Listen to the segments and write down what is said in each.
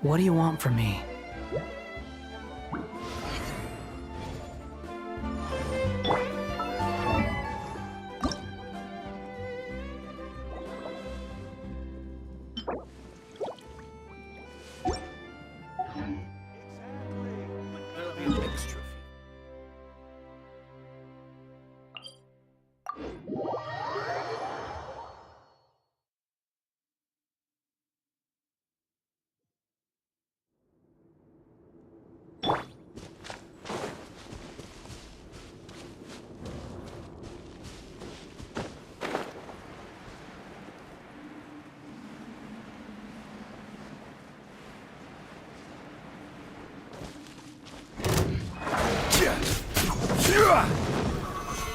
What do you want from me? There'll be an extra fee.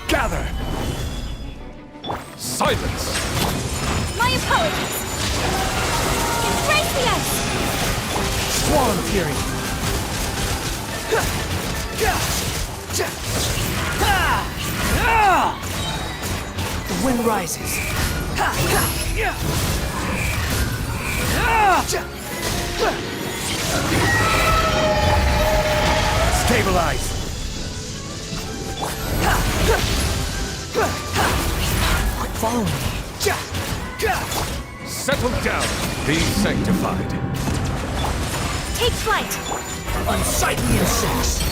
Gather! Silence! My apologies! Embrace the ice! Squall Fury! The wind rises. Stabilize! Quit following me. Settle down! Be sanctified! Take flight! Unsightly insects!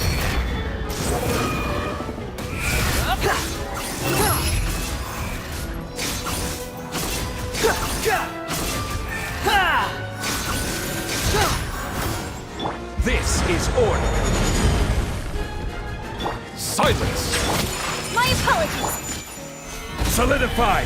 This is order! Silence! My apologies! Solidify!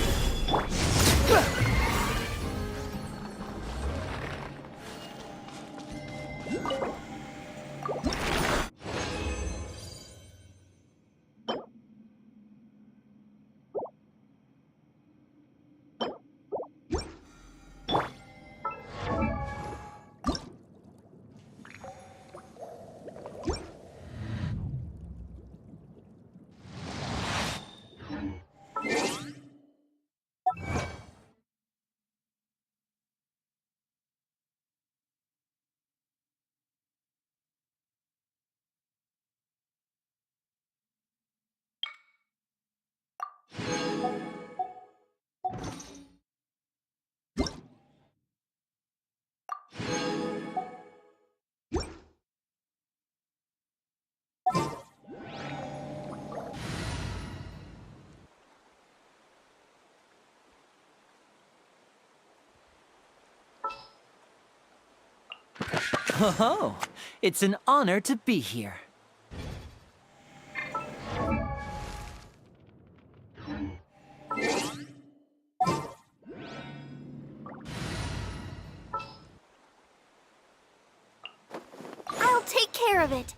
Oh, it's an honor to be here. I'll take care of it!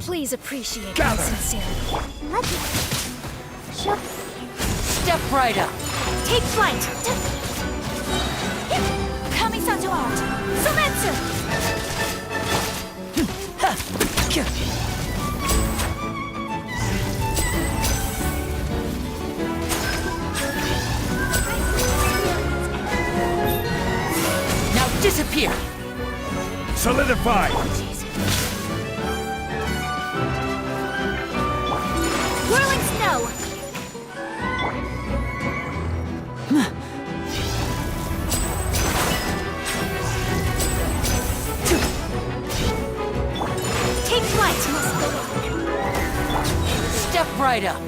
Please appreciate my Gather. sincerity. Let me... Show... Step right up. Take flight! Kami-san to art! Sometsu! Now disappear. Solidify! Whirling snow! Take flight! Step right up.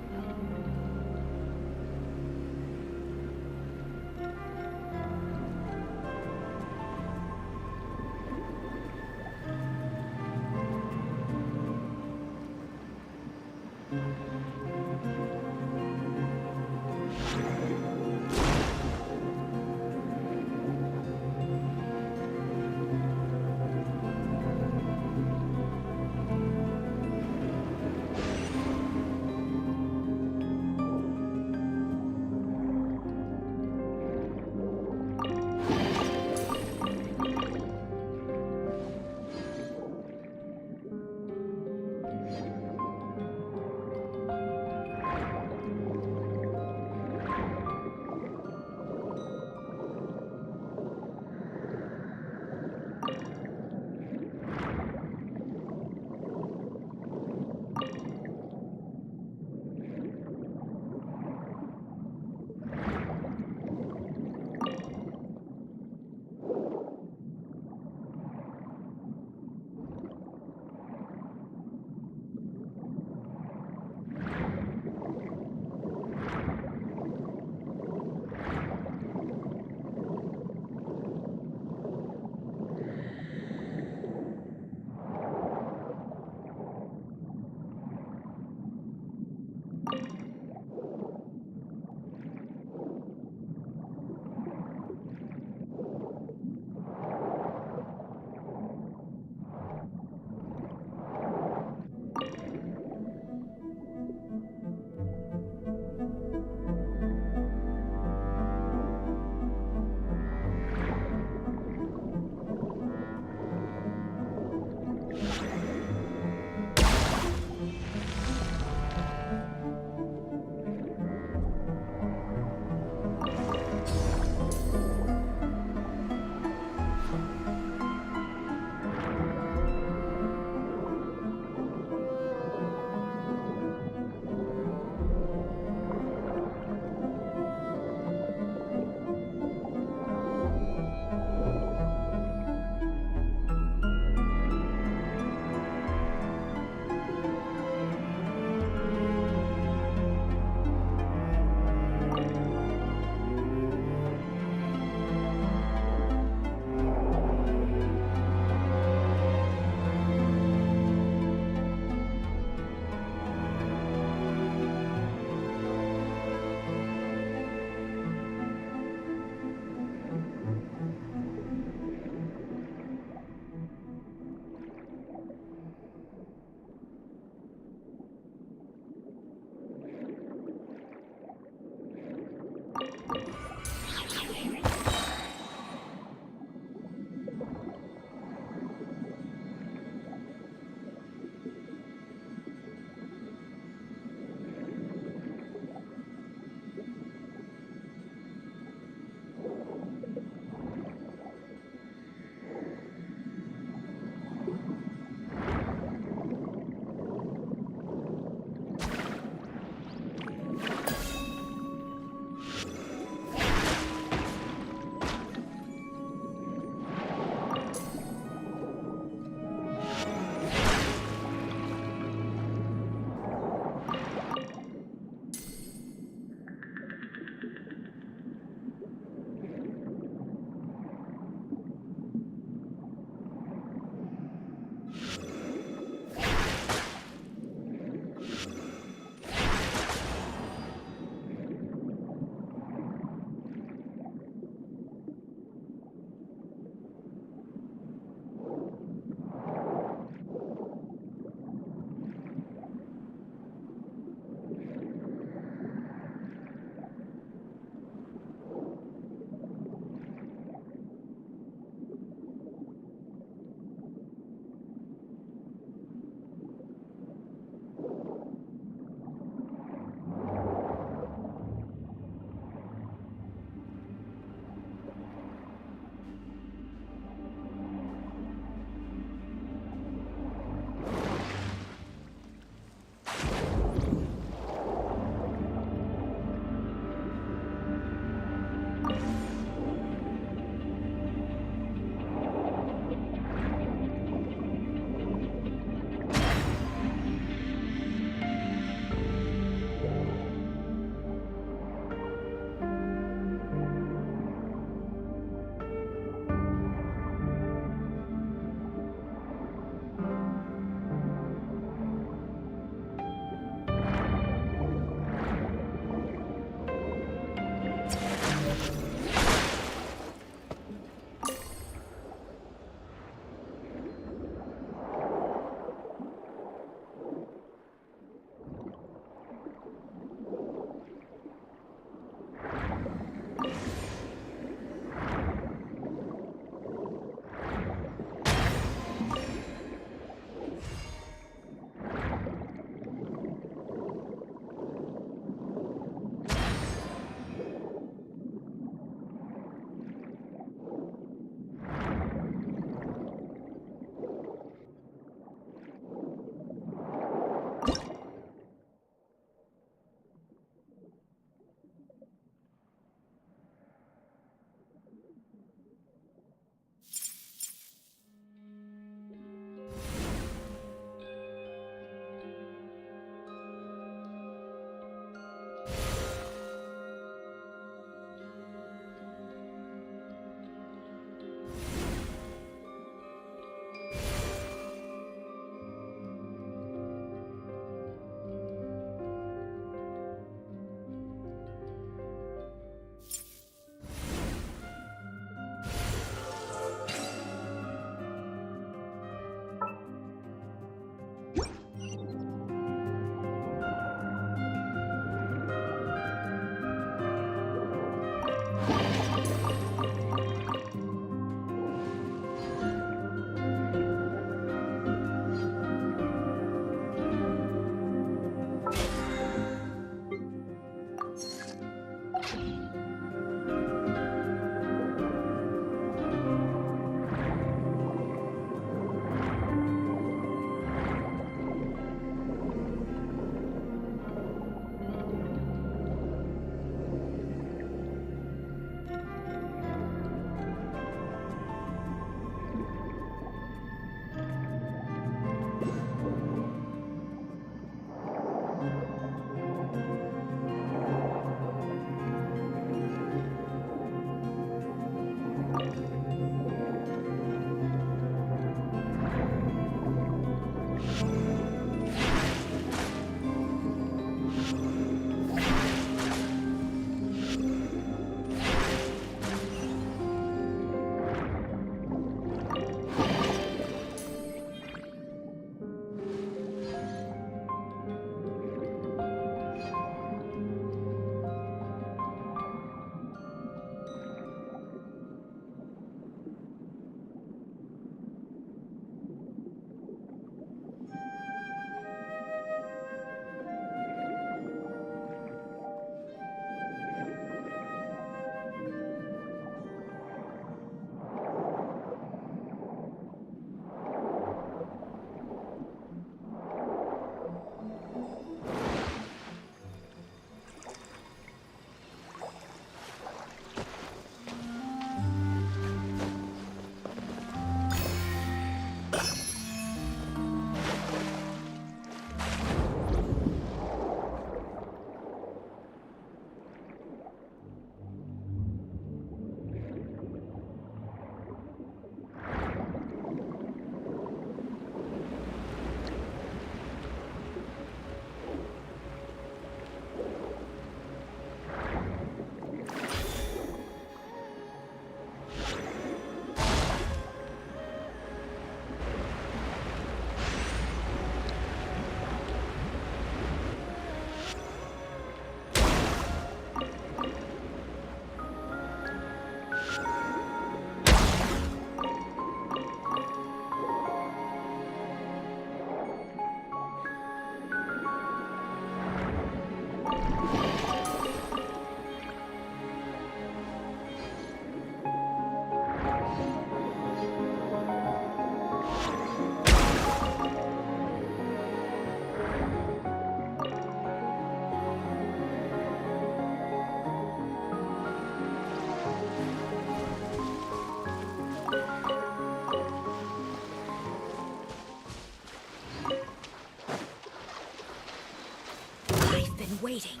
waiting.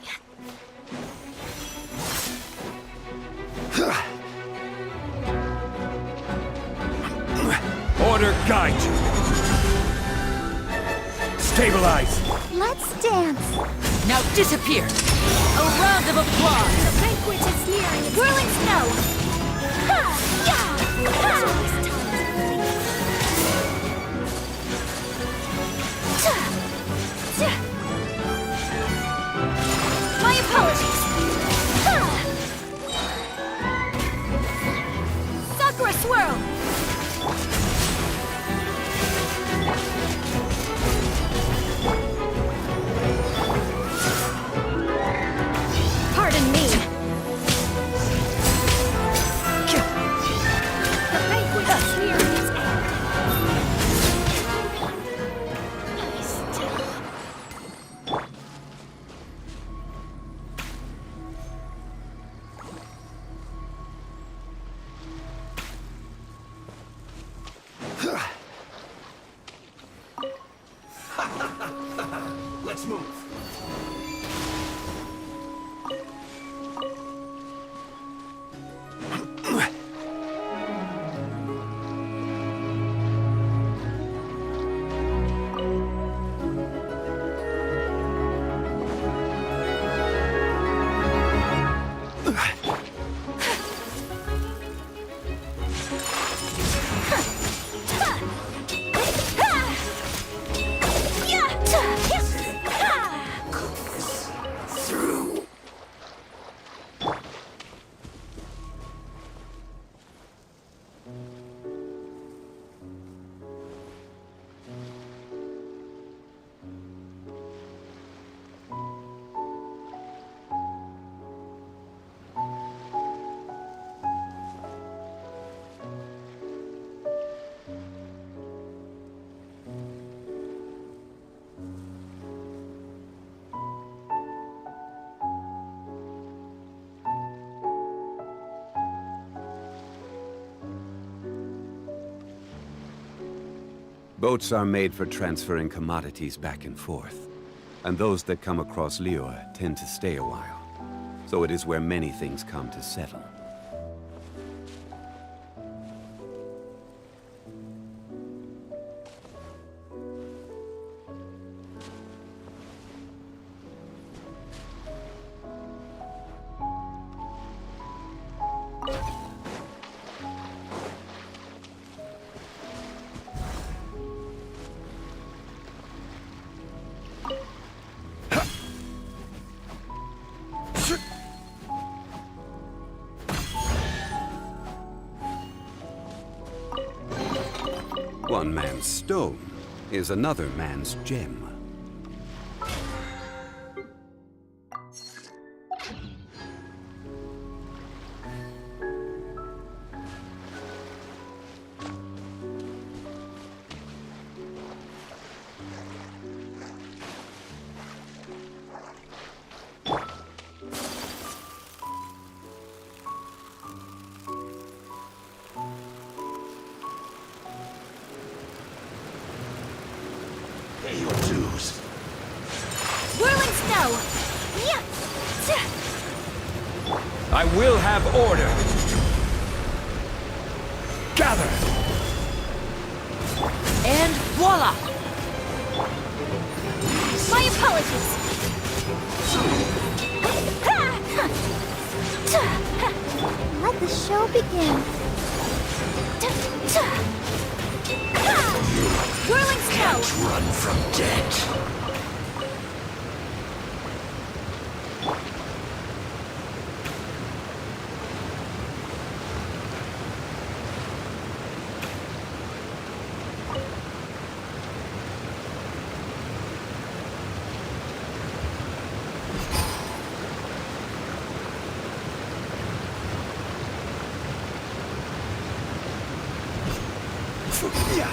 Order guide you. Stabilize. Let's dance. Now disappear! A round of applause! The banquet is nearing its whirling snow. Ha! Yeah! Ha! My apologies. Ha! Sakura swirl. Pardon me. The banquet is nearing its end. Let's move. Boats are made for transferring commodities back and forth. And those that come across Liyue tend to stay a while. So it is where many things come to settle. One man's stone is another man's gem. Pay your dues. Whirling snow. Yeah. I will have order. Gather. And voila! My apologies. Let the show begin. Whirling snow. Run from death. Yeah.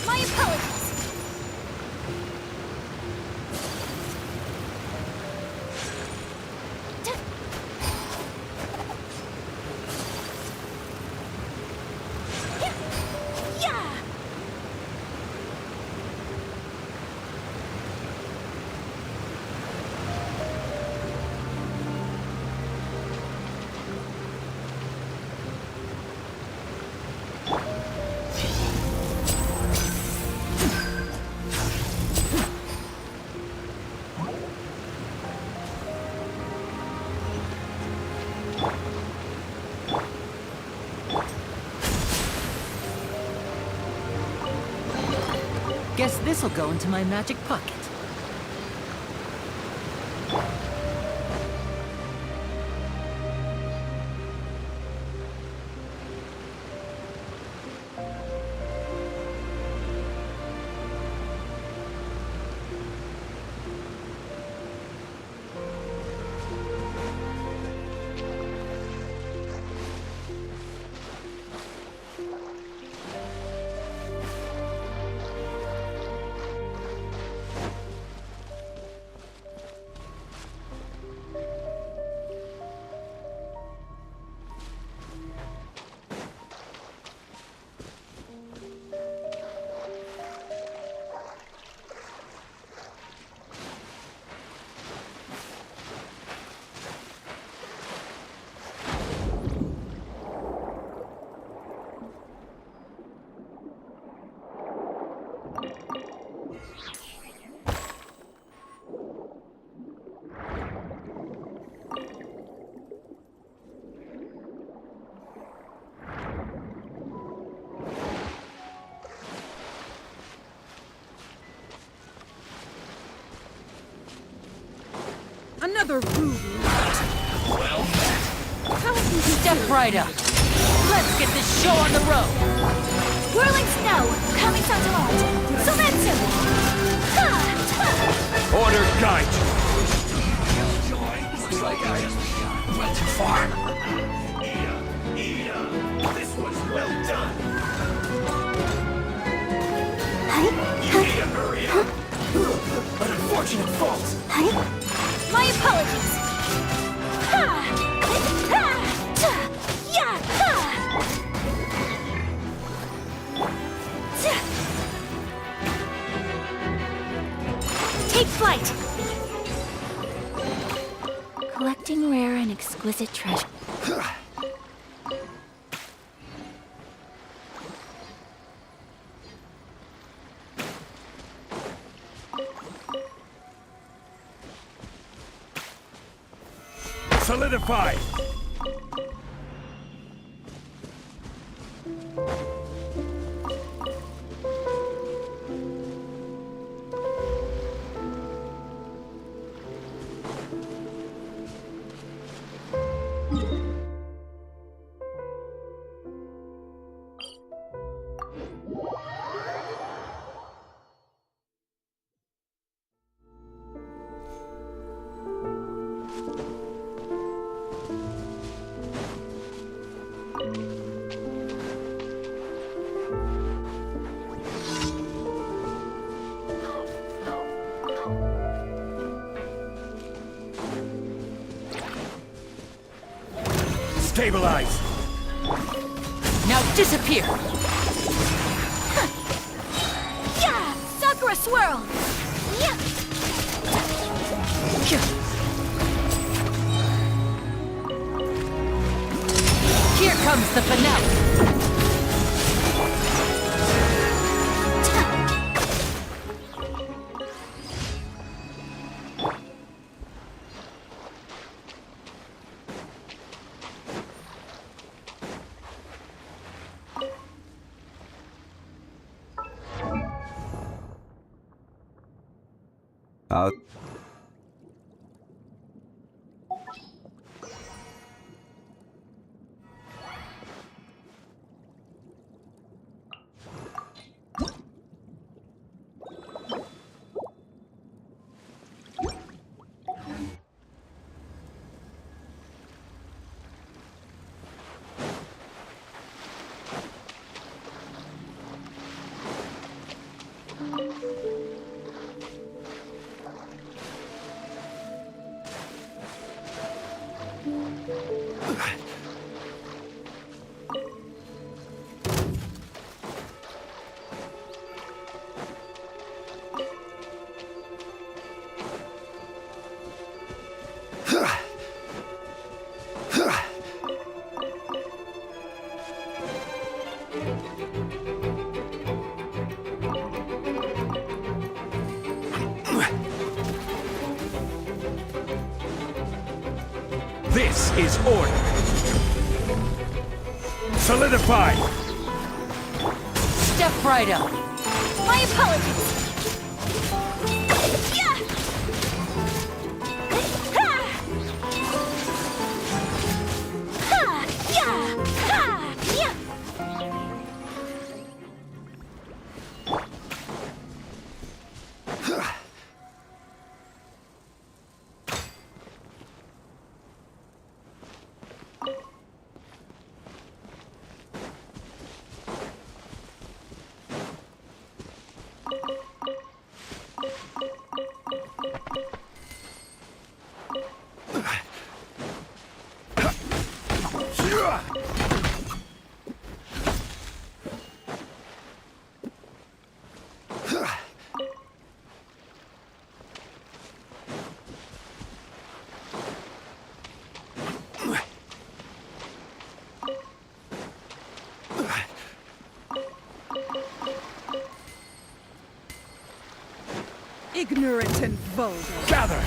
My apologies. Guess this'll go into my magic pocket. Another rude lot. How have you step right up? Let's get this show on the road. Whirling snow, coming so hard. Sometsu! Ha! Ha! Order guide you. Looks like I went too far. This was well done. Hurry up. An unfortunate fault. My apologies. Ha! Ha! Ta! Ya! Ha! Ta! Take flight. Collecting rare and exquisite treasure. Solidify! Stabilize! Now disappear! Yeah! Sakura swirl! Yeah! Here comes the finale! Out. This is order. Solidify! Step right up! My apologies! Ignorant and vulgar. Gather!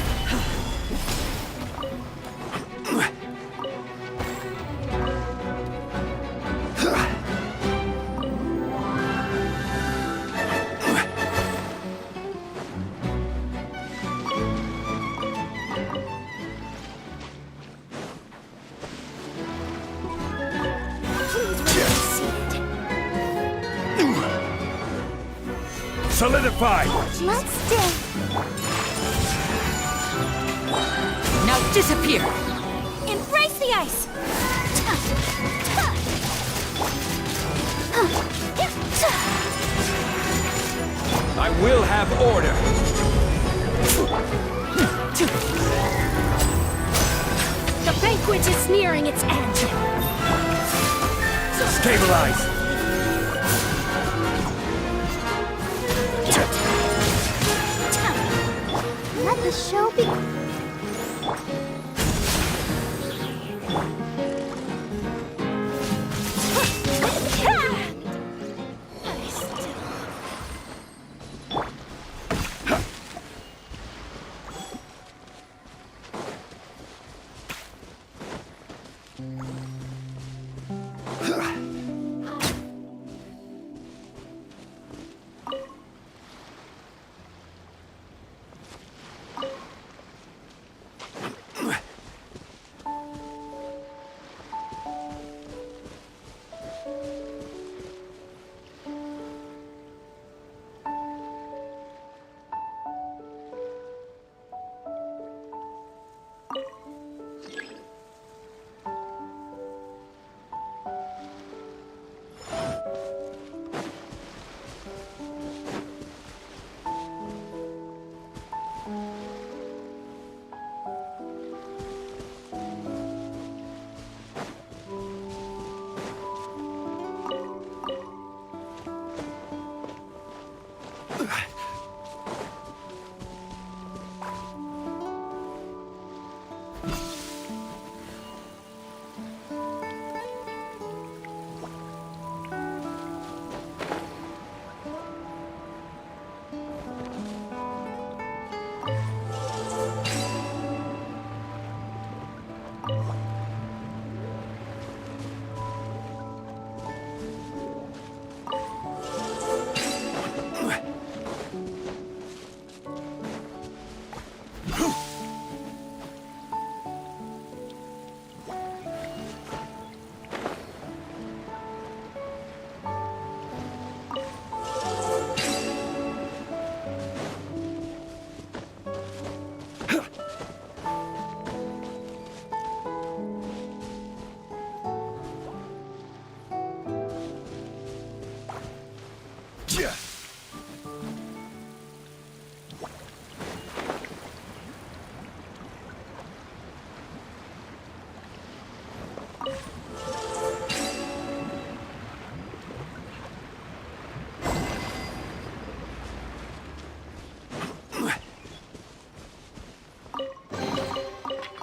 Please remain seated. Solidify! Let's stay. Now disappear! Embrace the ice. I will have order! The banquet is nearing its end. Stabilize! Let the show be.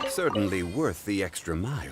Certainly worth the extra mile.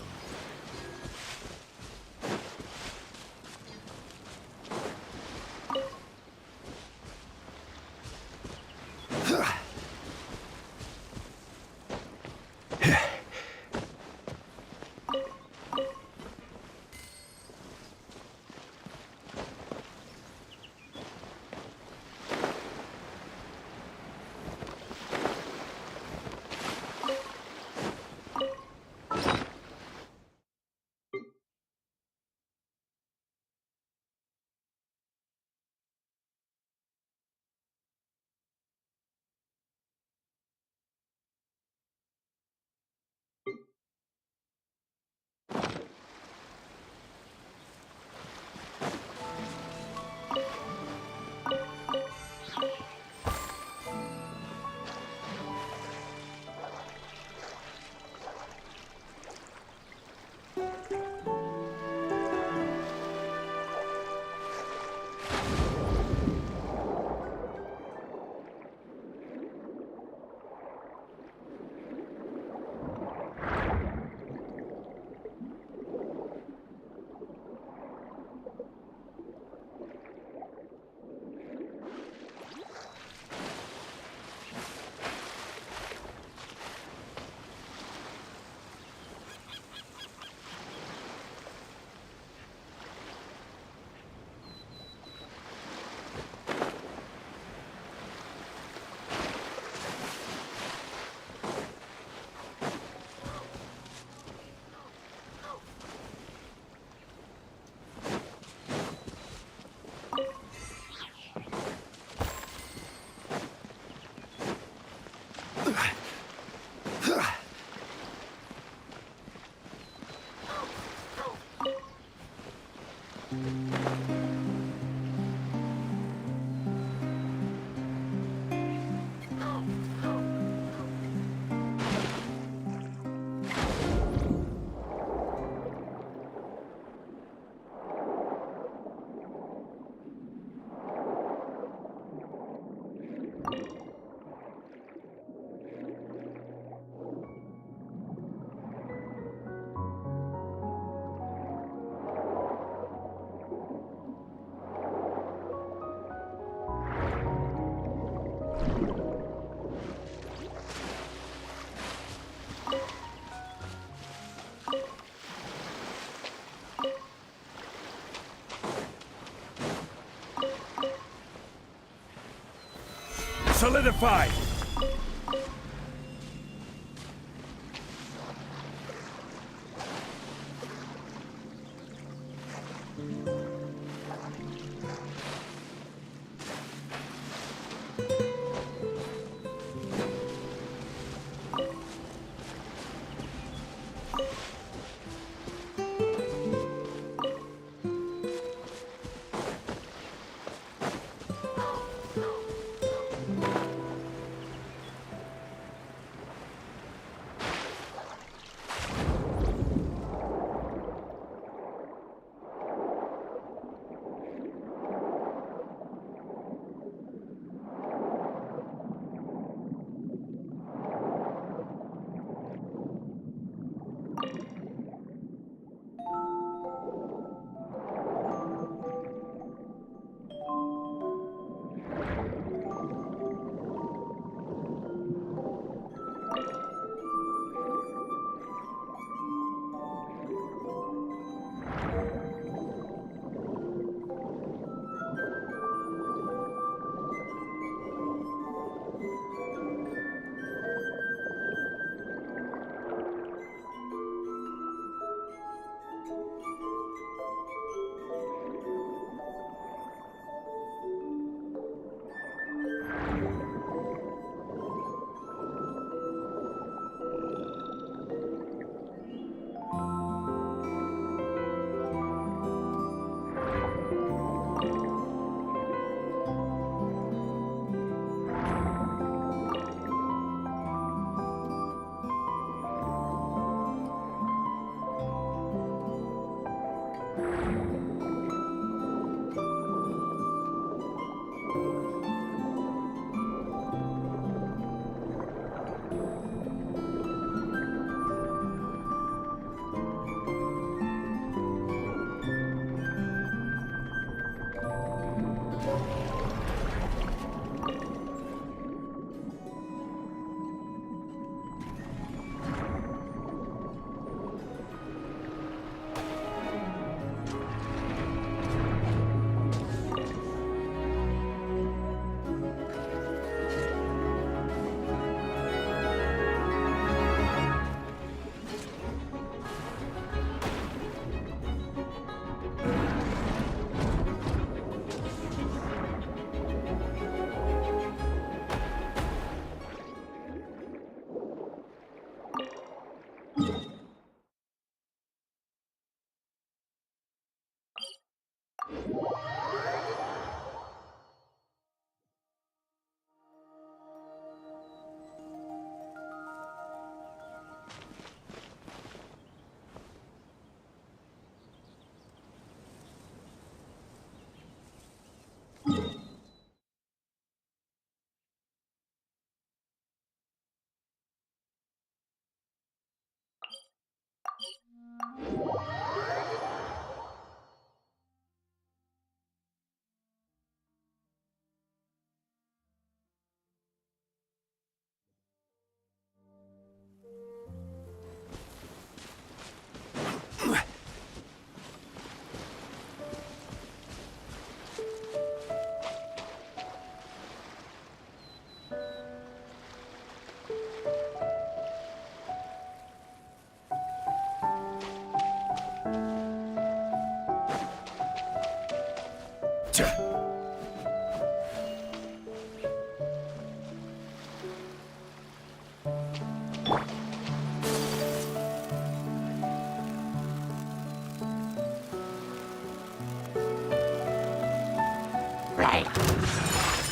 solidified!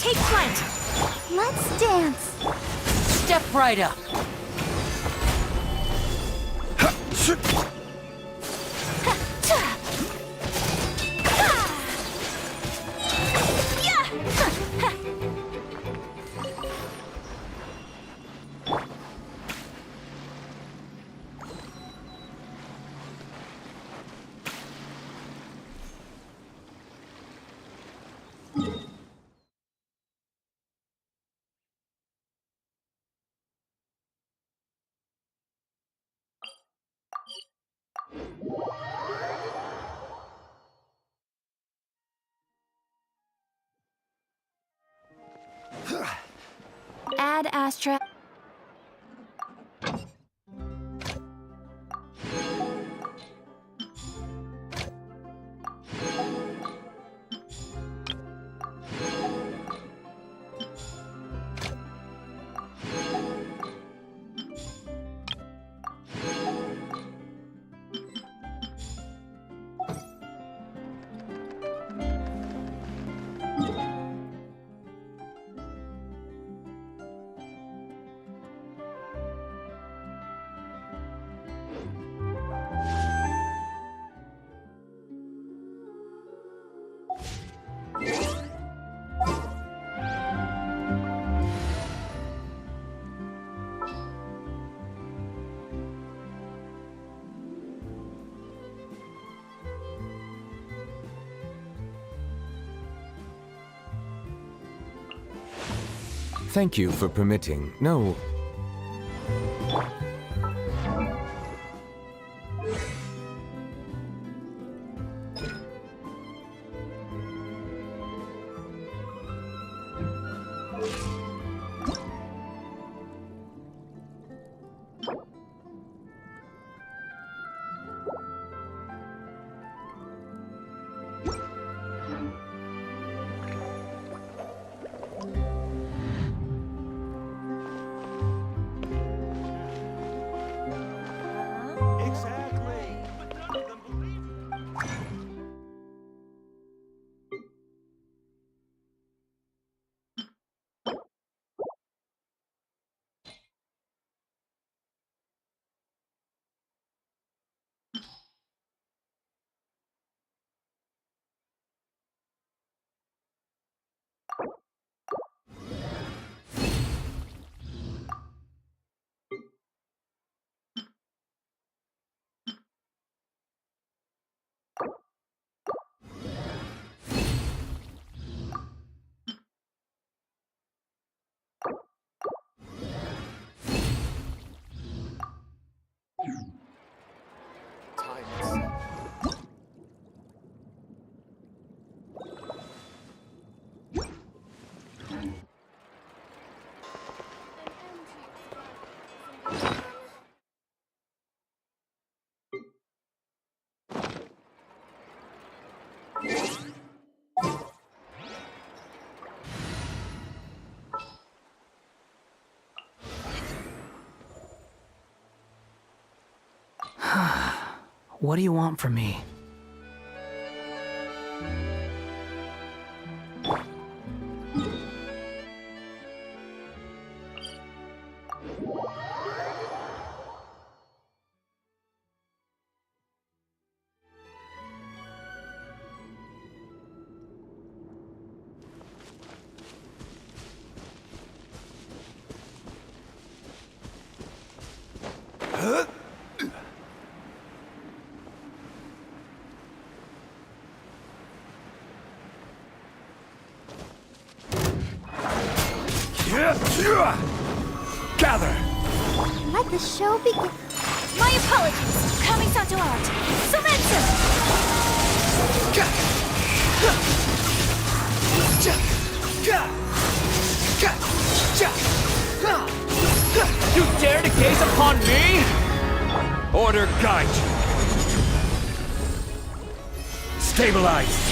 Take flight! Let's dance! Step right up. fast travel. Thank you for permitting. No. What do you want from me? Gather! Let the show begin. My apologies. Coming to art. Surrender! You dare to gaze upon me? Order guide you. Stabilize.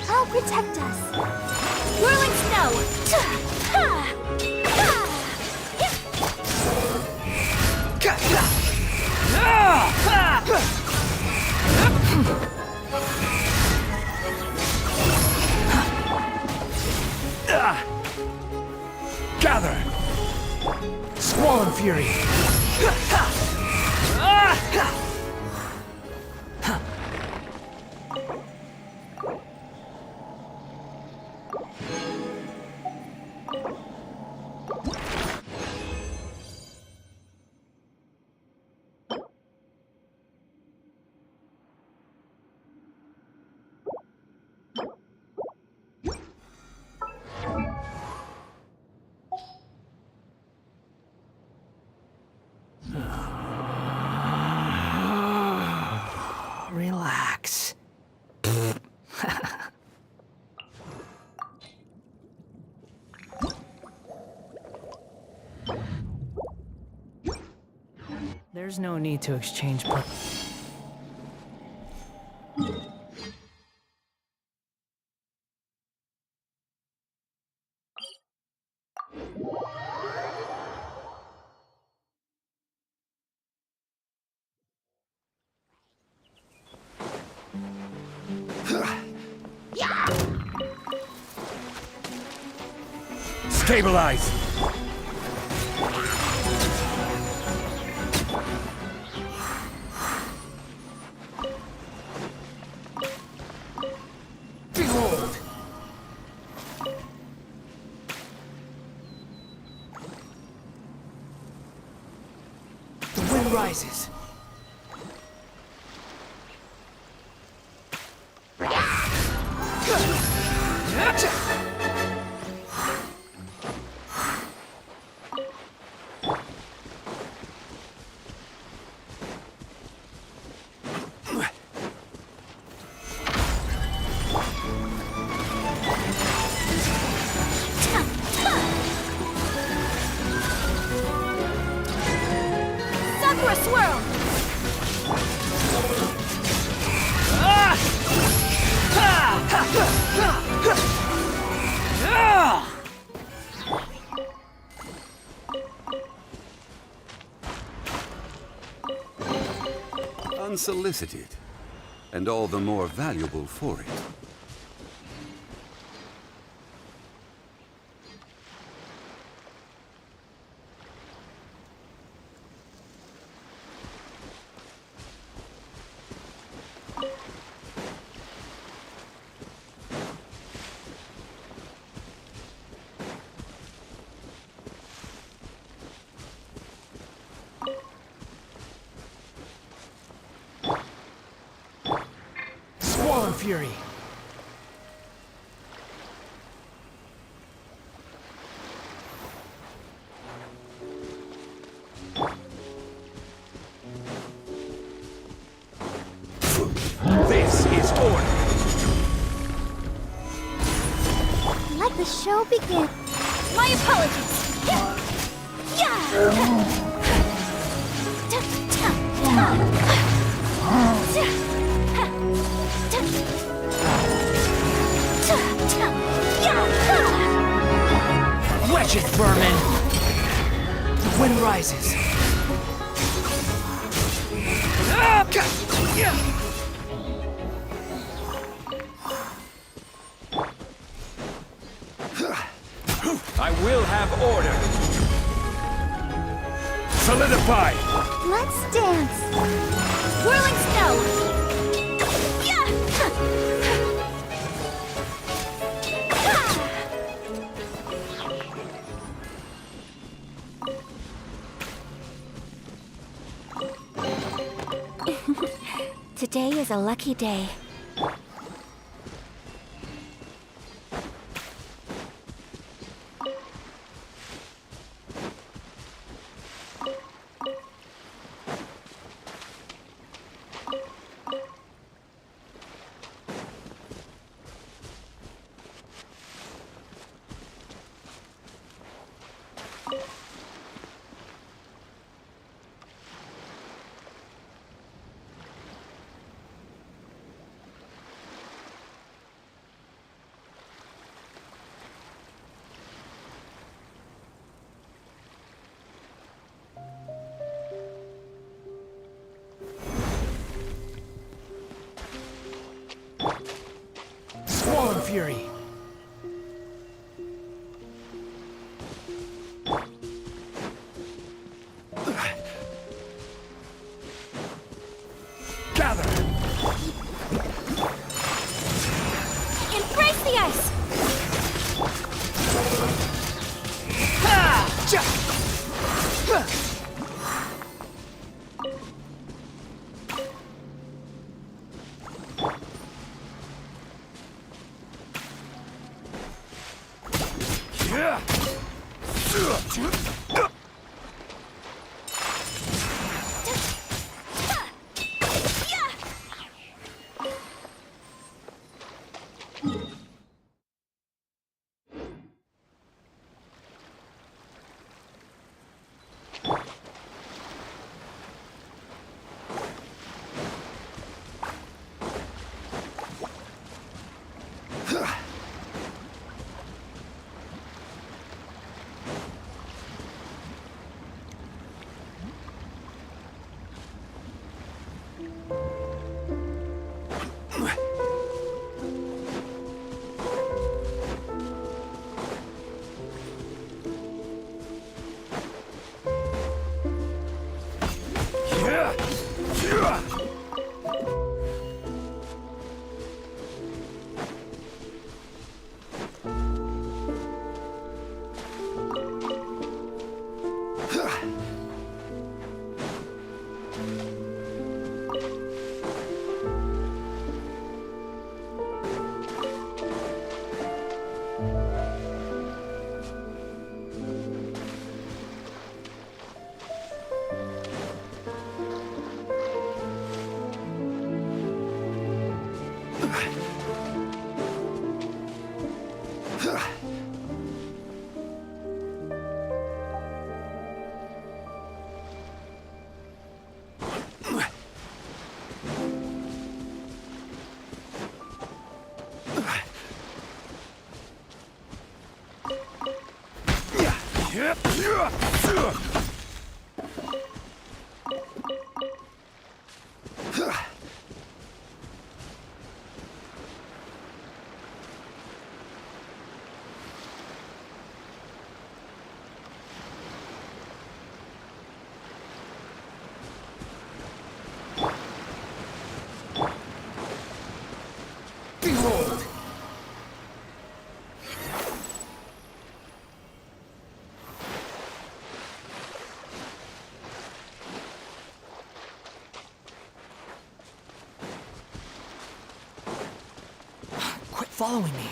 I'll protect us. Whirling snow. Gather! Squall and Fury! There's no need to exchange per- Stabilize! Behold! The wind rises. Sakura swirl! Unsolicited, and all the more valuable for it. Swollen fury. This is order! Let the show begin. My apologies. Yeah. Wedge it, vermin! The wind rises. I will have order! Solidify! Let's dance. Whirling snow. Yeah. Today is a lucky day. Swollen fury. Gather! Embrace the ice. Behold! Quit following me.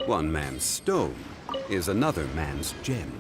One man's stone is another man's gem.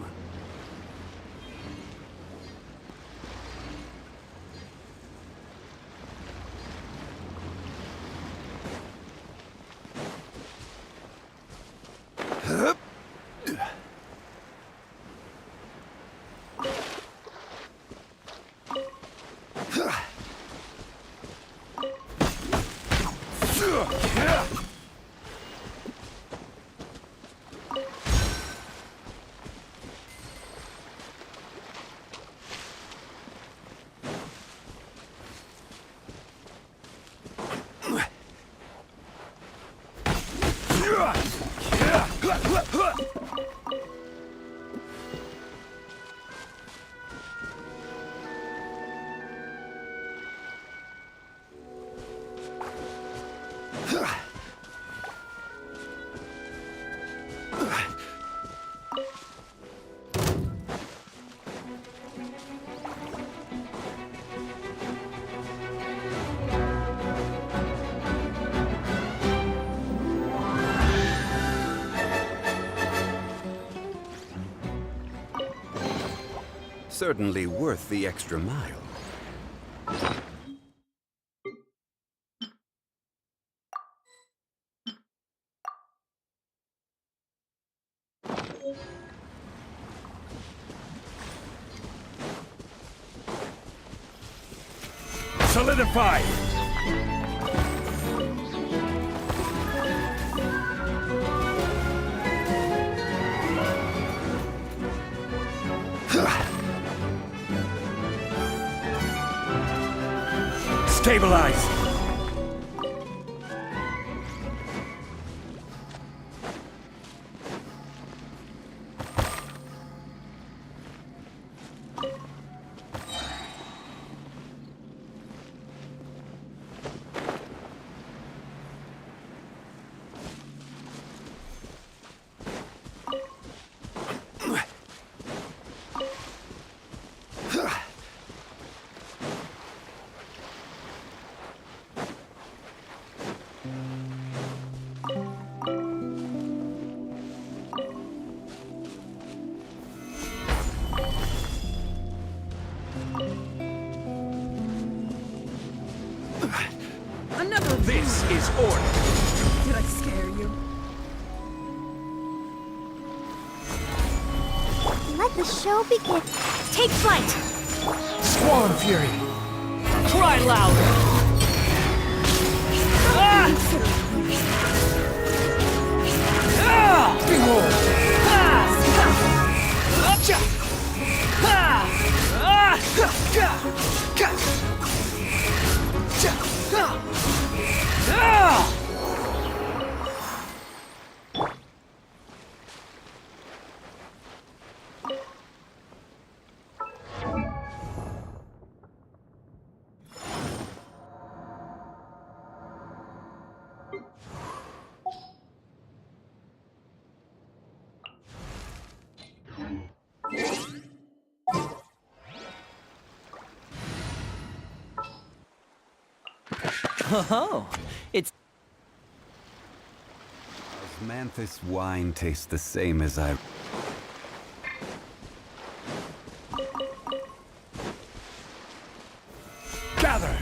Certainly worth the extra mile. Solidify! Stabilize! Another. This is order! Did I scare you? Let the show begin. Take flight! Squall and fury. Cry louder. Ah! Ah! Behold. Ah! Acha! Ah! Ah! Ah! Oh, it's Does Manthus wine taste the same as I... Gather!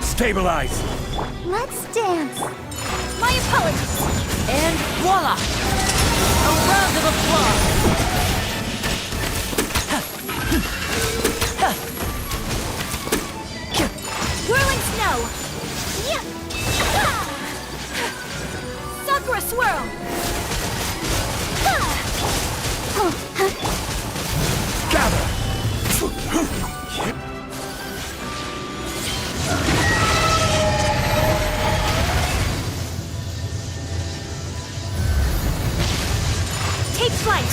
Stabilize! Let's dance. My apologies. And voila! A round of applause! Whirling snow. Yeah. Ah. Sakura swirl. Ah. Gather! Take flight.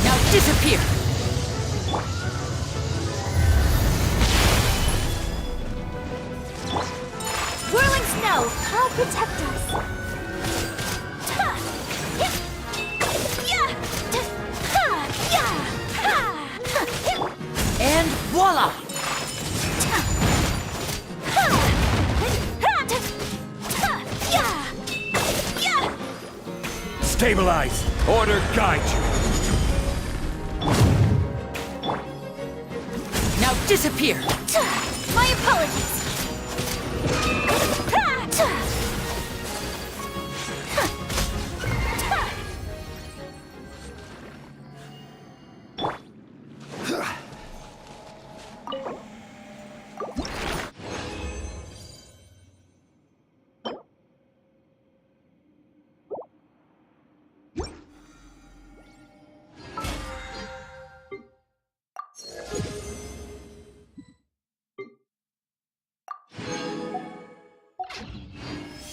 Now disappear! Whirling snow. I'll protect us. Ha. Yeah. Yeah. Ha. Yeah. Ha. Ha. And voila! Ha. Ha. Ha. Yeah. Yeah. Stabilize! Order guide you! Now disappear! My apologies.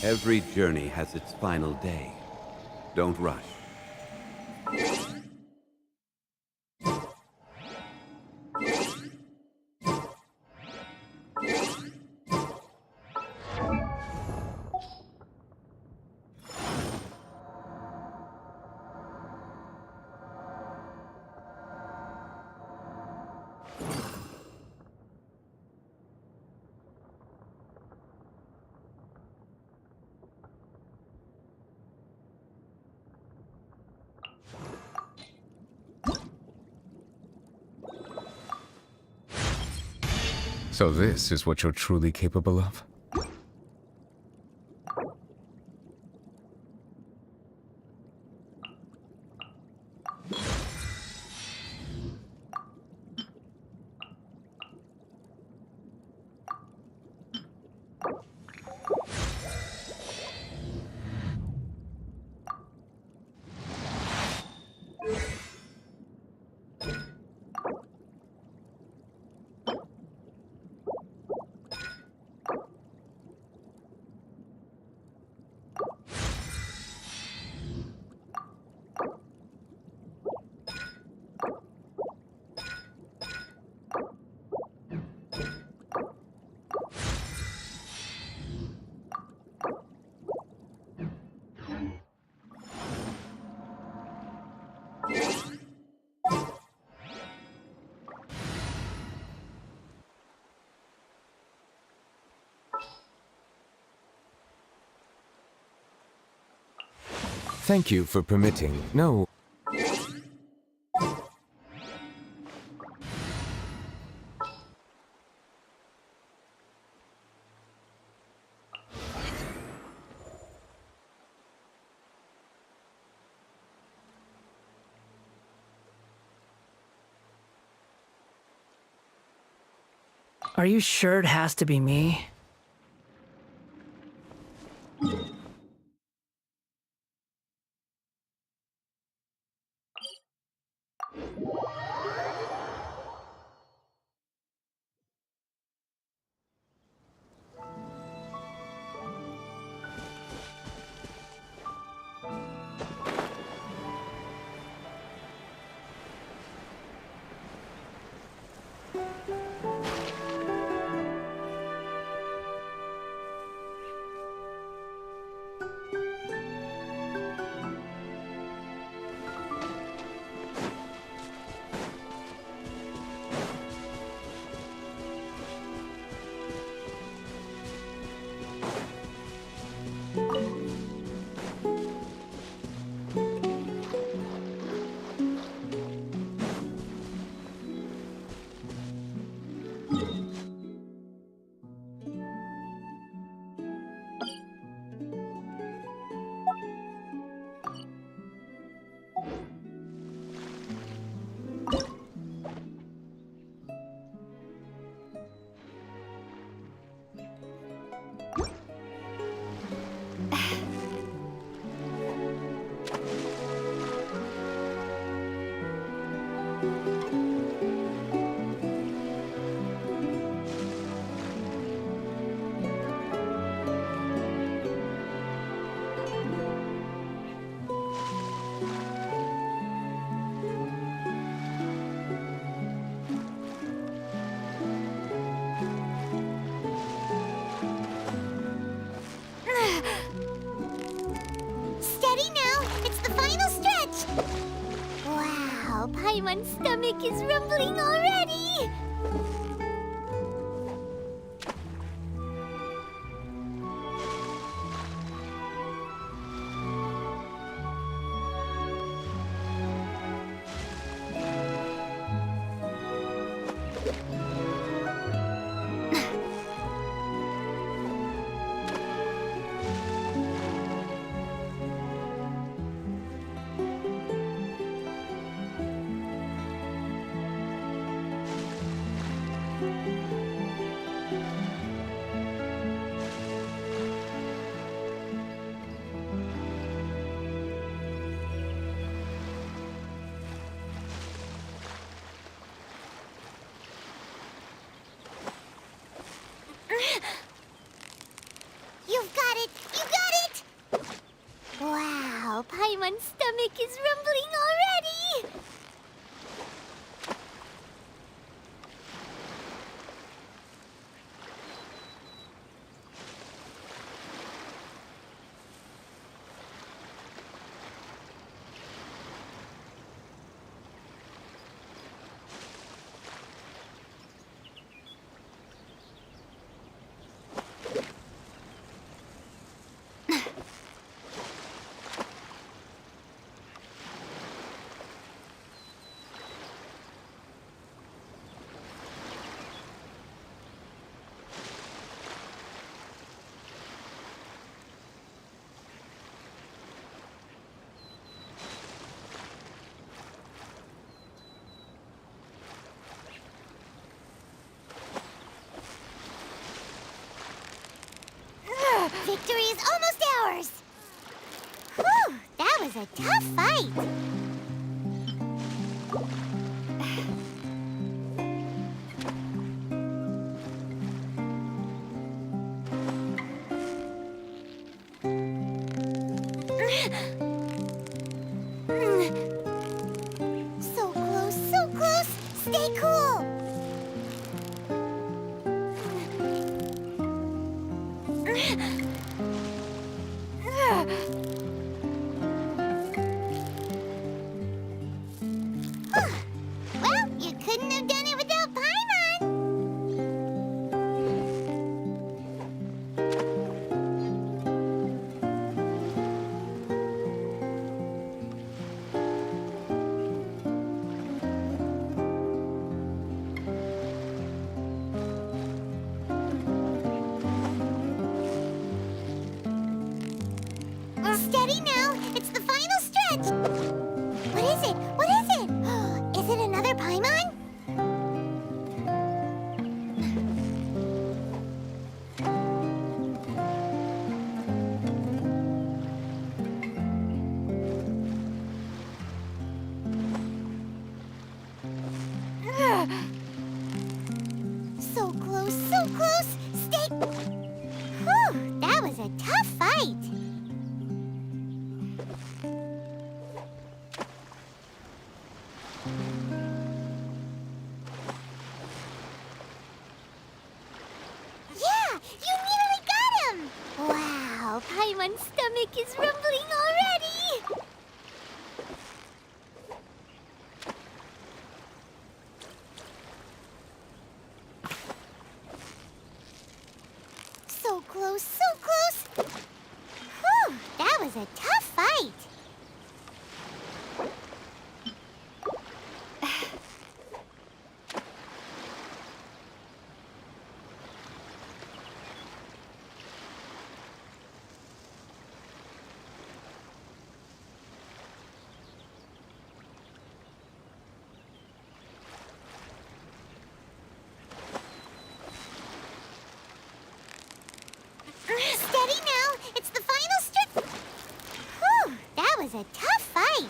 Every journey has its final day. Don't rush. So this is what you're truly capable of? Thank you for permitting. No. Are you sure it has to be me? Steady now! It's the final stretch! Wow, Paimon's stomach is rumbling already! Wow, Paimon's stomach is rumbling already! Victory is almost ours! Whew, that was a tough fight! So close, so close! Stay cool! Well, you couldn't have done it without Paimon! Steady now! It's the final stretch! What is it? What is it? Is it another Paimon? So close, so close! Stay... Whew, that was a tough fight! Yeah! You nearly got him! Wow, Paimon's stomach is rumbling already! So close, so close! Whew, that was a tough fight! Steady now! It's the final stretch! Whew, that was a tough fight!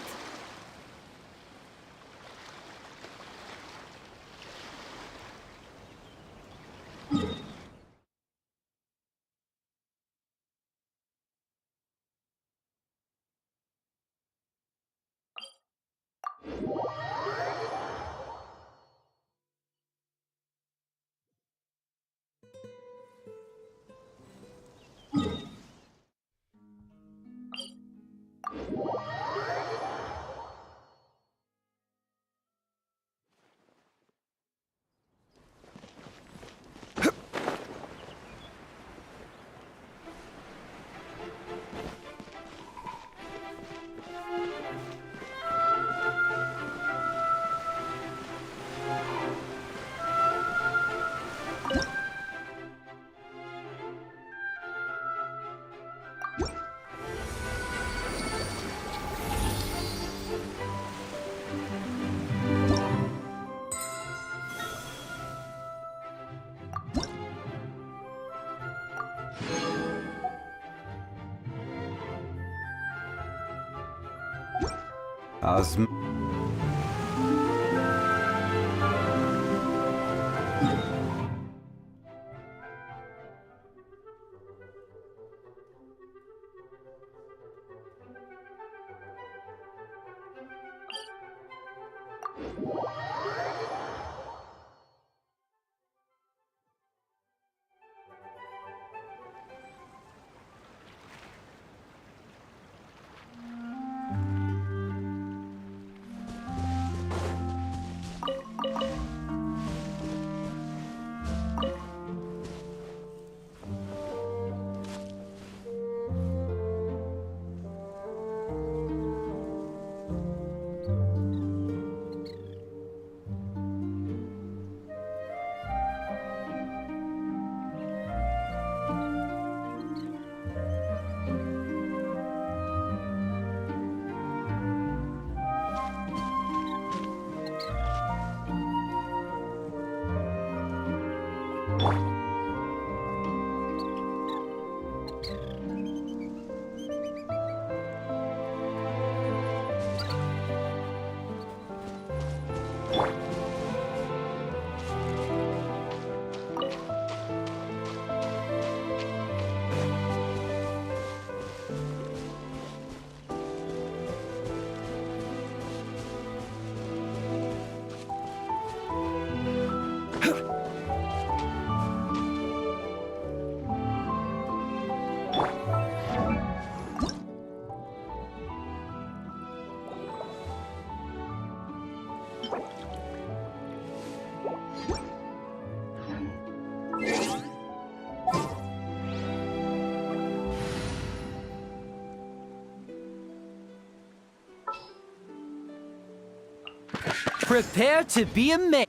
Osm. Prepare to be amazed.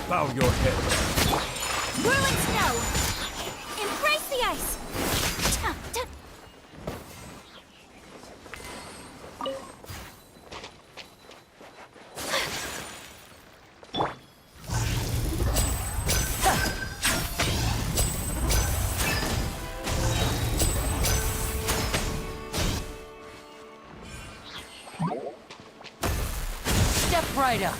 Bow your head. Whirling snow! Embrace the ice! Step right up.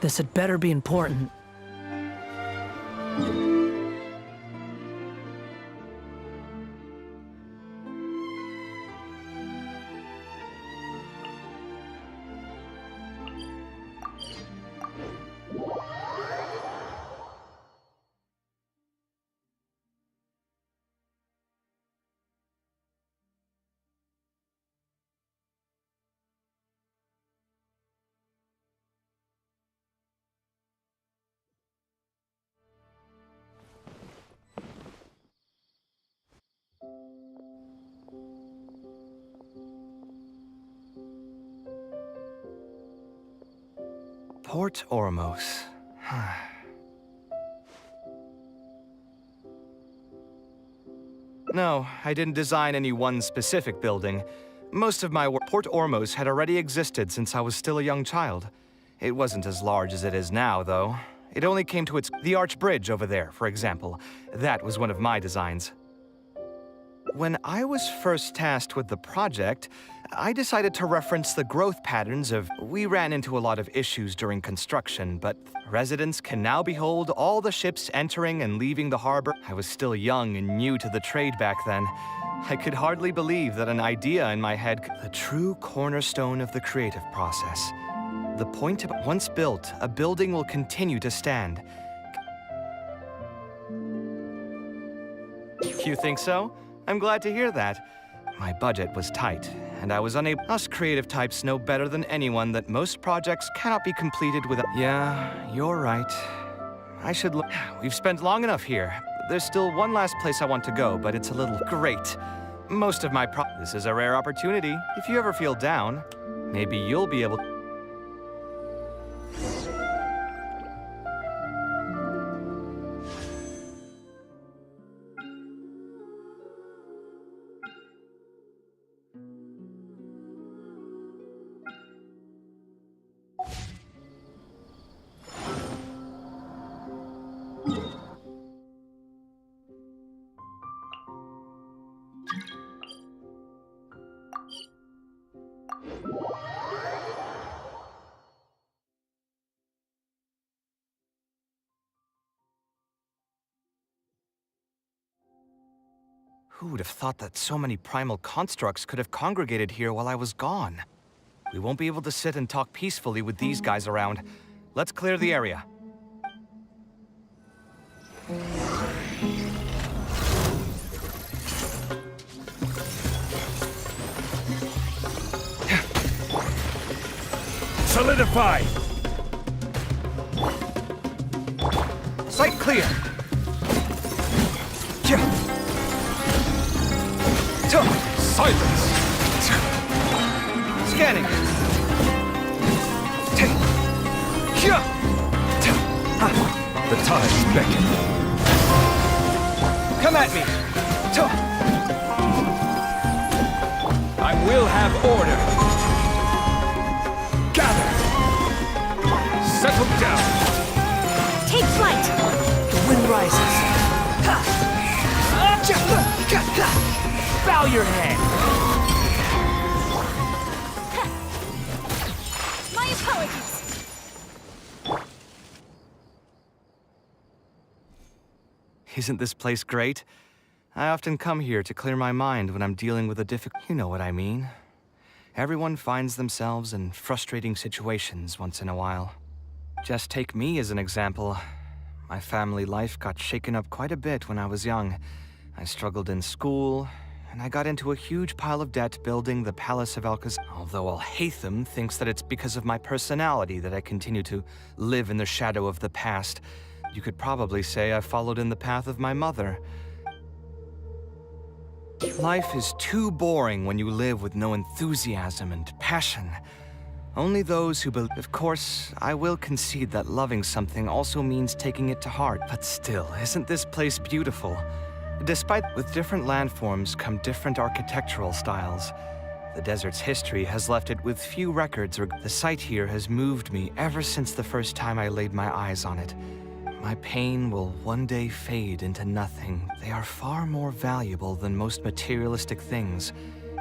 This had better be important. Port Ormos. No, I didn't design any one specific building. Most of my work. Port Ormos had already existed since I was still a young child. It wasn't as large as it is now, though. It only came to the arch bridge over there, for example. That was one of my designs. When I was first tasked with the project, I decided to reference the growth patterns of... We ran into a lot of issues during construction, but residents can now behold all the ships entering and leaving the harbor. I was still young and new to the trade back then. I could hardly believe that an idea in my head... The true cornerstone of the creative process. The point of... Once built, a building will continue to stand. You think so? I'm glad to hear that. My budget was tight, and I was unable... Us creative types know better than anyone that most projects cannot be completed without... Yeah, you're right. I should look... We've spent long enough here. There's still one last place I want to go, but it's a little... Great. Most of my This is a rare opportunity. If you ever feel down, maybe you'll be able... Who would have thought that so many primal constructs could have congregated here while I was gone? We won't be able to sit and talk peacefully with these guys around. Let's clear the area. Solidify! Site clear! Silence! Scanning! The tides beckon. Come at me! I will have order! Bow your head! My apologies. Isn't this place great? I often come here to clear my mind when I'm dealing with a difficult... You know what I mean. Everyone finds themselves in frustrating situations once in a while. Just take me as an example. My family life got shaken up quite a bit when I was young. I struggled in school, and I got into a huge pile of debt building the Palace of Alcazar. Although Alhaitham thinks that it's because of my personality that I continue to live in the shadow of the past. You could probably say I followed in the path of my mother. Life is too boring when you live with no enthusiasm and passion. Only those who believe... Of course, I will concede that loving something also means taking it to heart. But still, isn't this place beautiful? Despite with different landforms come different architectural styles. The desert's history has left it with few records. The sight here has moved me ever since the first time I laid my eyes on it. My pain will one day fade into nothing. They are far more valuable than most materialistic things.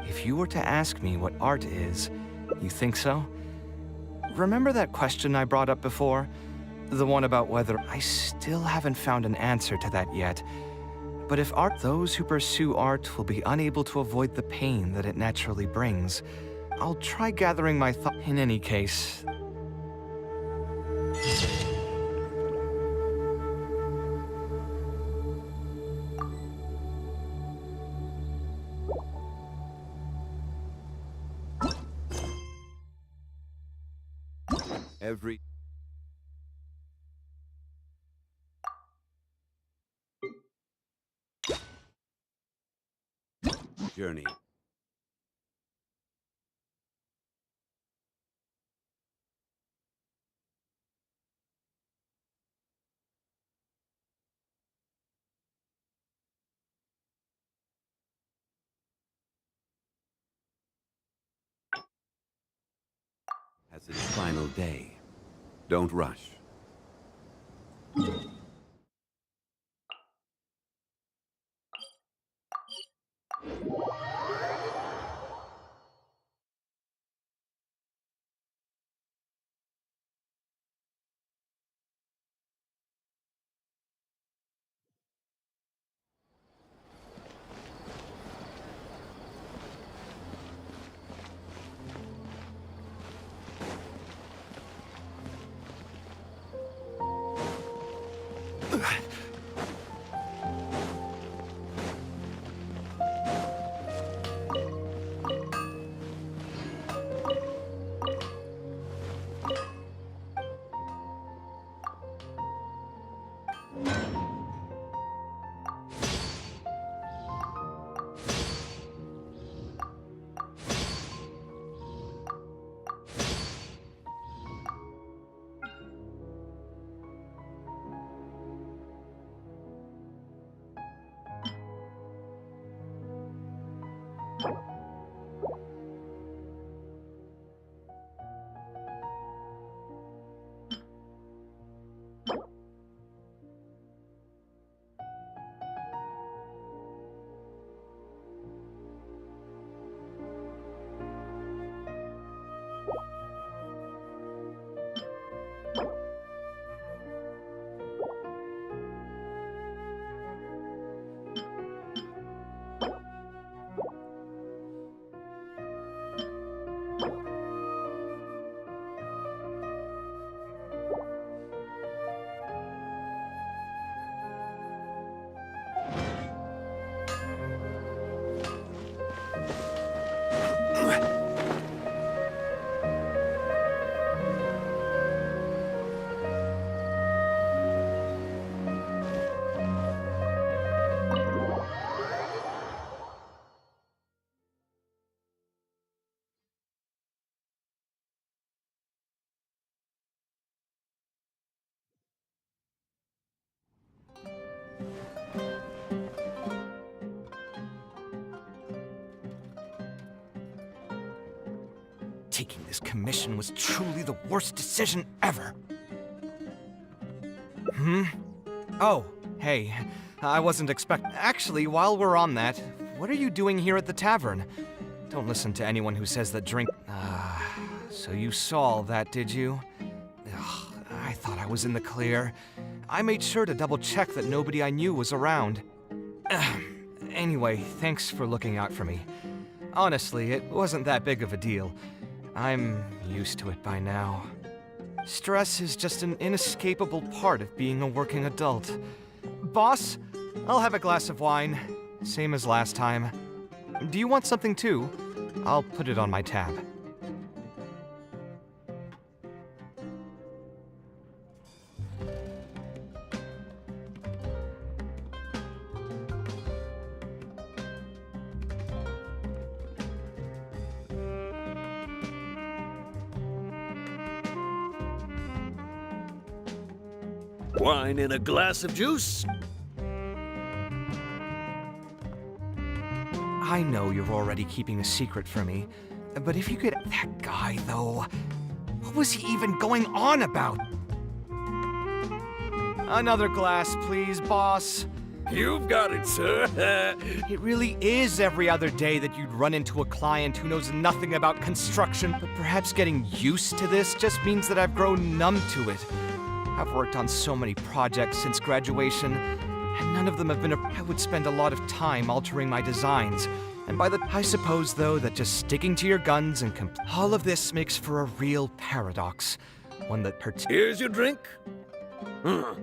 If you were to ask me what art is, you think so? Remember that question I brought up before? The one about whether... I still haven't found an answer to that yet. But if art... Those who pursue art will be unable to avoid the pain that it naturally brings. I'll try gathering my thoughts. In any case... Every journey has its final day. Don't rush. Taking this commission was truly the worst decision ever. Oh, Hey, I wasn't Actually, while we're on that, what are you doing here at the tavern? Don't listen to anyone who says that drink... so you saw all that, did you? Ugh, I thought I was in the clear. I made sure to double-check that nobody I knew was around. Anyway, thanks for looking out for me. Honestly, it wasn't that big of a deal. I'm used to it by now. Stress is just an inescapable part of being a working adult. Boss, I'll have a glass of wine, same as last time. Do you want something too? I'll put it on my tab. Wine in a glass of juice? I know you're already keeping a secret from me, but if you could... That guy, though... What was he even going on about? Another glass, please, boss. You've got it, sir. It really is every other day that you'd run into a client who knows nothing about construction, but perhaps getting used to this just means that I've grown numb to it. I've worked on so many projects since graduation, and none of them have been I would spend a lot of time altering my designs. And I suppose, though, that just sticking to your guns and all of this makes for a real paradox. One that hurts. Here's your drink. How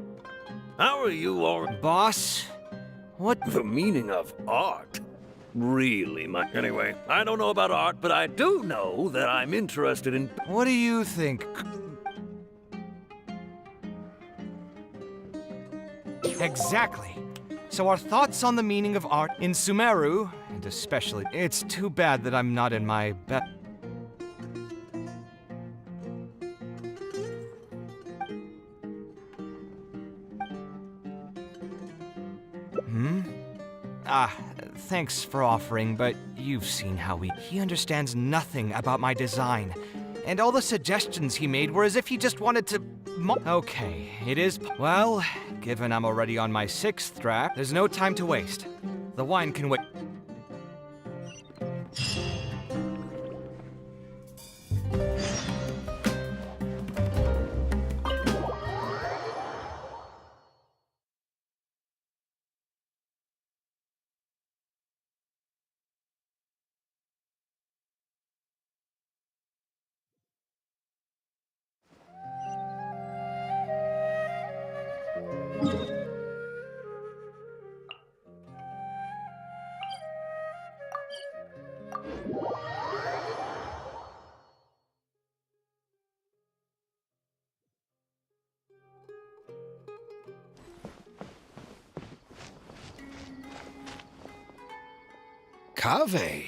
are you all... Boss? What? The meaning of art? Really, Anyway, I don't know about art, but I do know that I'm interested in... What do you think? Exactly. So our thoughts on the meaning of art in Sumeru, and especially... It's too bad that I'm not in my best... Thanks for offering, but you've seen how he understands nothing about my design. And all the suggestions he made were as if he just wanted to... Okay, it is... Well, given I'm already on my 6th draft, there's no time to waste. The wine can wait. Cave?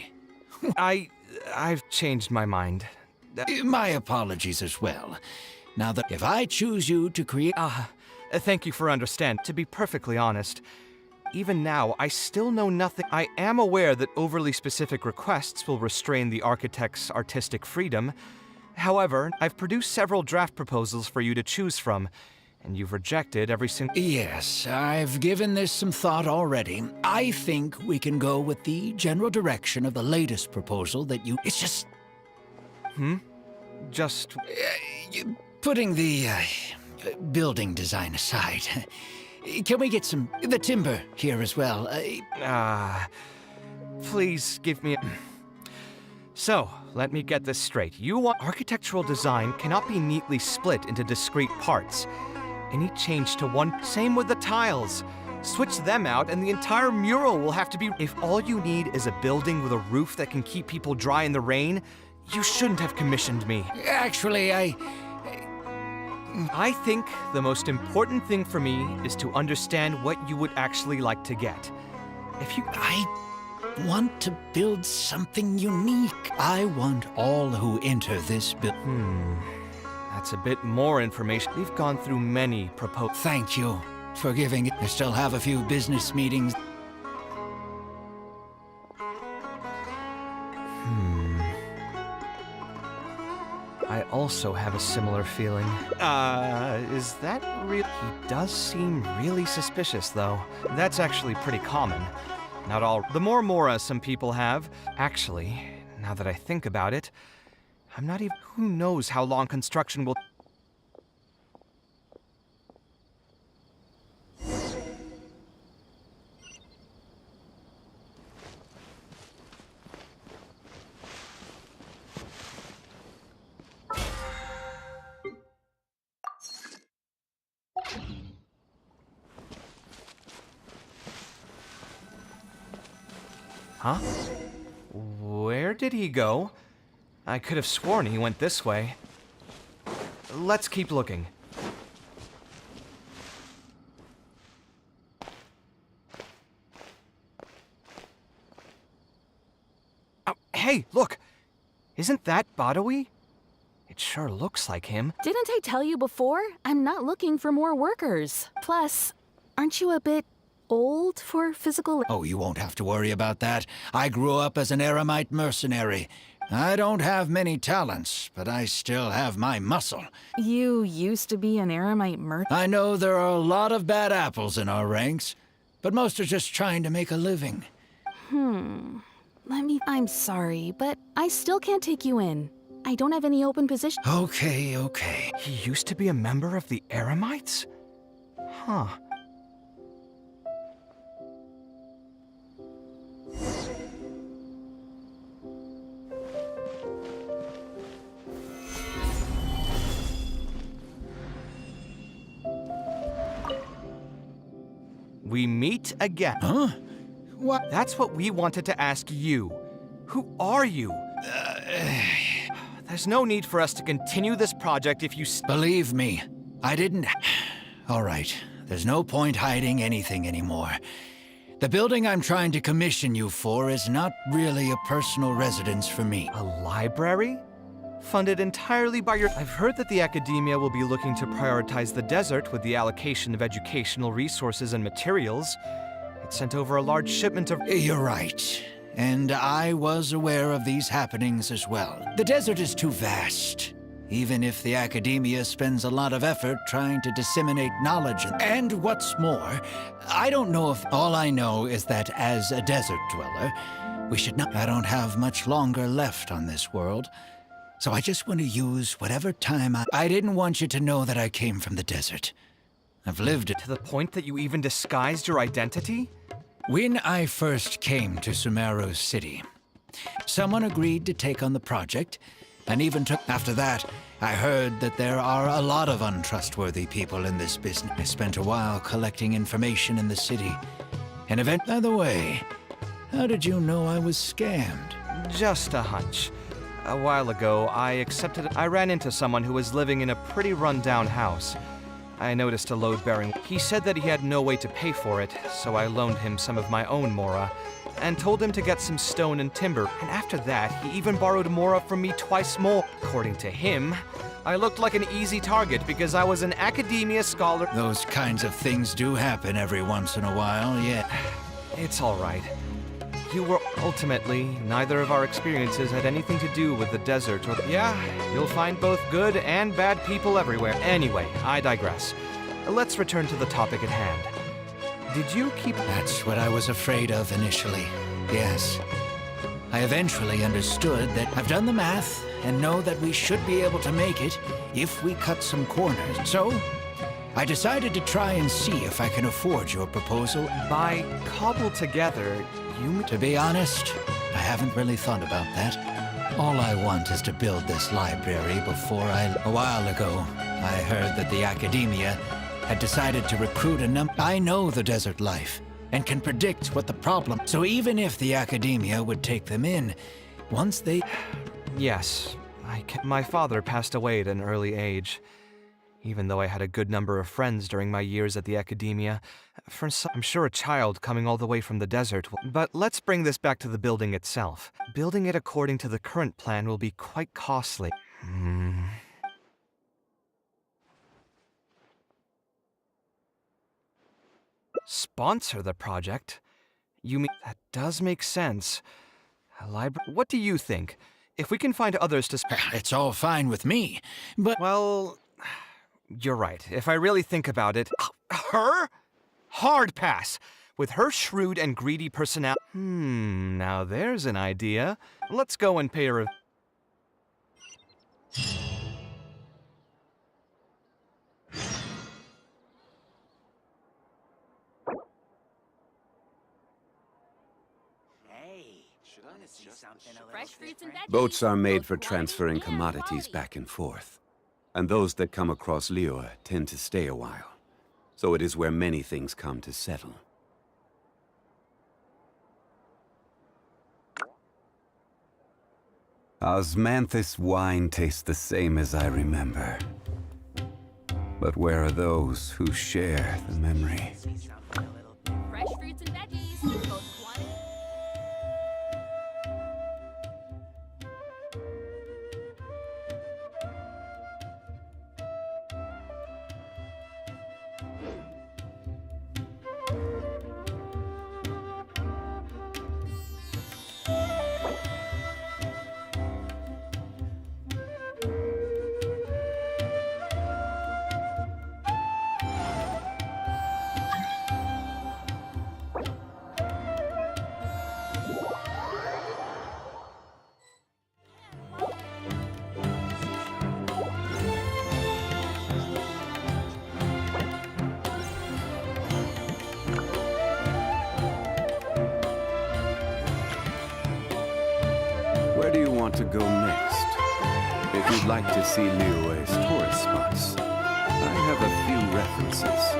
I've changed my mind. My apologies as well. Now that if I choose you to create... Thank you for understanding. To be perfectly honest, even now, I still know nothing. I am aware that overly specific requests will restrain the architect's artistic freedom. However, I've produced several draft proposals for you to choose from, and you've rejected every single... Yes, I've given this some thought already. I think we can go with the general direction of the latest proposal that you... It's just... Just... Putting the building design aside, can we get the timber here as well? Please give me... So, let me get this straight. You want... Architectural design cannot be neatly split into discrete parts. Any change to one... Same with the tiles. Switch them out and the entire mural will have to be... If all you need is a building with a roof that can keep people dry in the rain, you shouldn't have commissioned me. Actually, I think the most important thing for me is to understand what you would actually like to get. If you... I want to build something unique. I want all who enter this That's a bit more information. We've gone through many proposals. Thank you for giving it. I still have a few business meetings. I also have a similar feeling. Is that real? He does seem really suspicious, though. That's actually pretty common. Not all. The more Mora some people have. Actually, now that I think about it, I'm not even. Who knows how long construction will. Huh? Where did he go? I could have sworn he went this way. Let's keep looking. Oh, hey, look! Isn't that Badawi? It sure looks like him. Didn't I tell you before? I'm not looking for more workers. Plus, aren't you a bit old for physical... Oh, you won't have to worry about that. I grew up as an Eremite mercenary. I don't have many talents, but I still have my muscle. You used to be an Eremite I know there are a lot of bad apples in our ranks, but most are just trying to make a living. I'm sorry, but I still can't take you in. I don't have any open positions. Okay. He used to be a member of the Eremites? Huh. We meet again. Huh? What? That's what we wanted to ask you. Who are you? There's no need for us to continue this project if you... Believe me, I didn't... All right, there's no point hiding anything anymore. The building I'm trying to commission you for is not really a personal residence for me. A library? Funded entirely by your... I've heard that the academia will be looking to prioritize the desert with the allocation of educational resources and materials. It sent over a large shipment of... You're right. And I was aware of these happenings as well. The desert is too vast. Even if the academia spends a lot of effort trying to disseminate knowledge. And what's more, I don't know if... All I know is that as a desert dweller, we should not... I don't have much longer left on this world. So I just want to use whatever time I didn't want you to know that I came from the desert. I've lived it. To the point that you even disguised your identity? When I first came to Sumeru City, someone agreed to take on the project, and even took... After that, I heard that there are a lot of untrustworthy people in this business. I spent a while collecting information in the city. And By the way, how did you know I was scammed? Just a hunch. A while ago, I ran into someone who was living in a pretty run-down house. I noticed a load-bearing. He said that he had no way to pay for it, so I loaned him some of my own Mora, and told him to get some stone and timber. And after that, he even borrowed Mora from me twice more. According to him, I looked like an easy target because I was an academia scholar. Those kinds of things do happen every once in a while, yeah. It's all right. You were... Ultimately, neither of our experiences had anything to do with the desert or... Yeah, you'll find both good and bad people everywhere. Anyway, I digress. Let's return to the topic at hand. Did you keep... That's what I was afraid of initially, yes. I eventually understood that I've done the math and know that we should be able to make it if we cut some corners. So, I decided to try and see if I can afford your proposal. By cobble together, you... To be honest, I haven't really thought about that. All I want is to build this library before A while ago, I heard that the academia had decided to recruit a number... I know the desert life, and can predict what the problem... So even if the academia would take them in, once they... Yes, my father passed away at an early age. Even though I had a good number of friends during my years at the academia, I'm sure a child coming all the way from the desert. But let's bring this back to the building itself. Building it according to the current plan will be quite costly. Sponsor the project? You mean... That does make sense. A library... What do you think? If we can find others to It's all fine with me, but... Well, you're right. If I really think about it... Her? Hard pass. With her shrewd and greedy personality... now there's an idea. Let's go and pay her a... Fresh fruits and veggies. Boats are made for Both transferring quantity and commodities quality. back and forth. And those that come across Liyue tend to stay a while. So it is where many things come to settle. Osmanthus wine tastes the same as I remember. But where are those who share the memory? Fresh fruits and veggies. Both quantity. Where do you want to go next? If you'd like to see Liyue's tourist spots, I have a few references.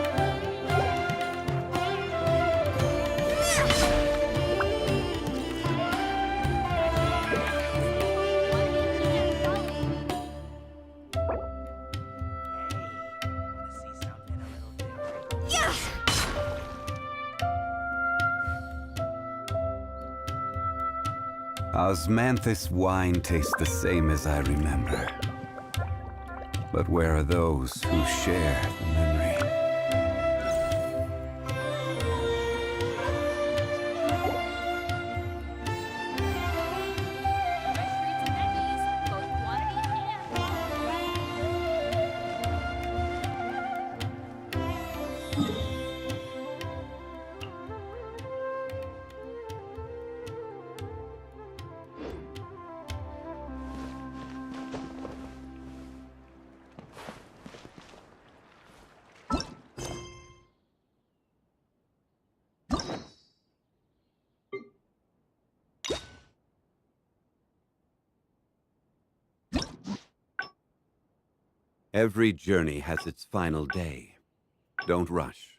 Osmanthus wine tastes the same as I remember. But where are those who share the memory? Every journey has its final day. Don't rush.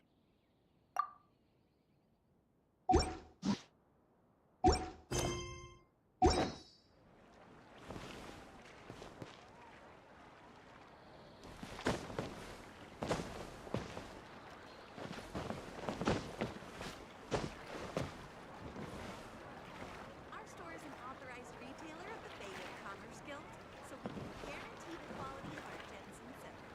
Our store is an authorized retailer of the Bay Commerce Guild, so we can guarantee the quality of our Genshin Impact.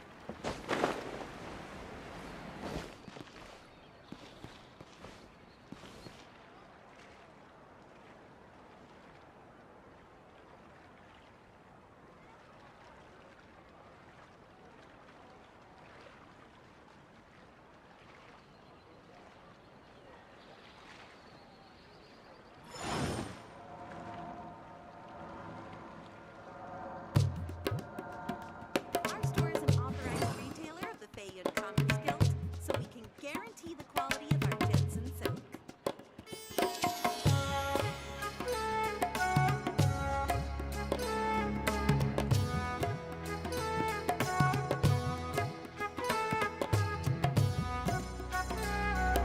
Our store is an authorized retailer of the Bay Commerce Guild, so we can guarantee the quality of our Genshin silk.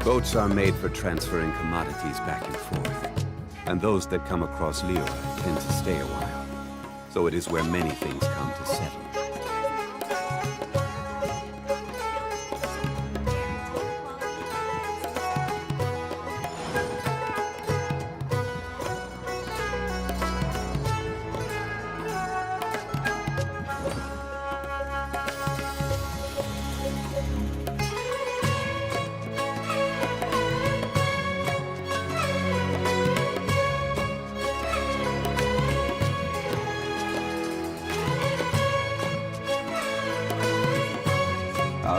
Boats are made for transferring commodities back and forth. And those that come across Liyue tend to stay a while. So it is where many things come to settle.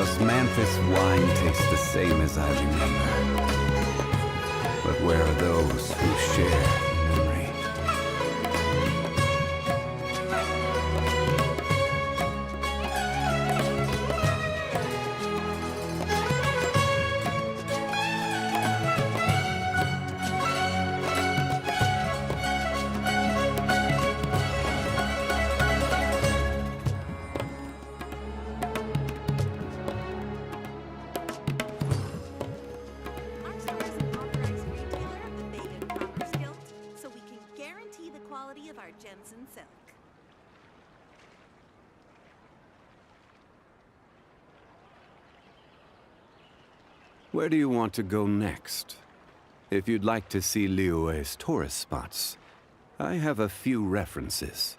Osmanthus wine tastes the same as I remember. But where are those who share the memory? Our store is an authorized retailer of the Bayan Commerce Guild, so we can guarantee the quality of our gems and silk. Where do you want to go next? If you'd like to see Liyue's tourist spots, I have a few references.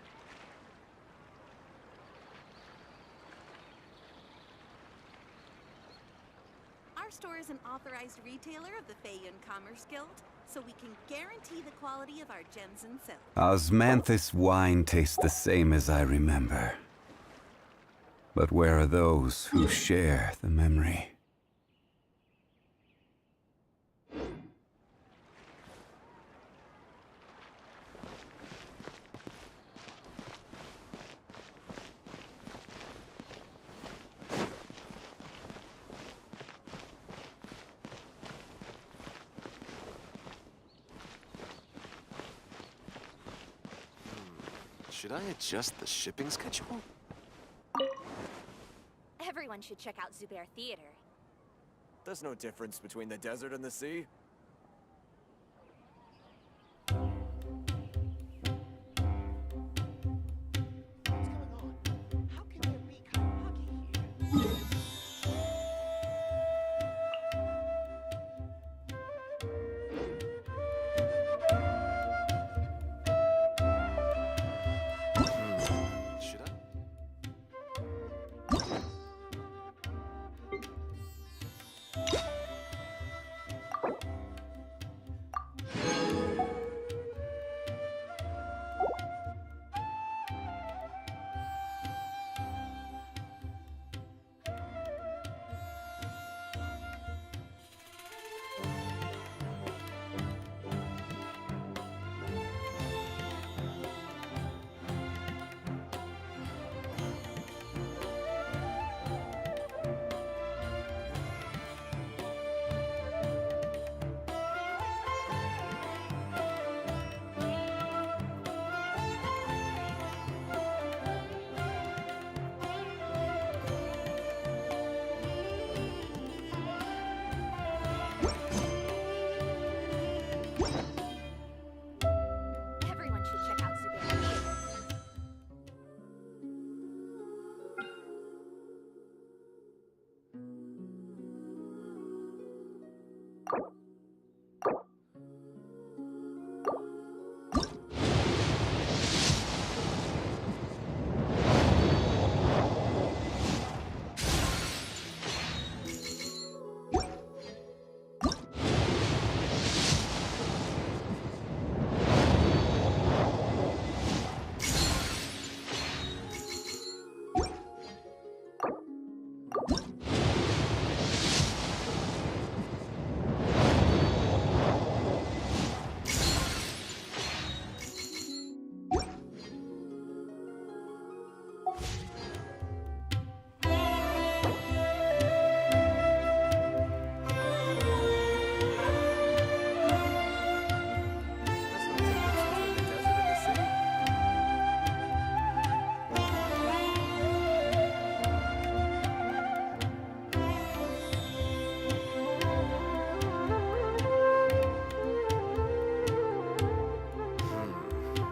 Our store is an authorized retailer of the Bayan Commerce Guild, so we can guarantee the quality of our gems and silk. Osmanthus wine tastes the same as I remember. But where are those who share the memory? Should I adjust the shipping schedule? Everyone should check out Zubair Theater. There's no difference between the desert and the sea. Everyone should check out Zubair Theater.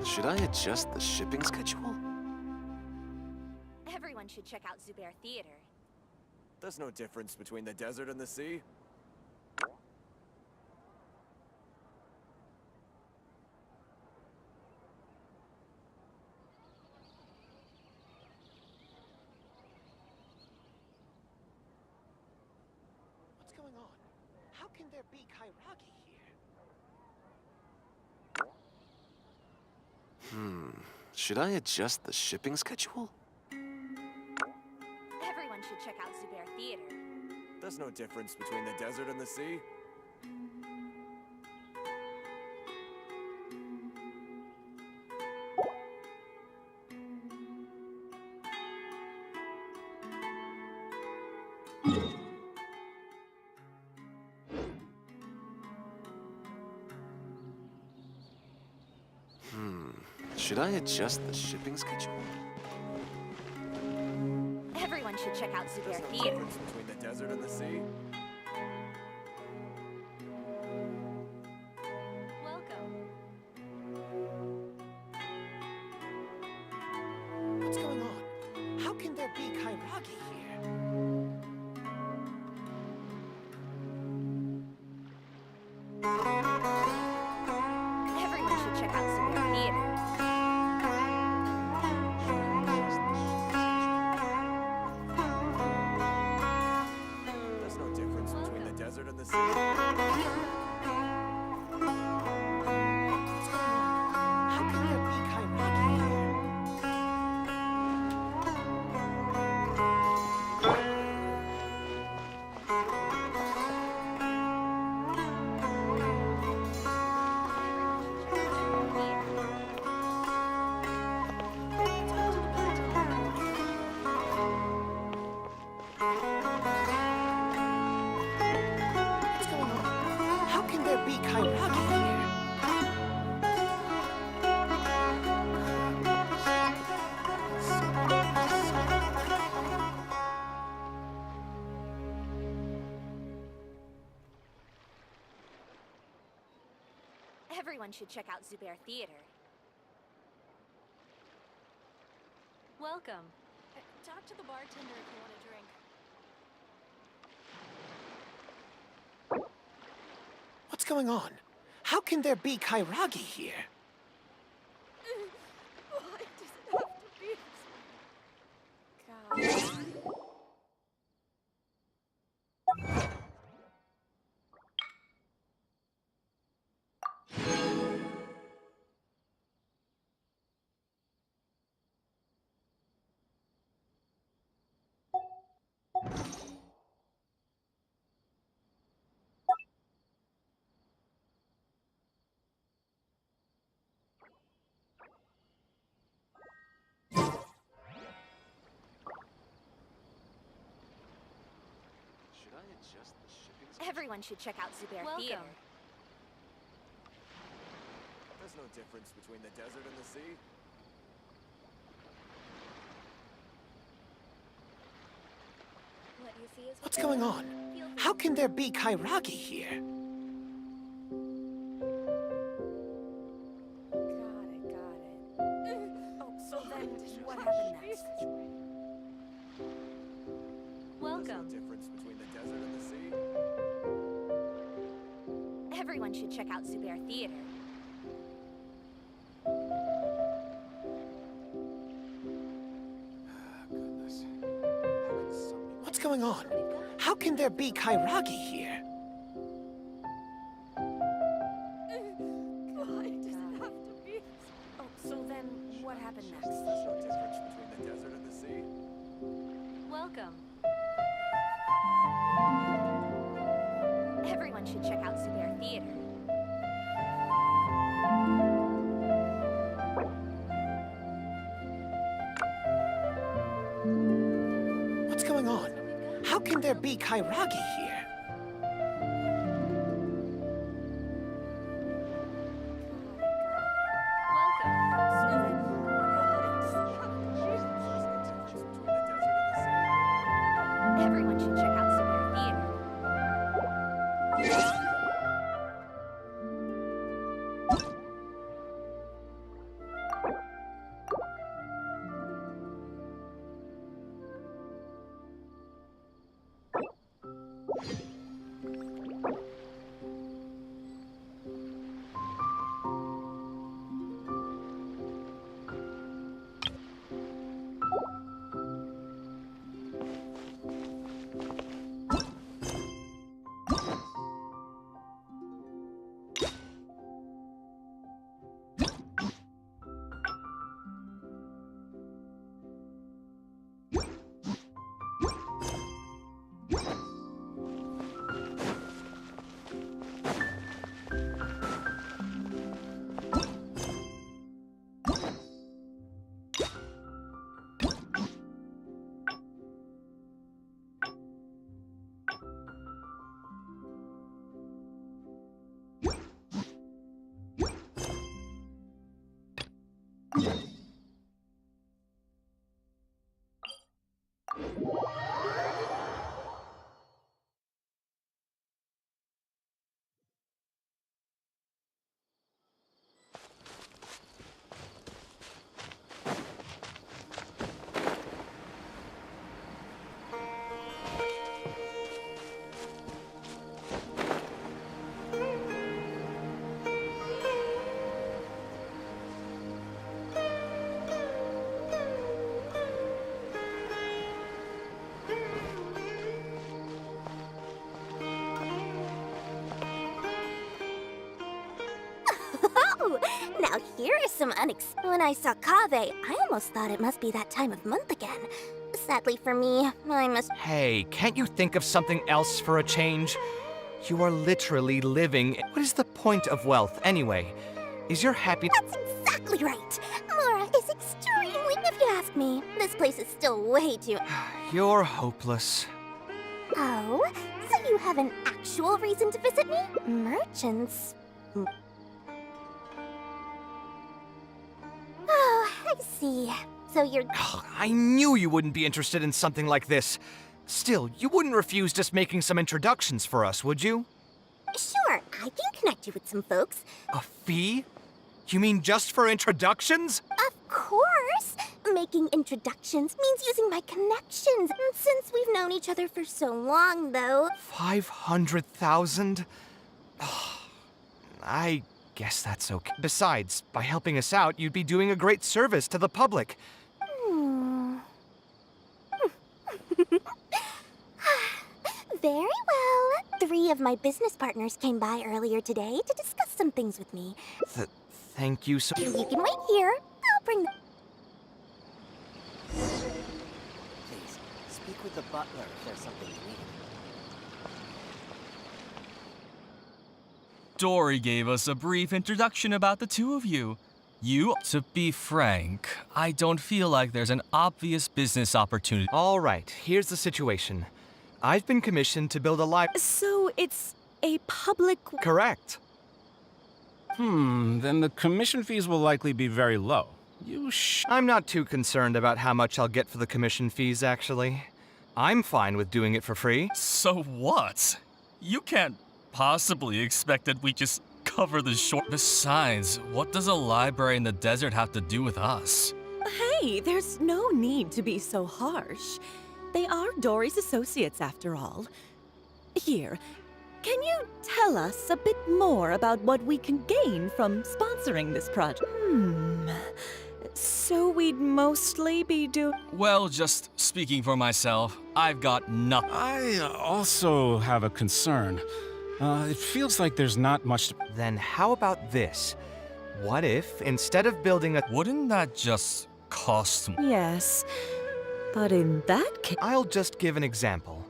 Should I adjust the shipping schedule? Everyone should check out Zubair Theater. There's no difference between the desert and the sea. What's going on? How can there be Kairagi here? Should I adjust the shipping schedule? Everyone should check out Zubair Theater. Theater. There's no difference between the desert and the sea. Should I adjust the shipping schedule? Everyone should check out There's Zubair no Theater. difference between the desert and the sea. Welcome. What's going on? How can there be Kairagi here? Everyone should check out Zubair Theater. There's no difference between the desert and the sea. How can there be Kairagi here? What's going on? How can there be Kairagi here? Everyone should check out Zubair Theater. Welcome. Talk to the bartender if you want a drink. What's going on? How can there be Kairagi here? Why does it have to be Should I adjust the shipping schedule? Everyone should check out Zubair Welcome. Theater. There's no difference between the desert and the sea. What you see is What's going on? How can there be Kairagi here? Got it. Oh, so then what happened next? There's no welcome. difference between the desert and the sea. Everyone should check out Zubair Theater. Goodness. How can something... What's going on? How can there be Kairagi here? Why does it have to be? Oh, so then what happened next? There's no difference between the desert and the sea. Welcome. Everyone should check out Zubair Theater. What's going on? How can there be Kairagi here? Everyone should check out Zubair Theater. Now here is some When I saw Kaveh, I almost thought it must be that time of month again. Sadly for me, I must... Hey, can't you think of something else for a change? You are literally living... What is the point of wealth, anyway? Is your happiness... That's exactly right! Mora is extremely, if you ask me. This place is still way too... You're hopeless. Oh, so you have an actual reason to visit me? Merchants... Oh, I see. So you're... I knew you wouldn't be interested in something like this. Still, you wouldn't refuse just making some introductions for us, would you? Sure, I can connect you with some folks. A fee? You mean just for introductions? Of course! Making introductions means using my connections. Since we've known each other for so long, though. 500,000? I guess that's okay. Besides, by helping us out, you'd be doing a great service to the public. Very well. 3 of my business partners came by earlier today to discuss some things with me. Thank you so... You can wait here. I'll bring them. Please, speak with the butler if there's something you need. Dory gave us a brief introduction about the two of you. To be frank, I don't feel like there's an obvious business opportunity. All right, here's the situation. I've been commissioned to build a library. So it's a public... Correct. Then the commission fees will likely be very low. I'm not too concerned about how much I'll get for the commission fees, actually. I'm fine with doing it for free. So what? You can't possibly expect that we just cover the short... Besides, what does a library in the desert have to do with us? Hey, there's no need to be so harsh. They are Dory's associates, after all. Here, can you tell us a bit more about what we can gain from sponsoring this project? So we'd mostly be doing... Well, just speaking for myself, I've got nothing. I also have a concern. It feels like there's not much to... Then how about this? What if, instead of building a... Wouldn't that just cost... Yes, but in that case... I'll just give an example.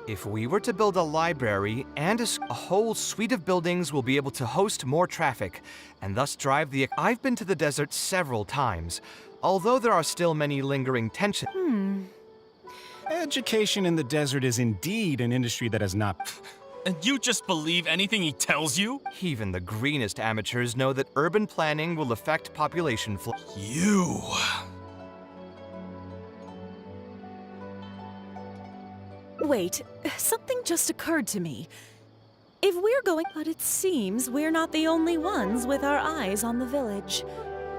If we were to build a library and a whole suite of buildings will be able to host more traffic, and thus drive the... I've been to the desert several times, although there are still many lingering tensions. Education in the desert is indeed an industry that has not... And you just believe anything he tells you? Even the greenest amateurs know that urban planning will affect population flow. You... Wait, something just occurred to me. If we're going... But it seems we're not the only ones with our eyes on the village.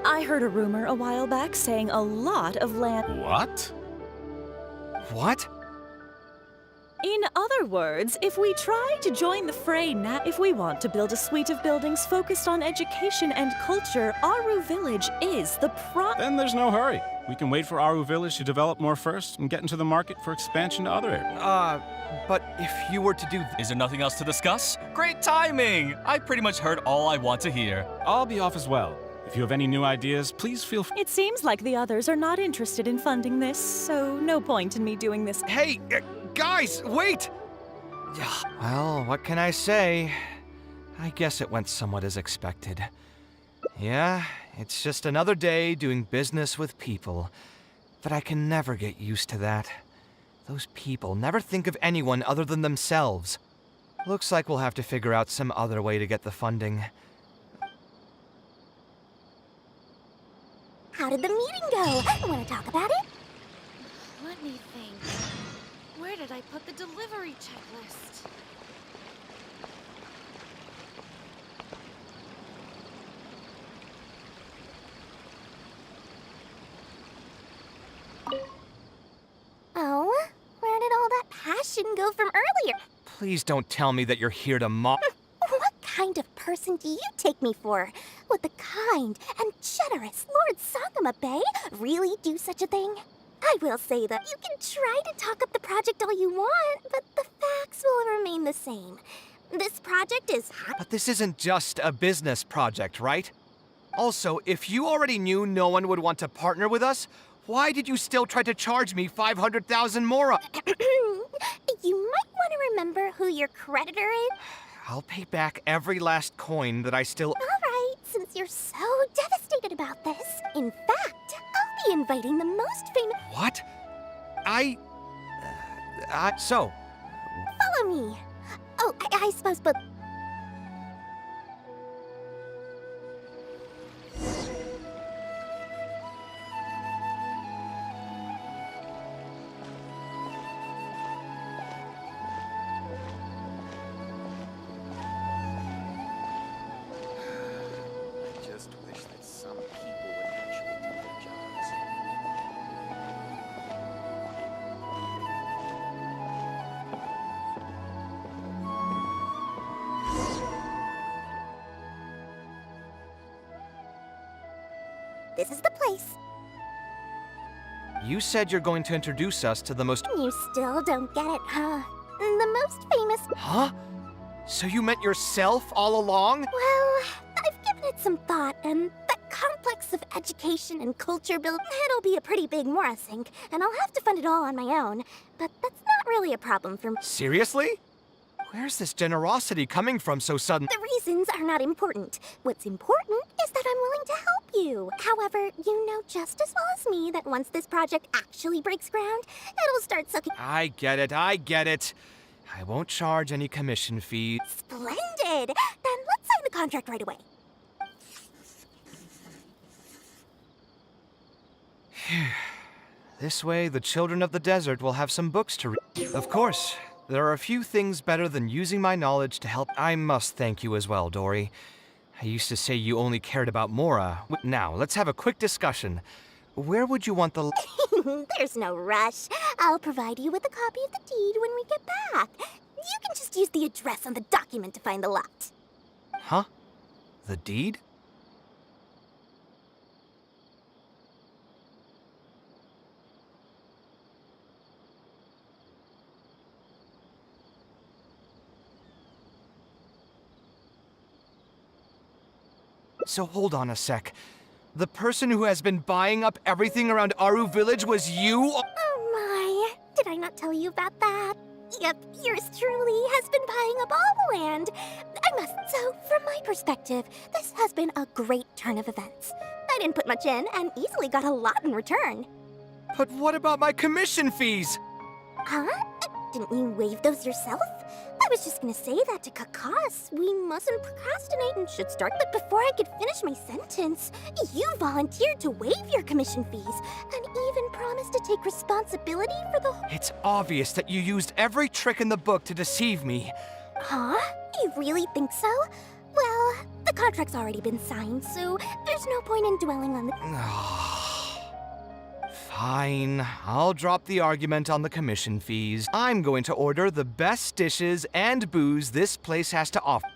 I heard a rumor a while back saying a lot of land... What? What? In other words, if we try to join the fray now, if we want to build a suite of buildings focused on education and culture, Aru Village is the Then there's no hurry. We can wait for Aru Village to develop more first and get into the market for expansion to other areas. But if you were to do... Is there nothing else to discuss? Great timing! I pretty much heard all I want to hear. I'll be off as well. If you have any new ideas, please feel free. It seems like the others are not interested in funding this, so no point in me doing this. Hey, guys, wait! Well, what can I say? I guess it went somewhat as expected. Yeah, it's just another day doing business with people. But I can never get used to that. Those people never think of anyone other than themselves. Looks like we'll have to figure out some other way to get the funding. How did the meeting go? Want to talk about it? Let me think. Where did I put the delivery checklist? Oh, where did all that passion go from earlier? Please don't tell me that you're here to mock. What kind of person do you take me for? Would the kind and generous Lord Sangama Bay really do such a thing? I will say that you can try to talk up the project all you want, but the facts will remain the same. This project is... But this isn't just a business project, right? Also, if you already knew no one would want to partner with us, why did you still try to charge me 500,000 more? You might want to remember who your creditor is. I'll pay back every last coin that I still. Alright, since you're so devastated about this. In fact, I'll be inviting the most famous. What? So. Follow me. Oh, I suppose, but. I just wish that some people would actually do their jobs. This is the place. You said you're going to introduce us to the most. You still don't get it, huh? The most famous. Huh? So you meant yourself all along? Well, I've given it some thought, and that complex of education and culture build. It'll be a pretty big Mora sink, and I'll have to fund it all on my own. But that's not really a problem for me. Seriously? Where's this generosity coming from so sudden? The reasons are not important. What's important is that I'm willing to help you. However, you know just as well as me that once this project actually breaks ground, it'll start sucking. I get it. I won't charge any commission fee. Splendid! Then let's sign the contract right away. This way, the children of the desert will have some books to read. Of course, there are a few things better than using my knowledge to help. I must thank you as well, Dory. I used to say you only cared about Mora. Now, let's have a quick discussion. Where would you want the... There's no rush. I'll provide you with a copy of the deed when we get back. You can just use the address on the document to find the lot. Huh? The deed? So hold on a sec. The person who has been buying up everything around Aru Village was you? Oh my, did I not tell you about that? Yep, yours truly has been buying up all the land. So, from my perspective, this has been a great turn of events. I didn't put much in and easily got a lot in return. But what about my commission fees? Huh? Didn't you waive those yourself? I was just gonna say that to Kakas. We mustn't procrastinate and should start. But before I could finish my sentence, you volunteered to waive your commission fees and even promised to take responsibility for the. It's obvious that you used every trick in the book to deceive me. Huh? You really think so? Well, the contract's already been signed, so there's no point in dwelling on the. Fine, I'll drop the argument on the commission fees. I'm going to order the best dishes and booze this place has to offer.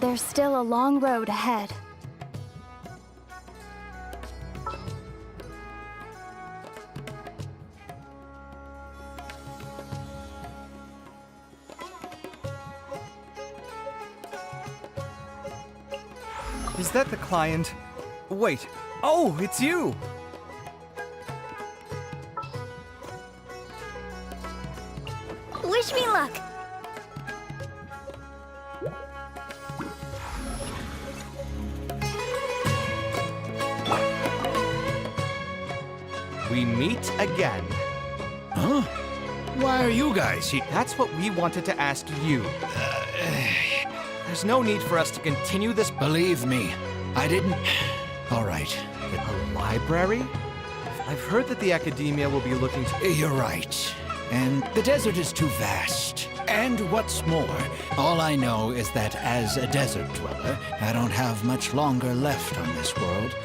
There's still a long road ahead. Is that the client? Wait. Oh, it's you! Wish me luck! We meet again. Huh? Why are you guys here? That's what we wanted to ask you. There's no need for us to continue this. Believe me, I didn't. All right. A library? I've heard that the academia will be looking to. You're right. And the desert is too vast. And what's more, all I know is that as a desert dweller, I don't have much longer left on this world.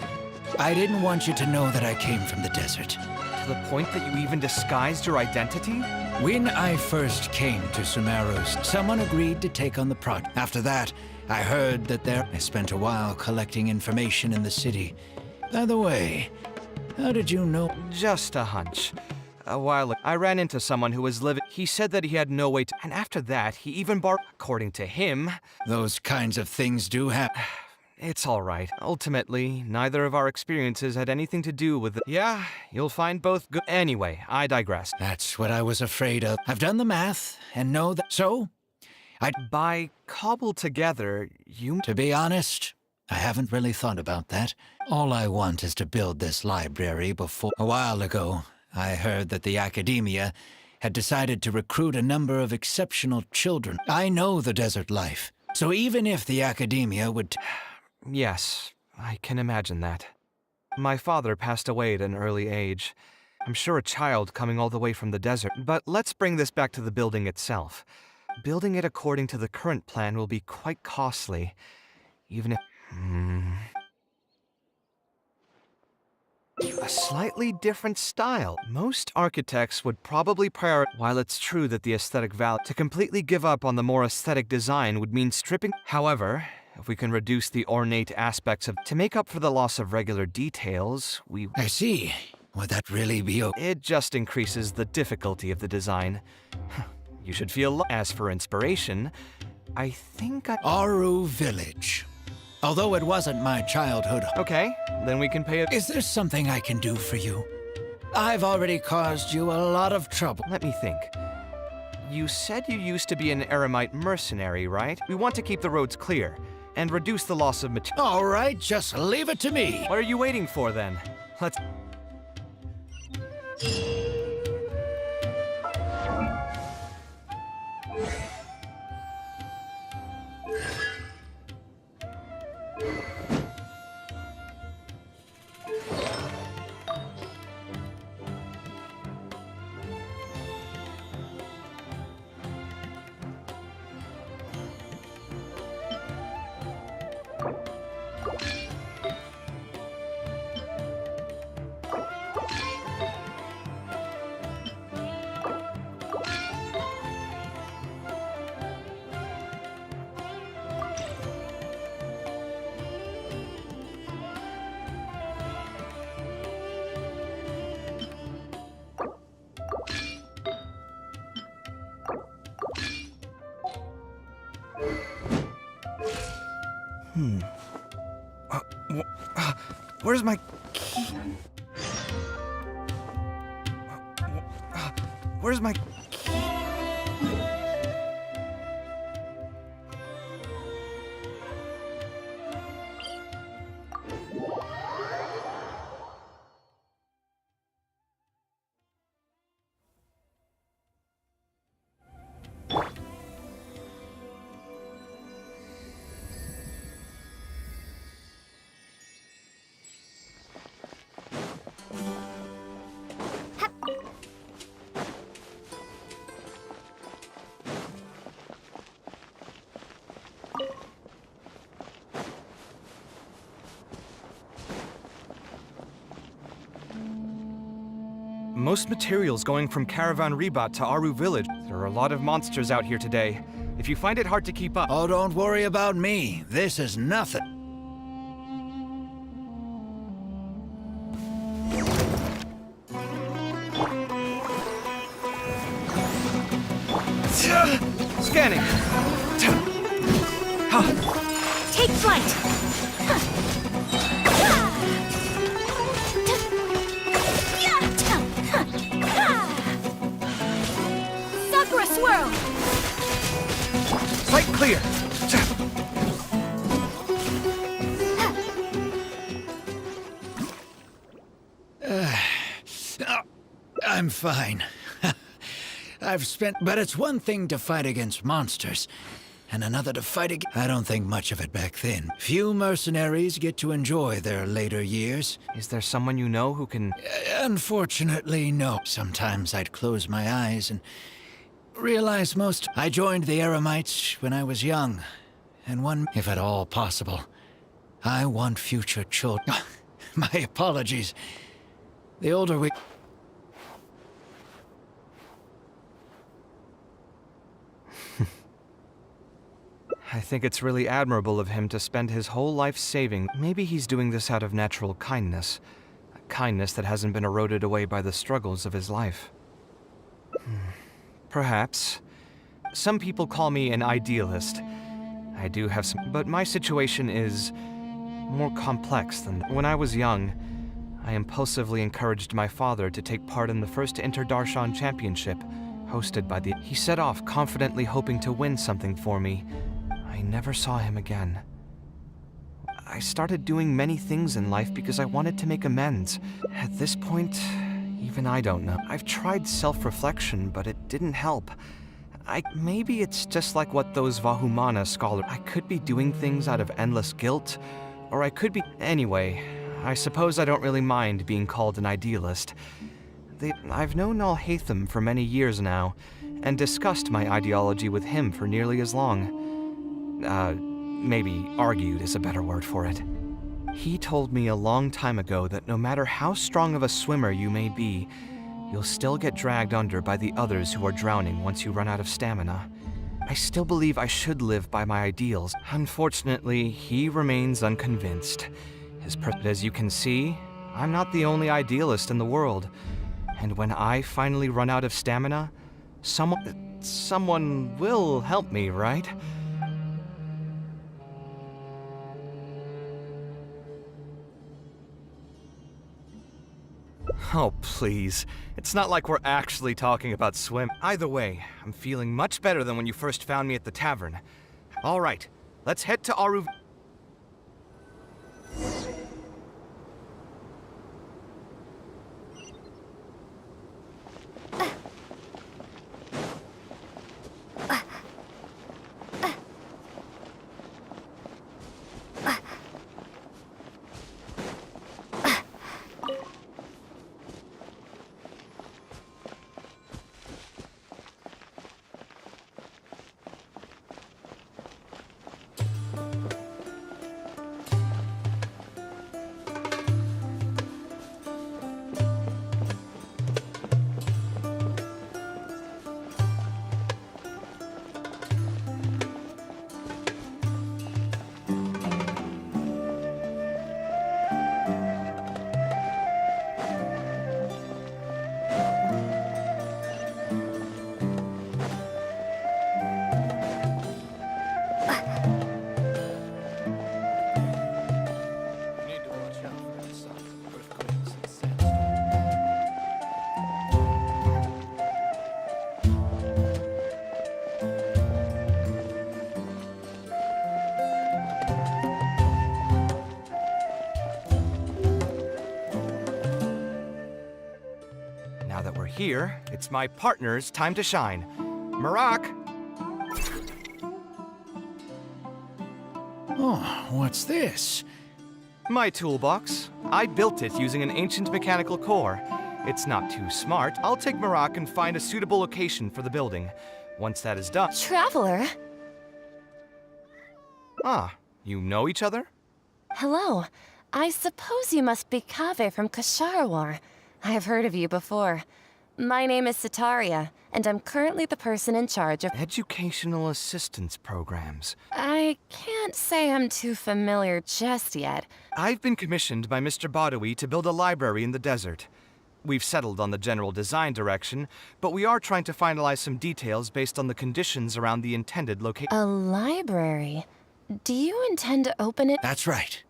I didn't want you to know that I came from the desert. To the point that you even disguised your identity? When I first came to Sumeros, someone agreed to take on the project. After that, I heard that I spent a while collecting information in the city. By the way, how did you know? Just a hunch. A while ago, I ran into someone who was living. He said that he had no way to. And after that, he even borrowed. According to him. Those kinds of things do happen. It's all right. Ultimately, neither of our experiences had anything to do with it. Yeah, you'll find both good. Anyway, I digress. That's what I was afraid of. I've done the math and know that. So, by cobbled together, you. To be honest, I haven't really thought about that. All I want is to build this library before. A while ago, I heard that the academia had decided to recruit a number of exceptional children. I know the desert life, so even if the academia would. Yes, I can imagine that. My father passed away at an early age. I'm sure a child coming all the way from the desert. But let's bring this back to the building itself. Building it according to the current plan will be quite costly, even if. A slightly different style. Most architects would probably prioritize. While it's true that the aesthetic value to completely give up on the more aesthetic design would mean stripping. However, if we can reduce the ornate aspects of to make up for the loss of regular details, we. I see. Would that really be okay? It just increases the difficulty of the design. You should feel. As for inspiration, I think Aru Village. Although it wasn't my childhood. Okay, then we can pay it. Is there something I can do for you? I've already caused you a lot of trouble. Let me think. You said you used to be an Eremite mercenary, right? We want to keep the roads clear and reduce the loss of material. All right, just leave it to me. What are you waiting for then? Let's. Where's my key? Where's my key? Most materials going from Caravan Rebat to Aru Village. There are a lot of monsters out here today. If you find it hard to keep up... Oh, don't worry about me. This is nothing. Scanning! Take flight! Sakura swirl! Sight clear! I'm fine. I've spent... But it's one thing to fight against monsters, and another to fight against... I don't think much of it back then. Few mercenaries get to enjoy their later years. Is there someone you know who can... Unfortunately, no. Sometimes I'd close my eyes and realize most... I joined the Eremites when I was young, and one... If at all possible, I want future children... My apologies. The older we... I think it's really admirable of him to spend his whole life saving. Maybe he's doing this out of natural kindness. A kindness that hasn't been eroded away by the struggles of his life. Perhaps. Some people call me an idealist. I do have some... But my situation is more complex than... When I was young, I impulsively encouraged my father to take part in the first Inter-Darshan Championship, hosted by the... He set off confidently hoping to win something for me. I never saw him again. I started doing many things in life because I wanted to make amends. At this point, even I don't know. I've tried self-reflection, but it didn't help. Maybe it's just like what those Vahumana scholars... I could be doing things out of endless guilt, or I could be... Anyway, I suppose I don't really mind being called an idealist. I've known Alhaitham for many years now, and discussed my ideology with him for nearly as long. Maybe argued is a better word for it. He told me a long time ago that no matter how strong of a swimmer you may be, you'll still get dragged under by the others who are drowning once you run out of stamina. I still believe I should live by my ideals. Unfortunately, he remains unconvinced. As you can see, I'm not the only idealist in the world. And when I finally run out of stamina, someone will help me, right? Oh, please. It's not like we're actually talking about swim. Either way, I'm feeling much better than when you first found me at the tavern. All right, let's head to Aru... Now that we're here, it's my partner's time to shine. Marak! Oh, what's this? My toolbox. I built it using an ancient mechanical core. It's not too smart. I'll take Marak and find a suitable location for the building. Once that is done... Traveler? Ah, you know each other? Hello. I suppose you must be Kaveh from Kasharwar. I have heard of you before. My name is Sataria, and I'm currently the person in charge of Educational assistance programs. I can't say I'm too familiar just yet. I've been commissioned by Mr. Badawi to build a library in the desert. We've settled on the general design direction, but we are trying to finalize some details based on the conditions around the intended location. A library? Do you intend to open it? That's right.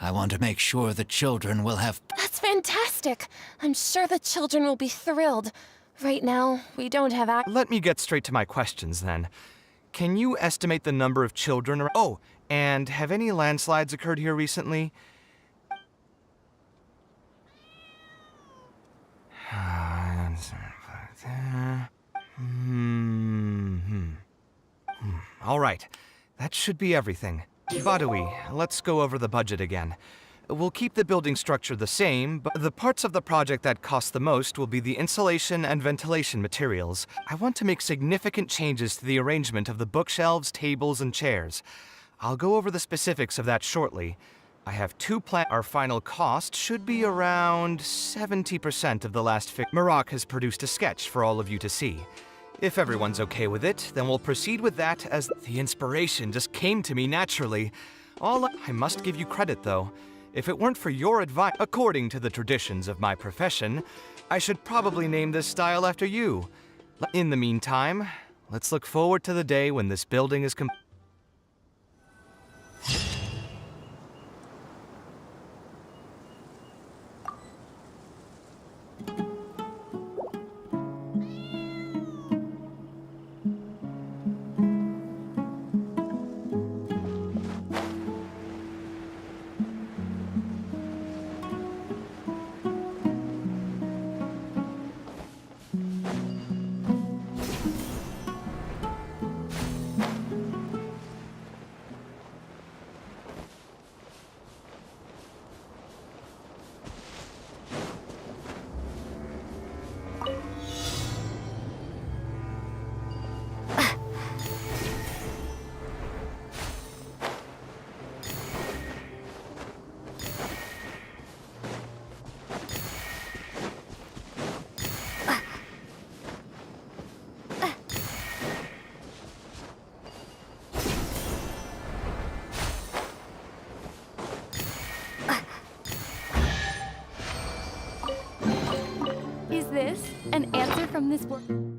I want to make sure the children will have... That's fantastic! I'm sure the children will be thrilled. Right now, we don't have Let me get straight to my questions then. Can you estimate the number of children Oh, and have any landslides occurred here recently? All right. That should be everything. Badawi, let's go over the budget again. We'll keep the building structure the same, but the parts of the project that cost the most will be the insulation and ventilation materials. I want to make significant changes to the arrangement of the bookshelves, tables, and chairs. I'll go over the specifics of that shortly. I have two plans. Our final cost should be around 70% of the last Marak has produced a sketch for all of you to see. If everyone's okay with it, then we'll proceed with that as the inspiration just came to me naturally. I must give you credit, though. If it weren't for your advice, according to the traditions of my profession, I should probably name this style after you. In the meantime, let's look forward to the day when this building is complete. Is this an answer from this world?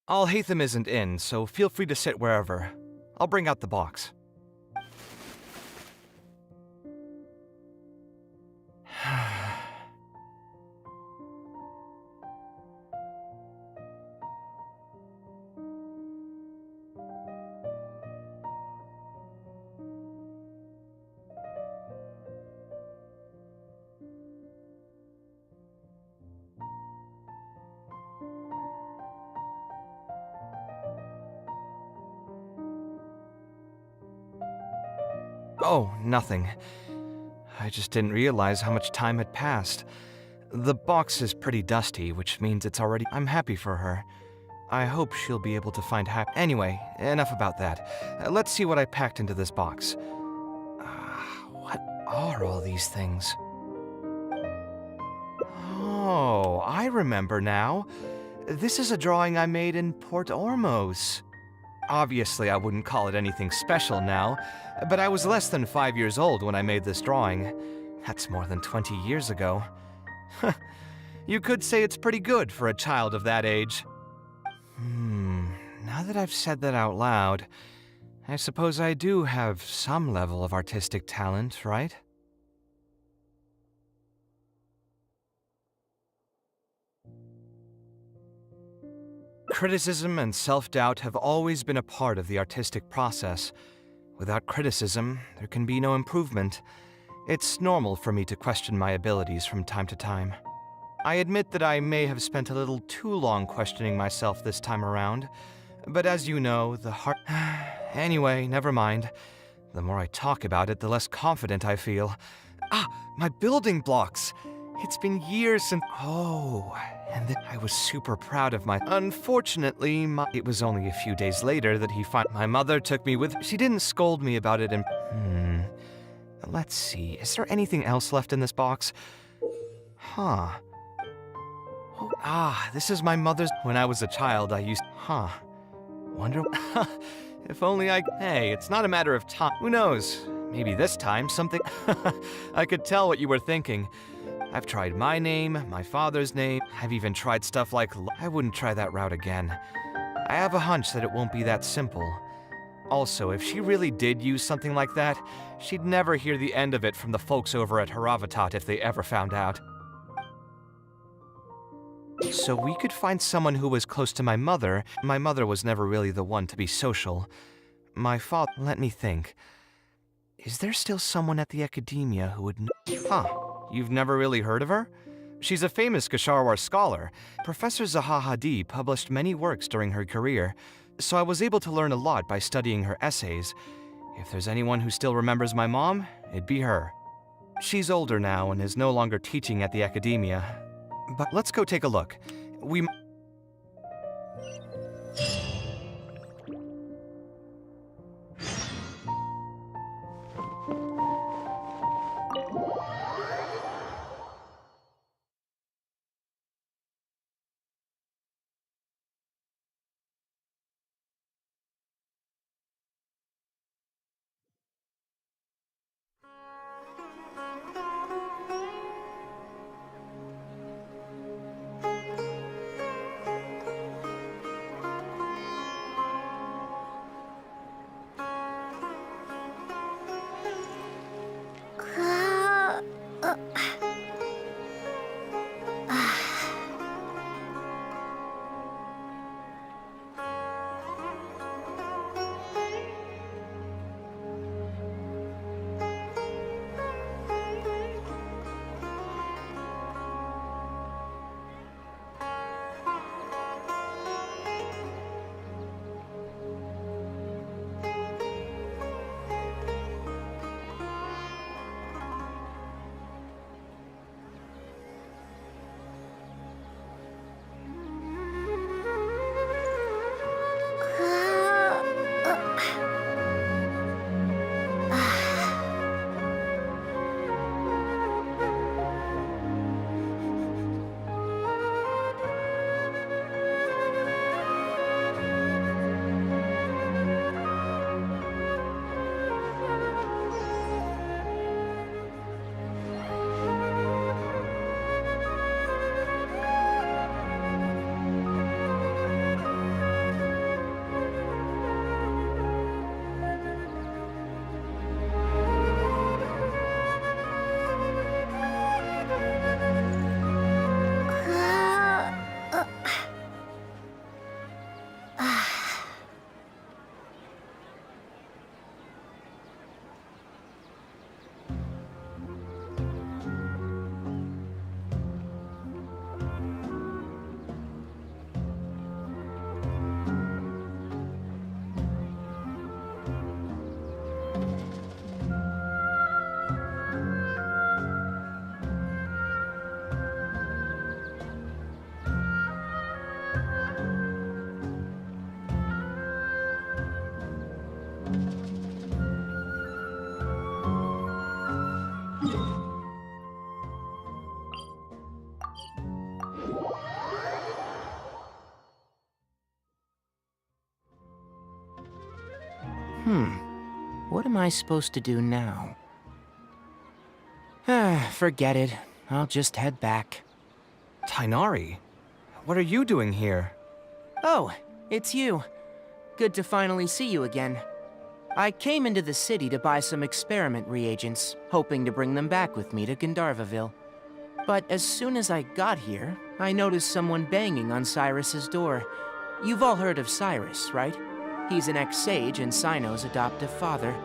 Al-Haytham isn't in, so feel free to sit wherever. I'll bring out the box. Oh, nothing. I just didn't realize how much time had passed. The box is pretty dusty, which means it's already... I'm happy for her. I hope she'll be able to find Anyway, enough about that. Let's see what I packed into this box. What are all these things? Oh, I remember now. This is a drawing I made in Port Ormos. Obviously, I wouldn't call it anything special now, but I was less than 5 years old when I made this drawing. That's more than 20 years ago. You could say it's pretty good for a child of that age. Now that I've said that out loud, I suppose I do have some level of artistic talent, right? Criticism and self-doubt have always been a part of the artistic process. Without criticism, there can be no improvement. It's normal for me to question my abilities from time to time. I admit that I may have spent a little too long questioning myself this time around, but as you know, the heart... Anyway, never mind. The more I talk about it, the less confident I feel. My building blocks! It's been years since... Oh, and then I was super proud of my... Unfortunately, it was only a few days later that my mother took me with... She didn't scold me about it and... Let's see, is there anything else left in this box? This is my mother's... When I was a child, I used... Wonder... If only I... Hey, it's not a matter of time. Who knows? Maybe this time something... I could tell what you were thinking. I've tried my name, my father's name. I've even tried stuff like... I wouldn't try that route again. I have a hunch that it won't be that simple. Also, if she really did use something like that, she'd never hear the end of it from the folks over at Haravatat if they ever found out. So we could find someone who was close to my mother. My mother was never really the one to be social. My father... Let me think. Is there still someone at the academia who would... You've never really heard of her? She's a famous Gasharwar scholar. Professor Zaha Hadid published many works during her career, so I was able to learn a lot by studying her essays. If there's anyone who still remembers my mom, it'd be her. She's older now and is no longer teaching at the academia. But let's go take a look. am I supposed to do now? Forget it. I'll just head back. Tainari, what are you doing here? Oh, it's you. Good to finally see you again. I came into the city to buy some experiment reagents, hoping to bring them back with me to Gandharvaville. But as soon as I got here, I noticed someone banging on Cyrus's door. You've all heard of Cyrus, right? He's an ex-sage and Cyno's adoptive father.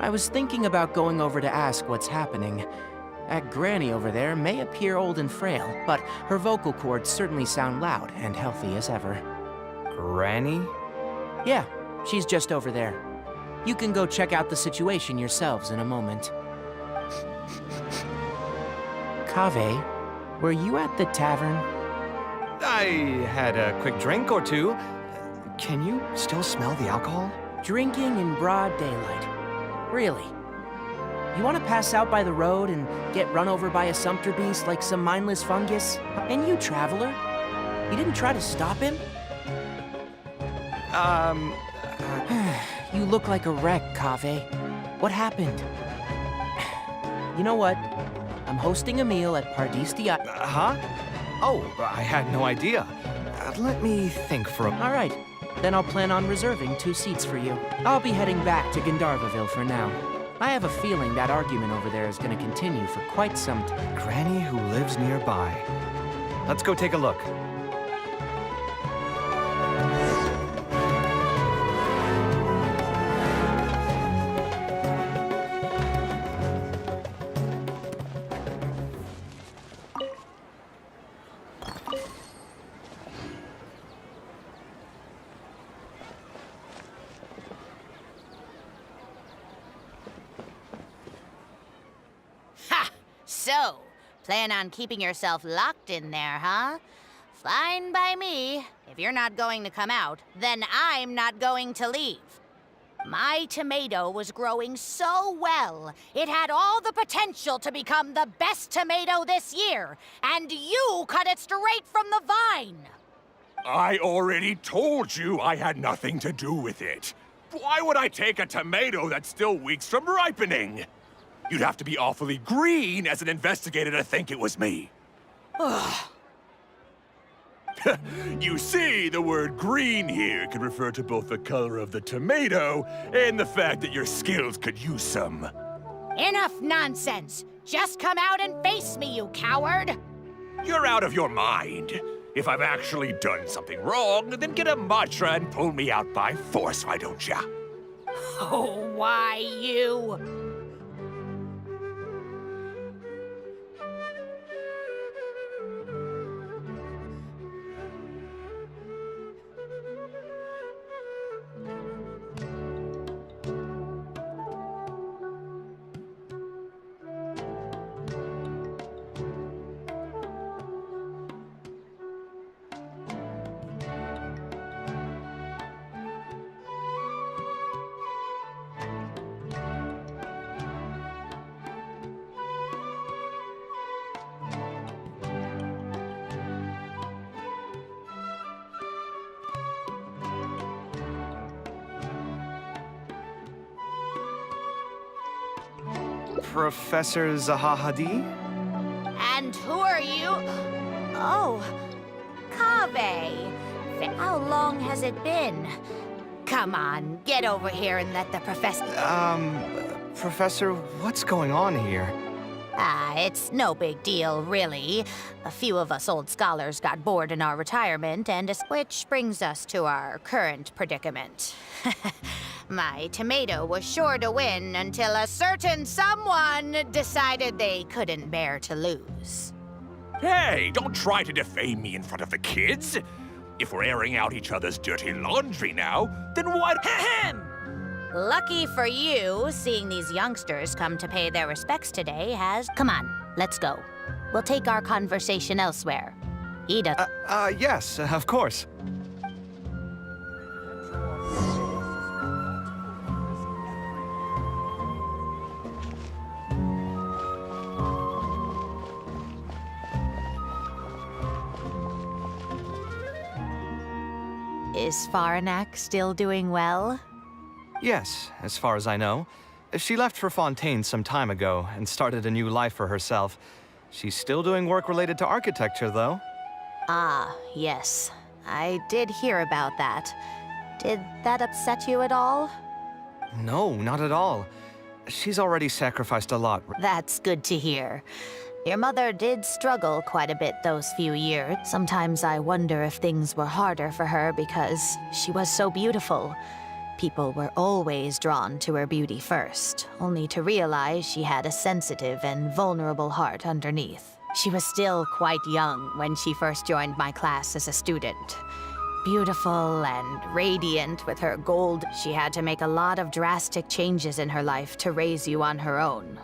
I was thinking about going over to ask what's happening. That granny over there may appear old and frail, but her vocal cords certainly sound loud and healthy as ever. Granny? Yeah, she's just over there. You can go check out the situation yourselves in a moment. Kaveh, were you at the tavern? I had a quick drink or two. Can you still smell the alcohol? Drinking in broad daylight. Really? You want to pass out by the road and get run over by a sumpter beast like some mindless fungus? And you, traveler? You didn't try to stop him? You look like a wreck, Kaveh. What happened? You know what? I'm hosting a meal at Pardistia. Huh? Oh, I had no idea. Let me think for a... All right. Then I'll plan on reserving 2 seats for you. I'll be heading back to Gandharvaville for now. I have a feeling that argument over there is going to continue for quite some time. Granny who lives nearby. Let's go take a look. So, plan on keeping yourself locked in there, huh? Fine by me. If you're not going to come out, then I'm not going to leave. My tomato was growing so well, it had all the potential to become the best tomato this year, and you cut it straight from the vine. I already told you I had nothing to do with it. Why would I take a tomato that's still weeks from ripening? You'd have to be awfully green as an investigator to think it was me. You see, the word green here can refer to both the color of the tomato and the fact that your skills could use some. Enough nonsense! Just come out and face me, you coward! You're out of your mind. If I've actually done something wrong, then get a mantra and pull me out by force, why don't ya? Oh, why you? Professor Zahahadi? And who are you? Oh, Kaveh. How long has it been? Come on, get over here and let the professor... Professor, what's going on here? It's no big deal, really. A few of us old scholars got bored in our retirement, which brings us to our current predicament. My tomato was sure to win until a certain someone decided they couldn't bear to lose. Hey, don't try to defame me in front of the kids. If we're airing out each other's dirty laundry now, then what? Lucky for you, seeing these youngsters come to pay their respects today has... Come on, let's go. We'll take our conversation elsewhere. Ida... Yes, of course. Is Faranak still doing well? Yes, as far as I know. She left for Fontaine some time ago and started a new life for herself. She's still doing work related to architecture, though. Ah, yes. I did hear about that. Did that upset you at all? No, not at all. She's already sacrificed a lot. That's good to hear. Your mother did struggle quite a bit those few years. Sometimes I wonder if things were harder for her because she was so beautiful. People were always drawn to her beauty first, only to realize she had a sensitive and vulnerable heart underneath. She was still quite young when she first joined my class as a student. Beautiful and radiant with her gold, she had to make a lot of drastic changes in her life to raise you on her own.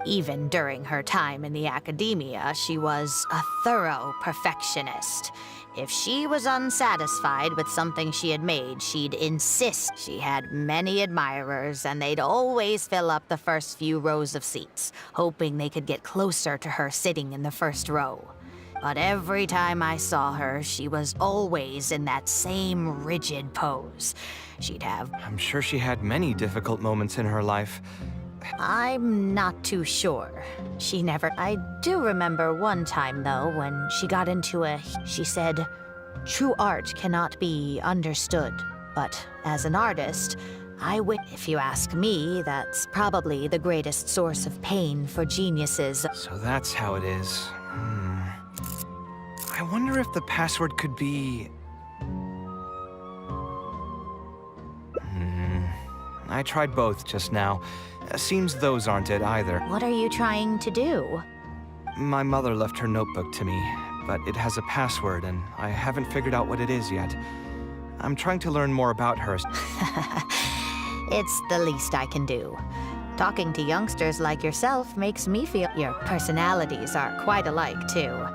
Even during her time in the academia, she was a thorough perfectionist. If she was unsatisfied with something she had made, she'd insist. She had many admirers, and they'd always fill up the first few rows of seats, hoping they could get closer to her sitting in the first row. But every time I saw her, she was always in that same rigid pose. She'd have... I'm sure she had many difficult moments in her life. I'm not too sure. She never... I do remember one time, though, when she got into a... She said, "True art cannot be understood, but as an artist, if you ask me, that's probably the greatest source of pain for geniuses." So that's how it is. I wonder if the password could be... I tried both just now. Seems those aren't it either. What are you trying to do? My mother left her notebook to me, but it has a password and I haven't figured out what it is yet. I'm trying to learn more about her. It's the least I can do. Talking to youngsters like yourself makes me feel your personalities are quite alike, too.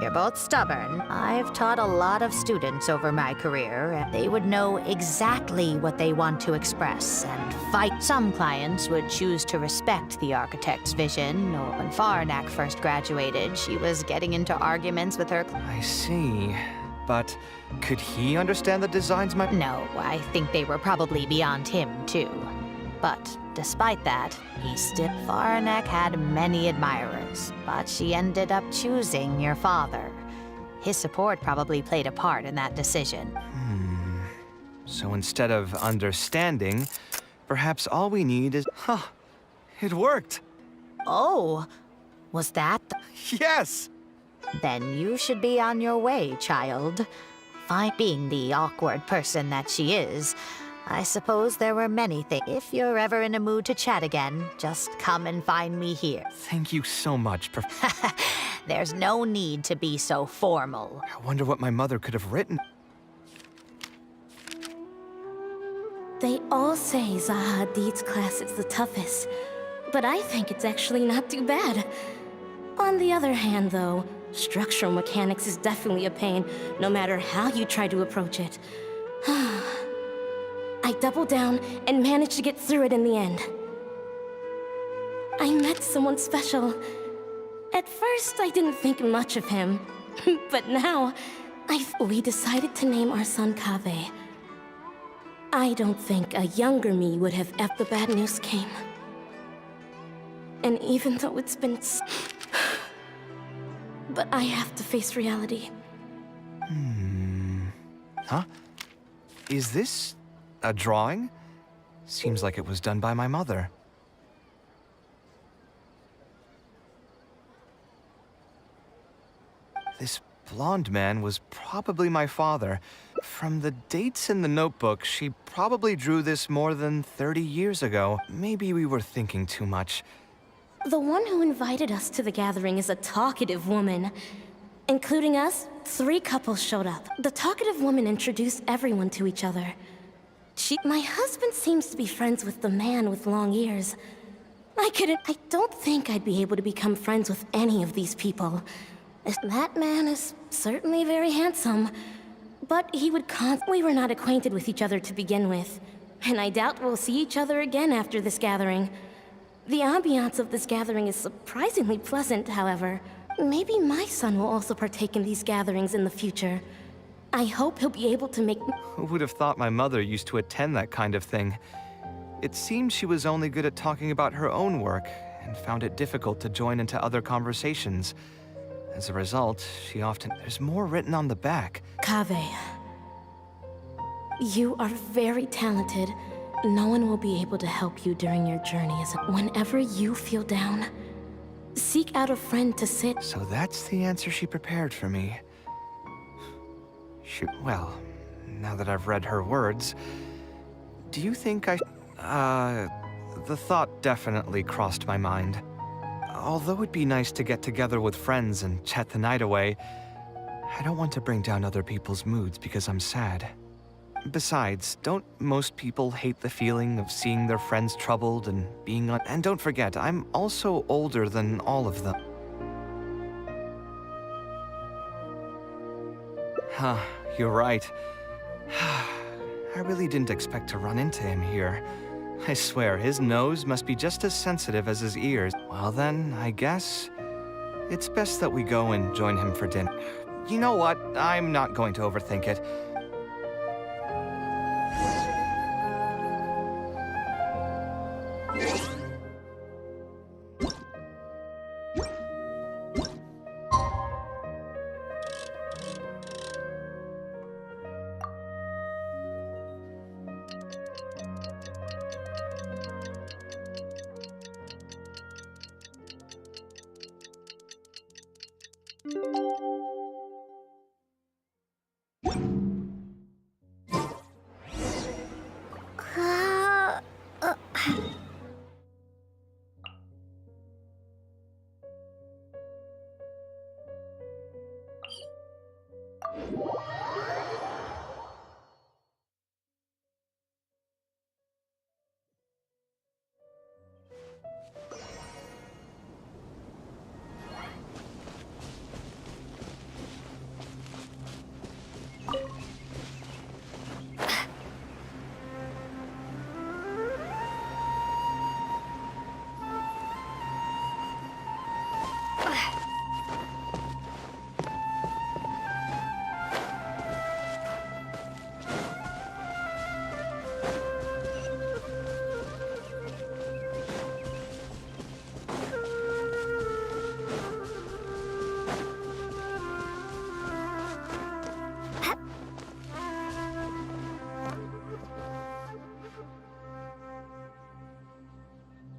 You're both stubborn. I've taught a lot of students over my career, and they would know exactly what they want to express and fight. Some clients would choose to respect the architect's vision, or when Farnak first graduated, she was getting into arguments with her... I see. But could he understand the designs my... No, I think they were probably beyond him, too. But despite that, Farnak had many admirers, but she ended up choosing your father. His support probably played a part in that decision. So instead of understanding, perhaps all we need is... Huh, it worked! Oh, was that... Yes! Then you should be on your way, child. Being the awkward person that she is, I suppose there were many things. If you're ever in a mood to chat again, just come and find me here. Thank you so much, There's no need to be so formal. I wonder what my mother could have written. They all say Zaha Hadid's class is the toughest, but I think it's actually not too bad. On the other hand, though, structural mechanics is definitely a pain, no matter how you try to approach it. I doubled down and managed to get through it in the end. I met someone special. At first, I didn't think much of him, but now, we decided to name our son Kaveh. I don't think a younger me would have if the bad news came. And even though it's been... But I have to face reality. Huh? Is this a drawing? Seems like it was done by my mother. This blonde man was probably my father. From the dates in the notebook, she probably drew this more than 30 years ago. Maybe we were thinking too much. The one who invited us to the gathering is a talkative woman. Including us, 3 couples showed up. The talkative woman introduced everyone to each other. My husband seems to be friends with the man with long ears. I don't think I'd be able to become friends with any of these people. That man is certainly very handsome, but we were not acquainted with each other to begin with, and I doubt we'll see each other again after this gathering. The ambiance of this gathering is surprisingly pleasant, however. Maybe my son will also partake in these gatherings in the future. I hope he'll be able to make... Who would have thought my mother used to attend that kind of thing? It seems she was only good at talking about her own work, and found it difficult to join into other conversations. As a result, she often... There's more written on the back. Kaveh, you are very talented. No one will be able to help you during your journey. Whenever you feel down, seek out a friend to sit. So that's the answer she prepared for me. Well, now that I've read her words, do you think I... The thought definitely crossed my mind. Although it'd be nice to get together with friends and chat the night away, I don't want to bring down other people's moods because I'm sad. Besides, don't most people hate the feeling of seeing their friends troubled and being And don't forget, I'm also older than all of them. Huh, you're right. I really didn't expect to run into him here. I swear, his nose must be just as sensitive as his ears. Well then, I guess it's best that we go and join him for dinner. You know what? I'm not going to overthink it.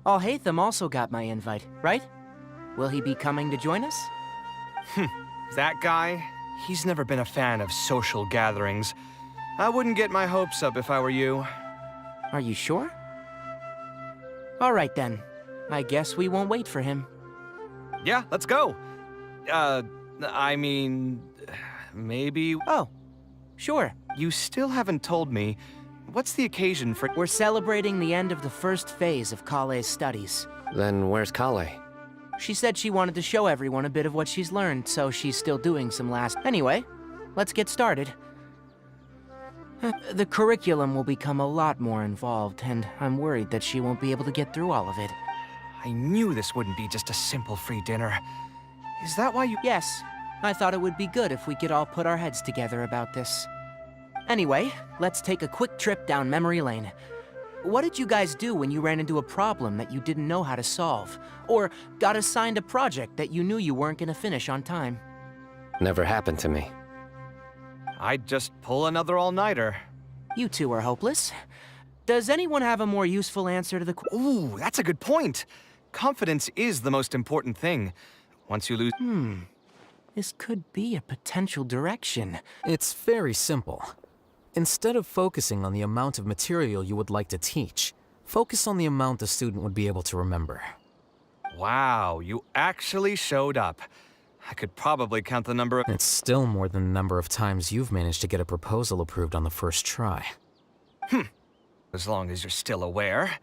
Alhaitham also got my invite, right? Will he be coming to join us? That guy? He's never been a fan of social gatherings. I wouldn't get my hopes up if I were you. Are you sure? All right then. I guess we won't wait for him. Yeah, let's go. I mean... maybe... Oh, sure. You still haven't told me... What's the occasion for... We're celebrating the end of the first phase of Kale's studies. Then where's Kale? She said she wanted to show everyone a bit of what she's learned, so she's still doing some last... Anyway, let's get started. The curriculum will become a lot more involved, and I'm worried that she won't be able to get through all of it. I knew this wouldn't be just a simple free dinner. Is that why you... Yes. I thought it would be good if we could all put our heads together about this. Anyway, let's take a quick trip down memory lane. What did you guys do when you ran into a problem that you didn't know how to solve? Or got assigned a project that you knew you weren't gonna finish on time? Never happened to me. I'd just pull another all-nighter. You two are hopeless. Does anyone have a more useful answer to the Ooh, that's a good point. Confidence is the most important thing. Once you lose... This could be a potential direction. It's very simple. Instead of focusing on the amount of material you would like to teach, focus on the amount the student would be able to remember. Wow, you actually showed up. I could probably count the number of... It's still more than the number of times you've managed to get a proposal approved on the first try. As long as you're still aware.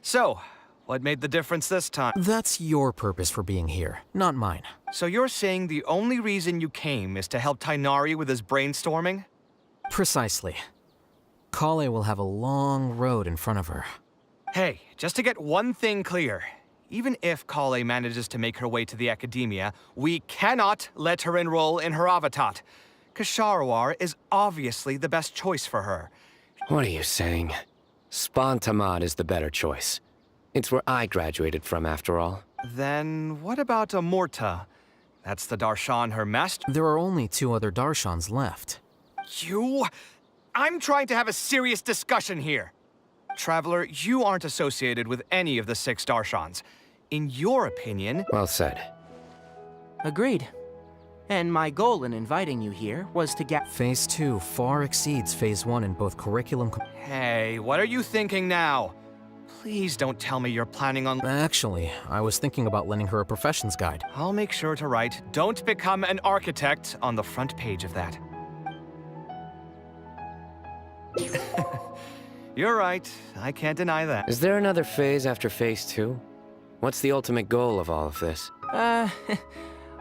So, what made the difference this time? That's your purpose for being here, not mine. So you're saying the only reason you came is to help Tainari with his brainstorming? Precisely. Kale will have a long road in front of her. Hey, just to get one thing clear. Even if Kale manages to make her way to the academia, we cannot let her enroll in her Avatat. Kasharwar is obviously the best choice for her. What are you saying? Spontamad is the better choice. It's where I graduated from, after all. Then what about Amorta? That's the Darshan her master. There are only 2 other Darshans left. You? I'm trying to have a serious discussion here. Traveler, you aren't associated with any of the 6 Darshans. In your opinion... Well said. Agreed. And my goal in inviting you here was to get... Phase 2 far exceeds Phase 1 in both curriculum... Hey, what are you thinking now? Please don't tell me you're planning on... Actually, I was thinking about lending her a professions guide. I'll make sure to write, "Don't become an architect," on the front page of that. You're right. I can't deny that. Is there another phase after Phase 2? What's the ultimate goal of all of this?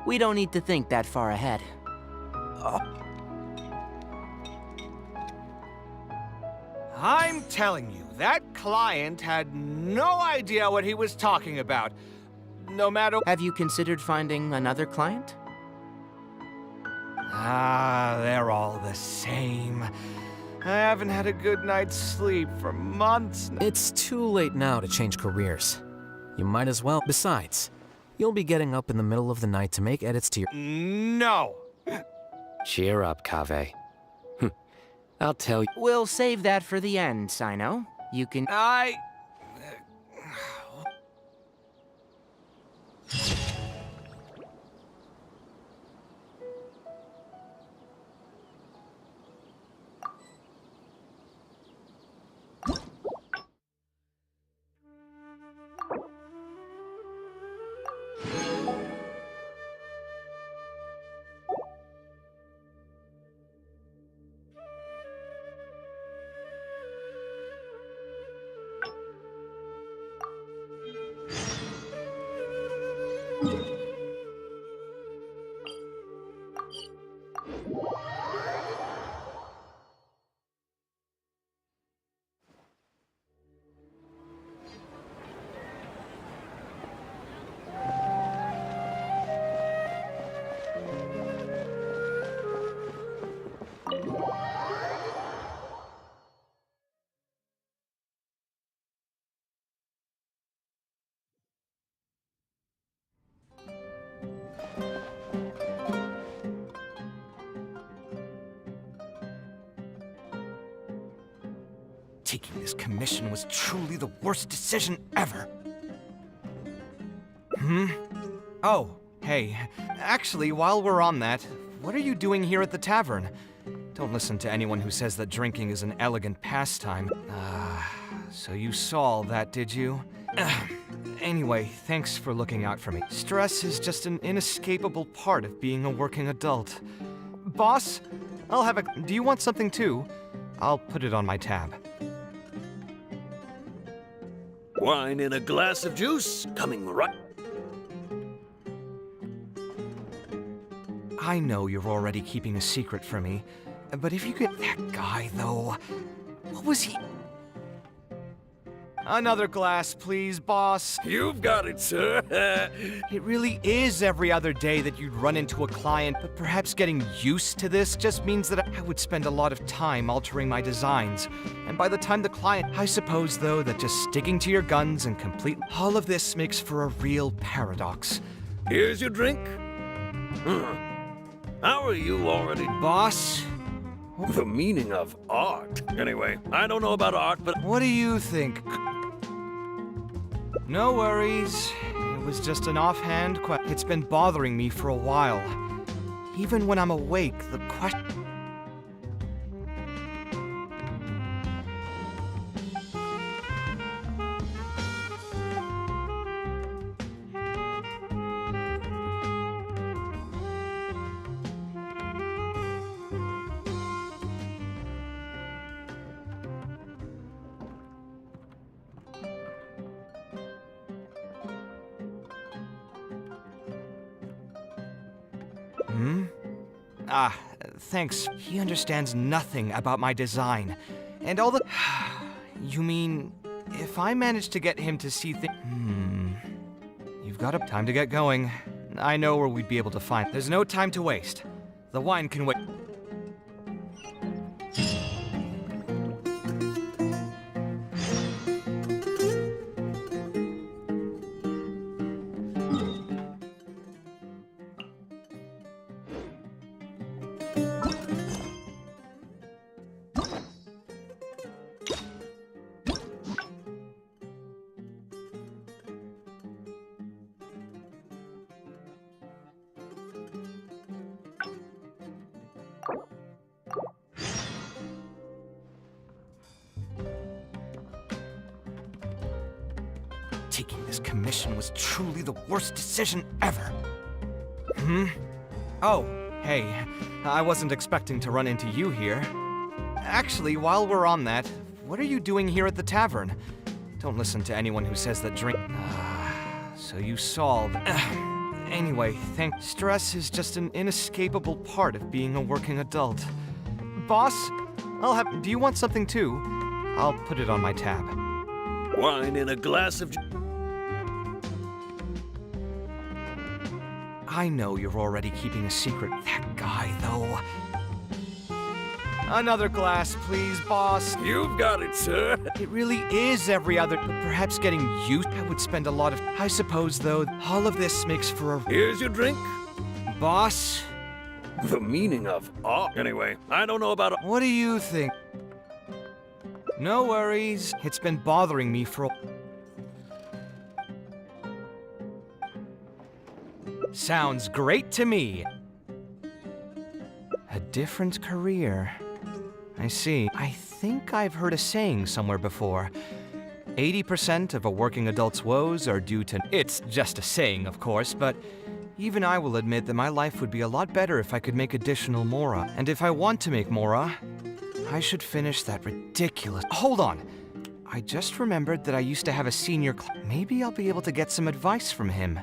We don't need to think that far ahead. I'm telling you, that client had no idea what he was talking about. No matter... Have you considered finding another client? Ah, they're all the same. I haven't had a good night's sleep for months now. It's too late now to change careers. You might as well. Besides, you'll be getting up in the middle of the night to make edits to your... No! Cheer up, Kaveh. I'll tell you... We'll save that for the end, Sino. You can... Taking this commission was truly the worst decision ever. Oh, hey. Actually, while we're on that, what are you doing here at the tavern? Don't listen to anyone who says that drinking is an elegant pastime. So you saw all that, did you? Anyway, thanks for looking out for me. Stress is just an inescapable part of being a working adult. Boss, I'll have a... Do you want something too? I'll put it on my tab. Wine in a glass of juice, coming right... I know you're already keeping a secret from me, but if you could... That guy, though... What was he... Another glass, please, boss. You've got it, sir. It really is every other day that you'd run into a client, but perhaps getting used to this just means that I would spend a lot of time altering my designs. And by the time the client... I suppose, though, that just sticking to your guns and complete... All of this makes for a real paradox. Here's your drink. How are you already... Boss? The meaning of art. Anyway, I don't know about art, but... What do you think? No worries. It was just an offhand question. It's been bothering me for a while. Even when I'm awake, the question... Thanks. He understands nothing about my design. And all the... You mean, if I manage to get him to see things... You've got time to get going. I know where we'd be able to find... There's no time to waste. The wine can wait... taking this commission was truly the worst decision ever. Hmm? Oh, hey, I wasn't expecting to run into you here. Actually, while we're on that, what are you doing here at the tavern? Don't listen to anyone who says that drink... so you solved... Anyway, stress is just an inescapable part of being a working adult. Boss, do you want something too? I'll put it on my tab. Wine in a glass of... I know you're already keeping a secret. That guy, though. Another glass, please, boss. You've got it, sir. It really is every other... Perhaps getting used... I would spend a lot of... I suppose, though, all of this makes for a... Here's your drink. Boss? The meaning of art. Anyway, I don't know about... What do you think? No worries. It's been bothering me for a... Sounds great to me. A different career. I see. I think I've heard a saying somewhere before. 80% of a working adult's woes are due to... It's just a saying, of course, but even I will admit that my life would be a lot better if I could make additional mora. And if I want to make mora, I should finish that ridiculous... Hold on. I just remembered that I used to have a senior... Maybe I'll be able to get some advice from him.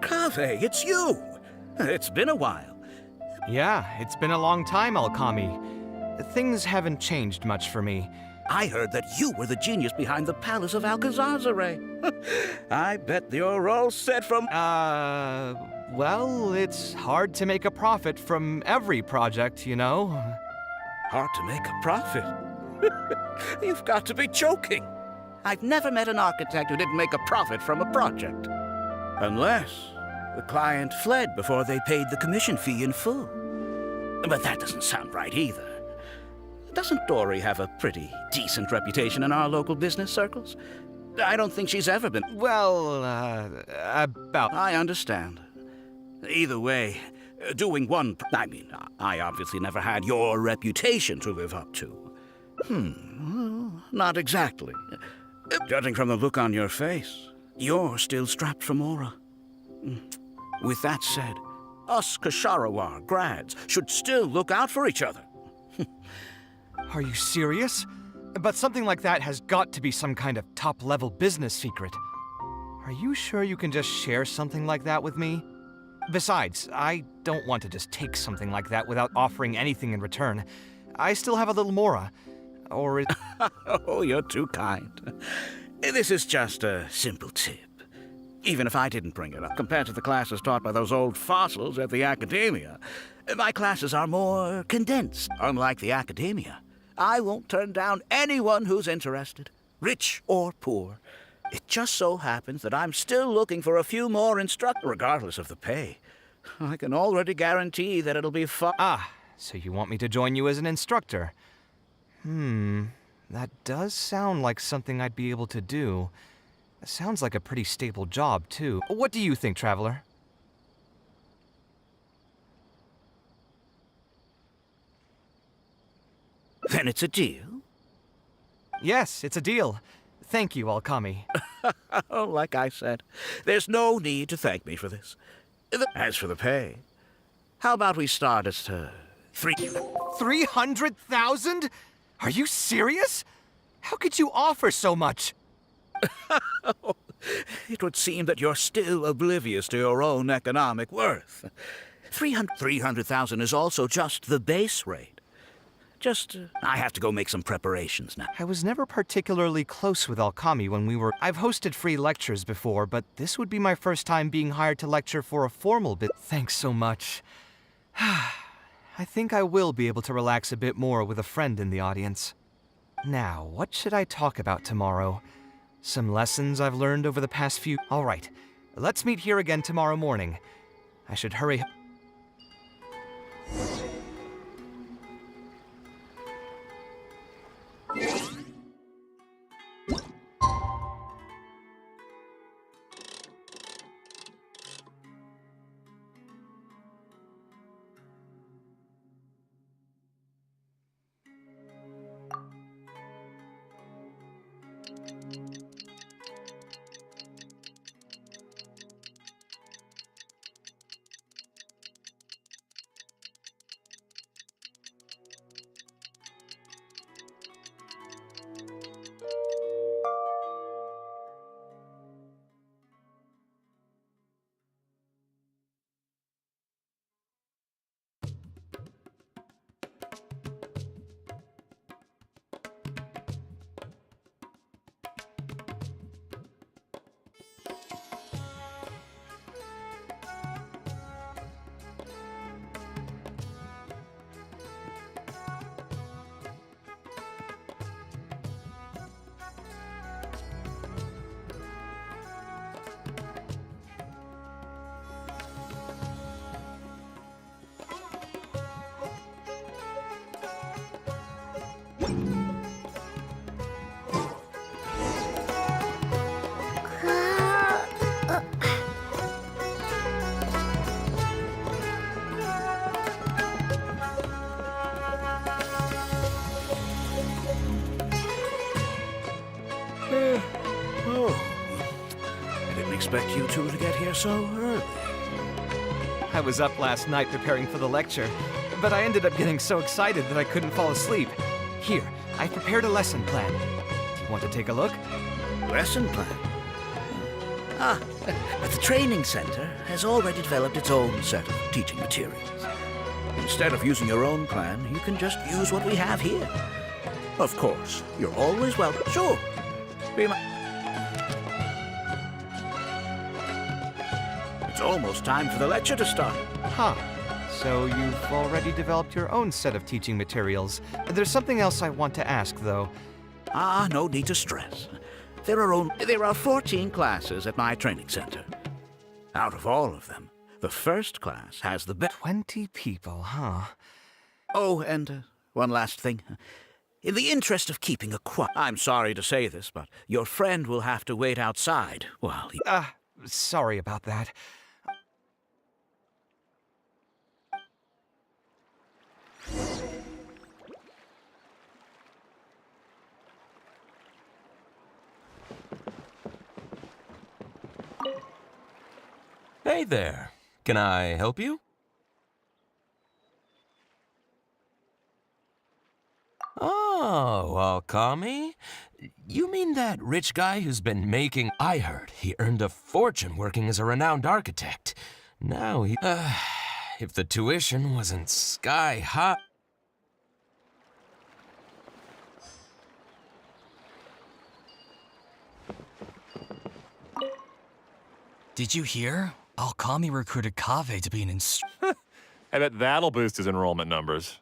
Kaveh, it's you! It's been a while. Yeah, it's been a long time, Alkami. Things haven't changed much for me. I heard that you were the genius behind the Palace of Alcazazare. I bet you're all set from... Well, it's hard to make a profit from every project, you know? Hard to make a profit? You've got to be joking. I've never met an architect who didn't make a profit from a project. Unless the client fled before they paid the commission fee in full. But that doesn't sound right either. Doesn't Dory have a pretty decent reputation in our local business circles? I don't think she's ever been... Well, about... I understand. Either way, doing one... I mean, I obviously never had your reputation to live up to. Well, not exactly. Judging from the look on your face, you're still strapped for Mora. With that said, us Kasharawar grads should still look out for each other. Are you serious? But something like that has got to be some kind of top-level business secret. Are you sure you can just share something like that with me? Besides, I don't want to just take something like that without offering anything in return. I still have a little Mora. Or it... Oh, you're too kind. This is just a simple tip. Even if I didn't bring it up, compared to the classes taught by those old fossils at the Academia, my classes are more condensed. Unlike the Academia, I won't turn down anyone who's interested, rich or poor. It just so happens that I'm still looking for a few more instructors, regardless of the pay. I can already guarantee that it'll be fun. Ah, so you want me to join you as an instructor? That does sound like something I'd be able to do. It sounds like a pretty stable job, too. What do you think, Traveler? Then it's a deal? Yes, it's a deal. Thank you, Alkami. Oh, like I said, there's no need to thank me for this. As for the pay, how about we start at 300,000? Are you serious? How could you offer so much? It would seem that you're still oblivious to your own economic worth. 300,000 is also just the base rate. I have to go make some preparations now. I was never particularly close with Alkami when we were... I've hosted free lectures before, but this would be my first time being hired to lecture for a formal bit. Thanks so much. I think I will be able to relax a bit more with a friend in the audience. Now, what should I talk about tomorrow? Some lessons I've learned over the past few... All right, let's meet here again tomorrow morning. I should hurry... Expect you two to get here so early. I was up last night preparing for the lecture, but I ended up getting so excited that I couldn't fall asleep. Here, I prepared a lesson plan. Do you want to take a look? Lesson plan? But the training center has already developed its own set of teaching materials. Instead of using your own plan, you can just use what we have here. Of course, you're always welcome. Sure. Be my... It's almost time for the lecture to start. Huh. So you've already developed your own set of teaching materials. There's something else I want to ask, though. No need to stress. There are 14 classes at my training center. Out of all of them, the first class has the best... 20 people, huh? Oh, and one last thing. In the interest of keeping a quiet... I'm sorry to say this, but your friend will have to wait outside while he... Sorry about that. Hey there. Can I help you? Oh, Alkami? You mean that rich guy who's been making... I heard he earned a fortune working as a renowned architect. Now he... if the tuition wasn't sky high... Did you hear? Alkami recruited Kaveh to be an instructor. I bet that'll boost his enrollment numbers.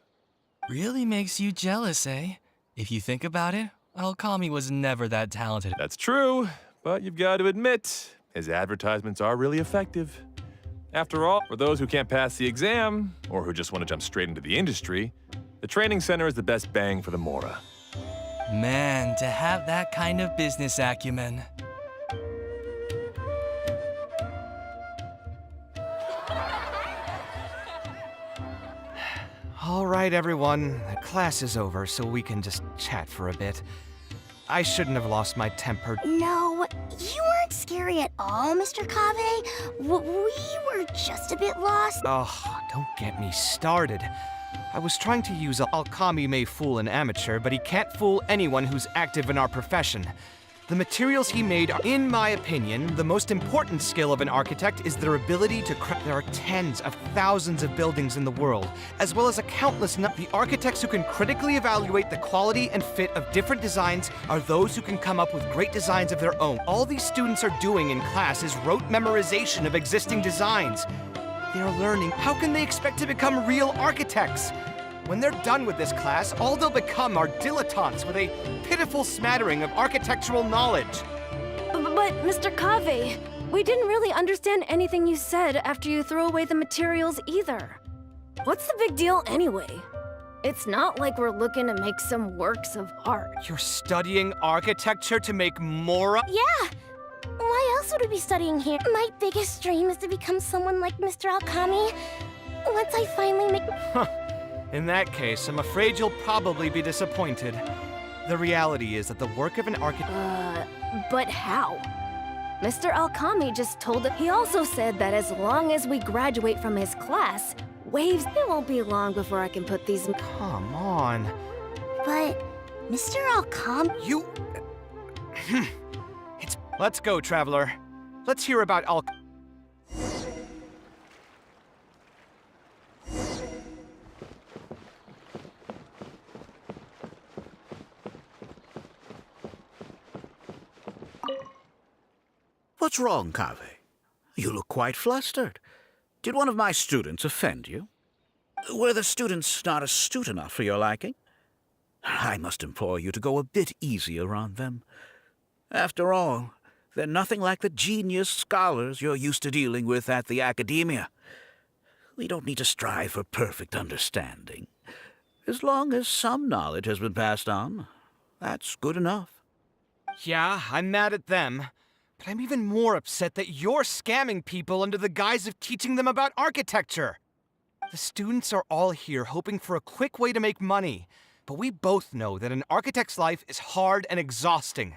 Really makes you jealous, eh? If you think about it, Alkami was never that talented. That's true, but you've got to admit, his advertisements are really effective. After all, for those who can't pass the exam, or who just want to jump straight into the industry, the training center is the best bang for the Mora. Man, to have that kind of business acumen. All right, everyone. The class is over, so we can just chat for a bit. I shouldn't have lost my temper. No, you weren't scary at all, Mr. Kave. We were just a bit lost. Oh, don't get me started. I was trying to use Alchemy may fool an amateur, but he can't fool anyone who's active in our profession. The materials he made are, in my opinion, the most important skill of an architect is their ability to craft. There are tens of thousands of buildings in the world, as well as a countless number. The architects who can critically evaluate the quality and fit of different designs are those who can come up with great designs of their own. All these students are doing in class is rote memorization of existing designs. They are learning. How can they expect to become real architects? When they're done with this class, all they'll become are dilettantes with a pitiful smattering of architectural knowledge. But, Mr. Kave, we didn't really understand anything you said after you threw away the materials either. What's the big deal anyway? It's not like we're looking to make some works of art. You're studying architecture to make more? Yeah! Why else would we be studying here? My biggest dream is to become someone like Mr. Alchemy. Once I finally make... In that case, I'm afraid you'll probably be disappointed. The reality is that the work of an architect... But how? Mr. Alchemy just told us. He also said that as long as we graduate from his class, waves, it won't be long before I can put these... Come on. But, Mr. Alchemy... You... Let's go, Traveler. Let's hear about What's wrong, Kave? You look quite flustered. Did one of my students offend you? Were the students not astute enough for your liking? I must implore you to go a bit easier on them. After all, they're nothing like the genius scholars you're used to dealing with at the academia. We don't need to strive for perfect understanding. As long as some knowledge has been passed on, that's good enough. Yeah, I'm mad at them. But I'm even more upset that you're scamming people under the guise of teaching them about architecture. The students are all here hoping for a quick way to make money, but we both know that an architect's life is hard and exhausting.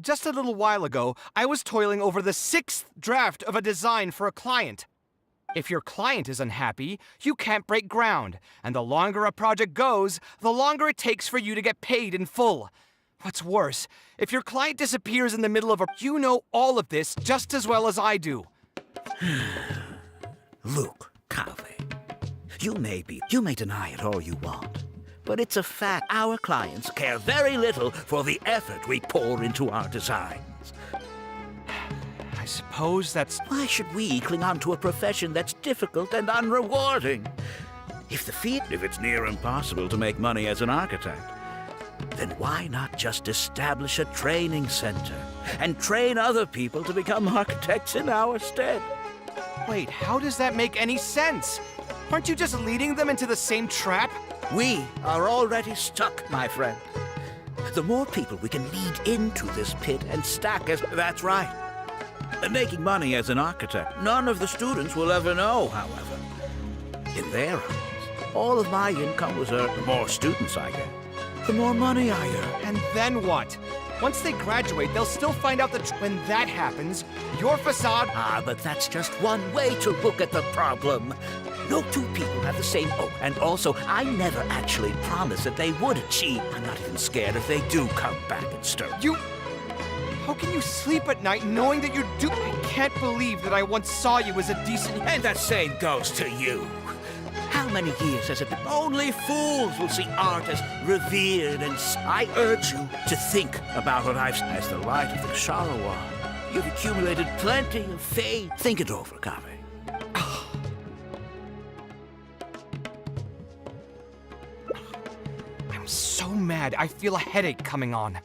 Just a little while ago, I was toiling over the 6th draft of a design for a client. If your client is unhappy, you can't break ground, and the longer a project goes, the longer it takes for you to get paid in full. What's worse, if your client disappears in the middle of a... You know all of this just as well as I do. Look, Kave, you may deny it all you want, but it's a fact our clients care very little for the effort we pour into our designs. I suppose that's... Why should we cling on to a profession that's difficult and unrewarding? If it's near impossible to make money as an architect, then why not just establish a training center and train other people to become architects in our stead? Wait, how does that make any sense? Aren't you just leading them into the same trap? We are already stuck, my friend. The more people we can lead into this pit and stack as... That's right. Making money as an architect, none of the students will ever know, however. In their eyes, all of my income was earned. The more students I get, the more money I earn. And then what? Once they graduate, they'll still find out that when that happens, your facade... Ah, but that's just one way to look at the problem. No two people have the same... Oh, and also, I never actually promised that they would achieve. I'm not even scared if they do come back and stir. You... How can you sleep at night knowing that you're I can't believe that I once saw you as a decent... And the same goes to you. How many years has it been? Only fools will see art as revered, and I urge you to think about what I've... As the light of the Sharawa, you've accumulated plenty of fame. Think it over, Kave. I'm so mad, I feel a headache coming on.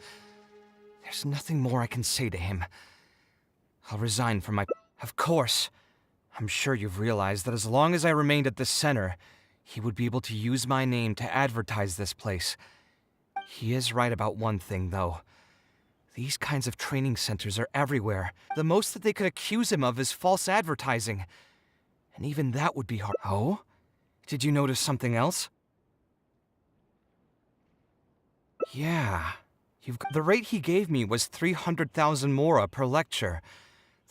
There's nothing more I can say to him. I'll resign from my... Of course. I'm sure you've realized that as long as I remained at this center, he would be able to use my name to advertise this place. He is right about one thing, though. These kinds of training centers are everywhere. The most that they could accuse him of is false advertising. And even that would be hard. Oh? Did you notice something else? Yeah. The rate he gave me was 300,000 mora per lecture.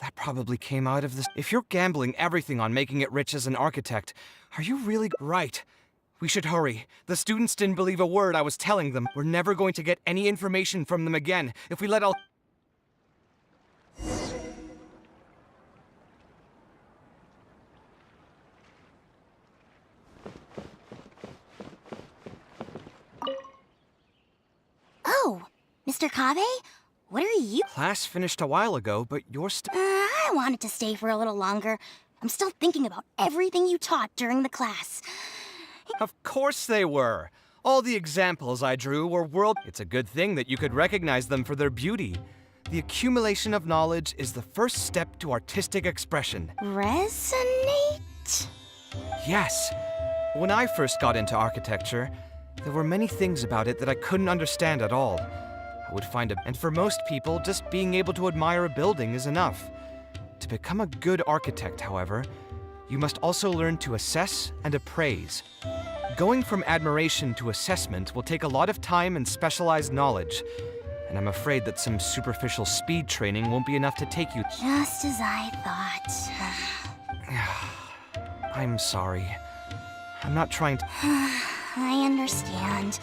That probably came out of this. If you're gambling everything on making it rich as an architect, are you really right? We should hurry. The students didn't believe a word I was telling them. We're never going to get any information from them again if we let all. Oh, Mr. Kave? What are you? Class finished a while ago, but you're still. I wanted to stay for a little longer. I'm still thinking about everything you taught during the class. Of course they were. All the examples I drew were world. It's a good thing that you could recognize them for their beauty. The accumulation of knowledge is the first step to artistic expression. Resonate? Yes. When I first got into architecture, there were many things about it that I couldn't understand at all. I would find and for most people, just being able to admire a building is enough. To become a good architect, however, you must also learn to assess and appraise. Going from admiration to assessment will take a lot of time and specialized knowledge, and I'm afraid that some superficial speed training won't be enough to take you. Just as I thought. I'm sorry. I'm not trying to. I understand.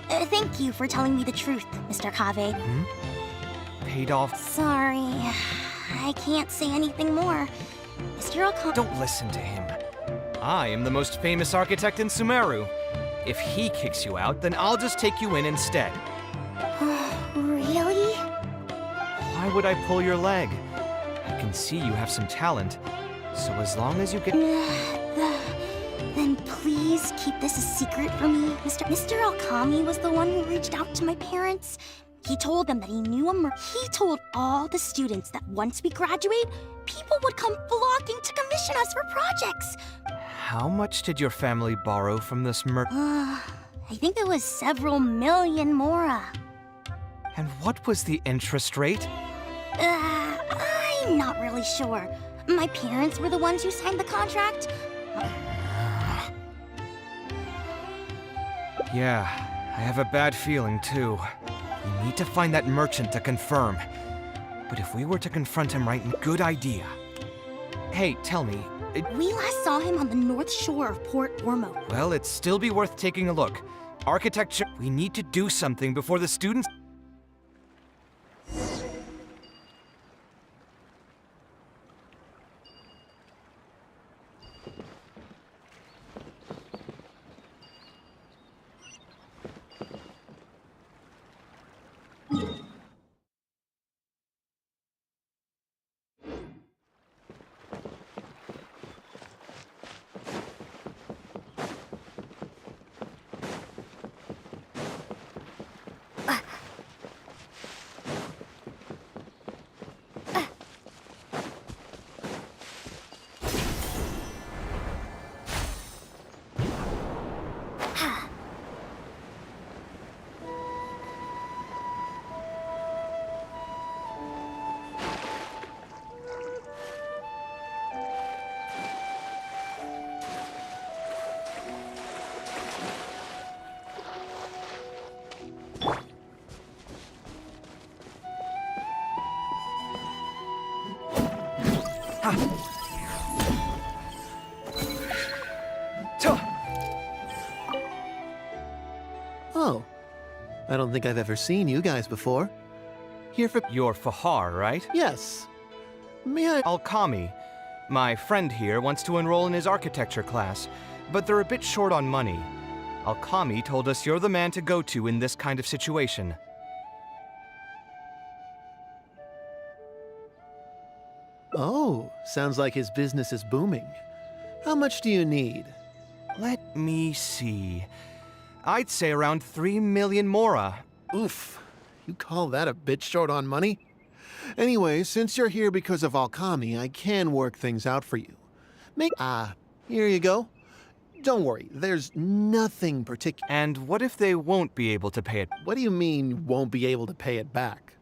Thank you for telling me the truth, Mr. Kave. Paid off. Sorry. I can't say anything more. Mr. Okami. Don't listen to him. I am the most famous architect in Sumeru. If he kicks you out, then I'll just take you in instead. Really? Why would I pull your leg? I can see you have some talent. So as long as you get. Then please keep this a secret from me. Mr. Okami was the one who reached out to my parents. He told them that he knew He told all the students that once we graduate, people would come flocking to commission us for projects. How much did your family borrow from this I think it was several million mora. And what was the interest rate? I'm not really sure. My parents were the ones who signed the contract. Yeah, I have a bad feeling too. We need to find that merchant to confirm. But if we were to confront him right now, good idea. Hey, tell me. We last saw him on the north shore of Port Ormo. Well, it'd still be worth taking a look. Architecture, we need to do something before the students. Oh, I don't think I've ever seen you guys before. Here for— You're Fahar, right? Yes. May I— Alkami. My friend here wants to enroll in his architecture class, but they're a bit short on money. Alkami told us you're the man to go to in this kind of situation. Oh, sounds like his business is booming. How much do you need? Let me see. I'd say around 3 million mora. Oof. You call that a bit short on money? Anyway, since you're here because of Alkami, I can work things out for you. Here you go. Don't worry, there's nothing particular. And what if they won't be able to pay it? What do you mean, won't be able to pay it back?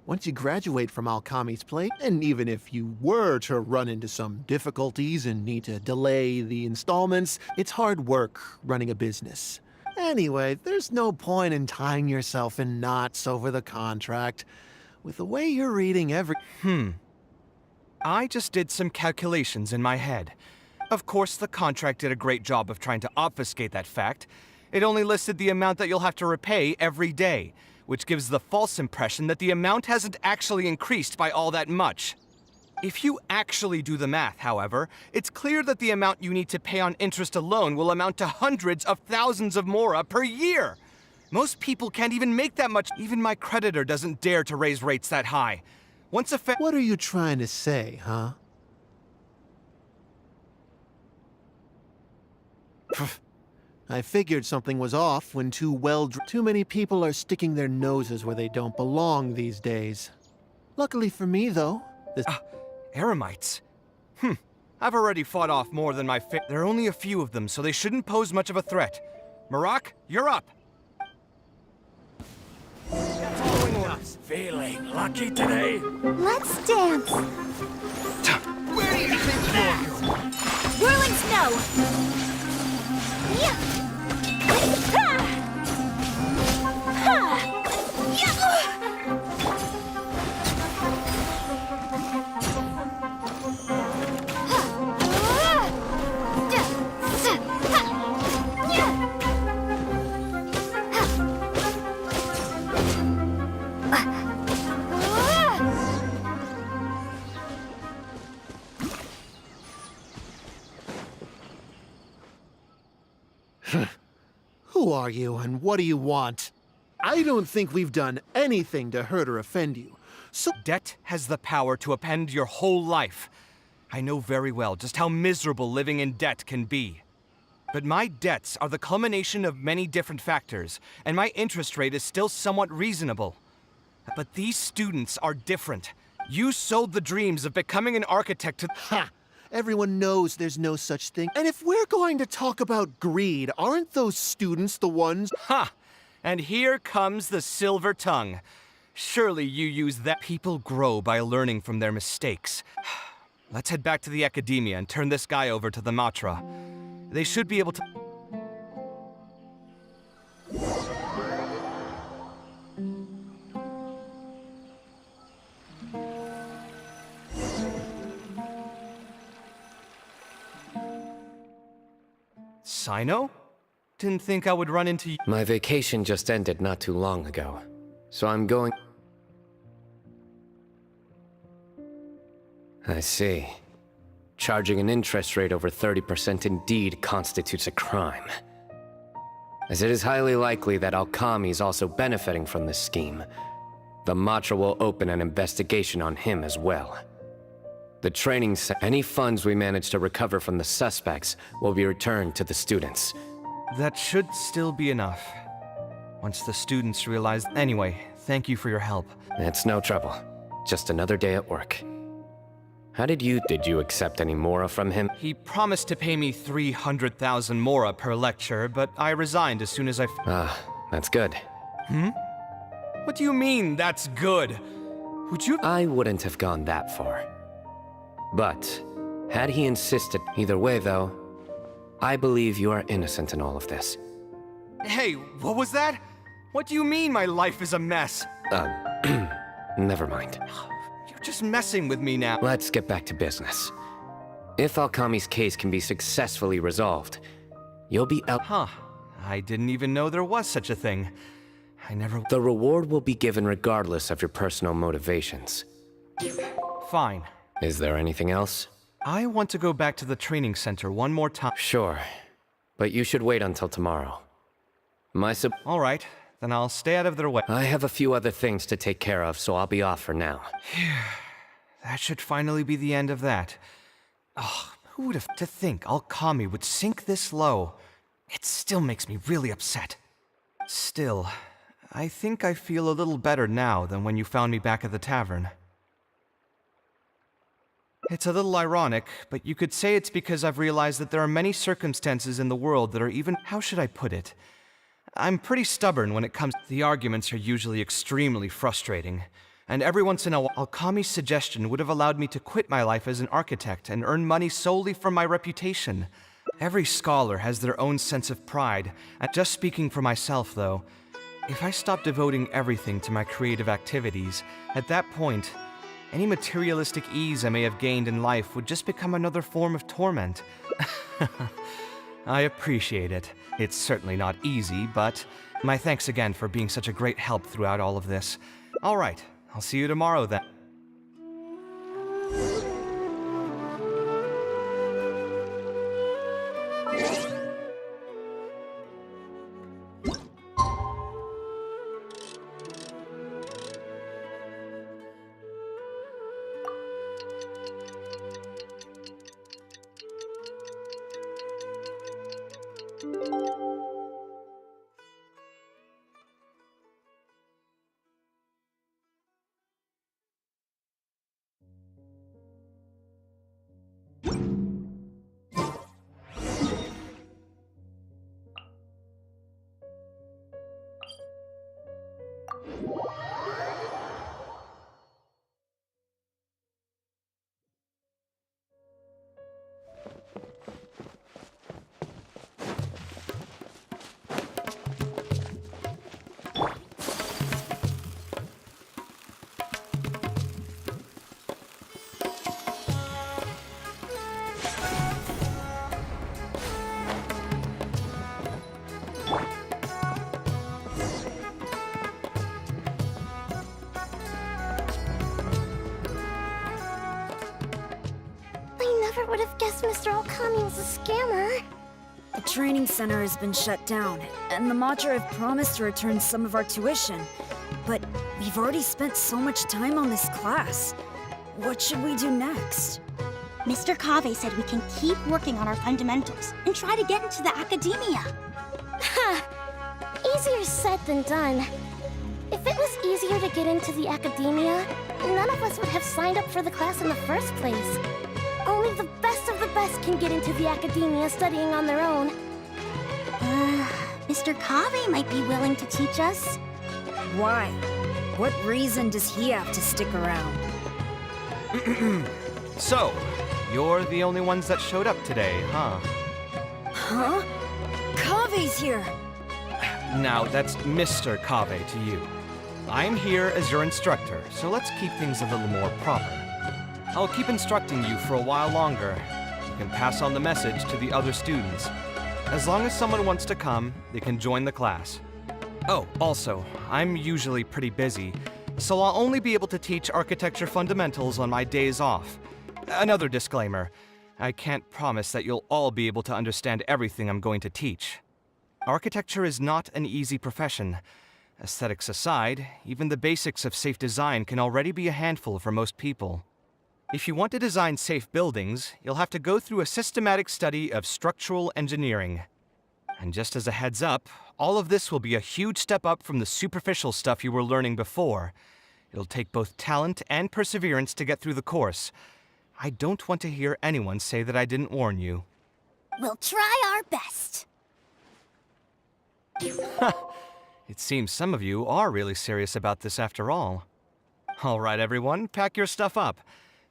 Once you graduate from Alkami's plate, and even if you were to run into some difficulties and need to delay the installments, it's hard work running a business. Anyway, there's no point in tying yourself in knots over the contract. With the way you're reading I just did some calculations in my head. Of course, the contract did a great job of trying to obfuscate that fact. It only listed the amount that you'll have to repay every day, which gives the false impression that the amount hasn't actually increased by all that much. If you actually do the math, however, it's clear that the amount you need to pay on interest alone will amount to hundreds of thousands of mora per year. Most people can't even make that much. Even my creditor doesn't dare to raise rates that high. Once a What are you trying to say, huh? I figured something was off when too many people are sticking their noses where they don't belong these days. Luckily for me, though, this... Eremites? I've already fought off more than my There are only a few of them, so they shouldn't pose much of a threat. Marak, you're up! Feeling lucky today? Let's dance. Where do you think you're going? Whirling snow. Yeah. Ha! Ha! Who are you, and what do you want? I don't think we've done anything to hurt or offend you. So debt has the power to upend your whole life. I know very well just how miserable living in debt can be. But my debts are the culmination of many different factors, and my interest rate is still somewhat reasonable. But these students are different. You sold the dreams of becoming an architect to... Ha! Everyone knows there's no such thing. And if we're going to talk about greed, aren't those students the ones... Ha! And here comes the silver tongue. Surely you use that. People grow by learning from their mistakes. Let's head back to the academia and turn this guy over to the Matra. They should be able to... Sino? Didn't think I would run into you. My vacation just ended not too long ago, so I'm going... I see. Charging an interest rate over 30% indeed constitutes a crime. As it is highly likely that Alkami is also benefiting from this scheme, the Matra will open an investigation on him as well. The any funds we manage to recover from the suspects will be returned to the students. That should still be enough. Once the students realize... Anyway, thank you for your help. It's no trouble. Just another day at work. Did you accept any mora from him? He promised to pay me 300,000 mora per lecture, but I resigned as soon as I... That's good. What do you mean, that's good? Would you... I wouldn't have gone that far. But, had he insisted... Either way, though, I believe you are innocent in all of this. Hey, what was that? What do you mean my life is a mess? Never mind. You're just messing with me now. Let's get back to business. If Alkami's case can be successfully resolved, you'll be I didn't even know there was such a thing. The reward will be given regardless of your personal motivations. Fine. Is there anything else? I want to go back to the training center one more time. Sure. But you should wait until tomorrow. All right. Then I'll stay out of their way. I have a few other things to take care of, so I'll be off for now. That should finally be the end of that. Who would have to think Alkami would sink this low? It still makes me really upset. Still, I think I feel a little better now than when you found me back at the tavern. It's a little ironic, but you could say it's because I've realized that there are many circumstances in the world that are even... How should I put it? I'm pretty stubborn when it comes... The arguments are usually extremely frustrating, and every once in a while, Alkami's suggestion would have allowed me to quit my life as an architect and earn money solely from my reputation. Every scholar has their own sense of pride. And just speaking for myself, though, if I stopped devoting everything to my creative activities, at that point, any materialistic ease I may have gained in life would just become another form of torment. I appreciate it. It's certainly not easy, but my thanks again for being such a great help throughout all of this. All right, I'll see you tomorrow then. Never would have guessed Mr. Okami was a scammer. The training center has been shut down, and the Matra have promised to return some of our tuition. But we've already spent so much time on this class. What should we do next? Mr. Kave said we can keep working on our fundamentals and try to get into the academia. Ha! Easier said than done. If it was easier to get into the academia, none of us would have signed up for the class in the first place. Only the best of the best can get into the academia studying on their own. Mr. Kave might be willing to teach us. Why? What reason does he have to stick around? So, you're the only ones that showed up today, huh? Huh? Kave's here! Now, that's Mr. Kave to you. I'm here as your instructor, so let's keep things a little more proper. I'll keep instructing you for a while longer. You can pass on the message to the other students. As long as someone wants to come, they can join the class. Oh, also, I'm usually pretty busy, so I'll only be able to teach architecture fundamentals on my days off. Another disclaimer, I can't promise that you'll all be able to understand everything I'm going to teach. Architecture is not an easy profession. Aesthetics aside, even the basics of safe design can already be a handful for most people. If you want to design safe buildings, you'll have to go through a systematic study of structural engineering. And just as a heads up, all of this will be a huge step up from the superficial stuff you were learning before. It'll take both talent and perseverance to get through the course. I don't want to hear anyone say that I didn't warn you. We'll try our best. It seems some of you are really serious about this after all. All right, everyone, pack your stuff up.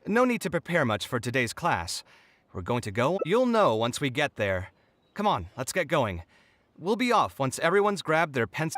No need to prepare much for today's class. We're going to go. You'll know once we get there. Come on, let's get going. We'll be off once everyone's grabbed their pens.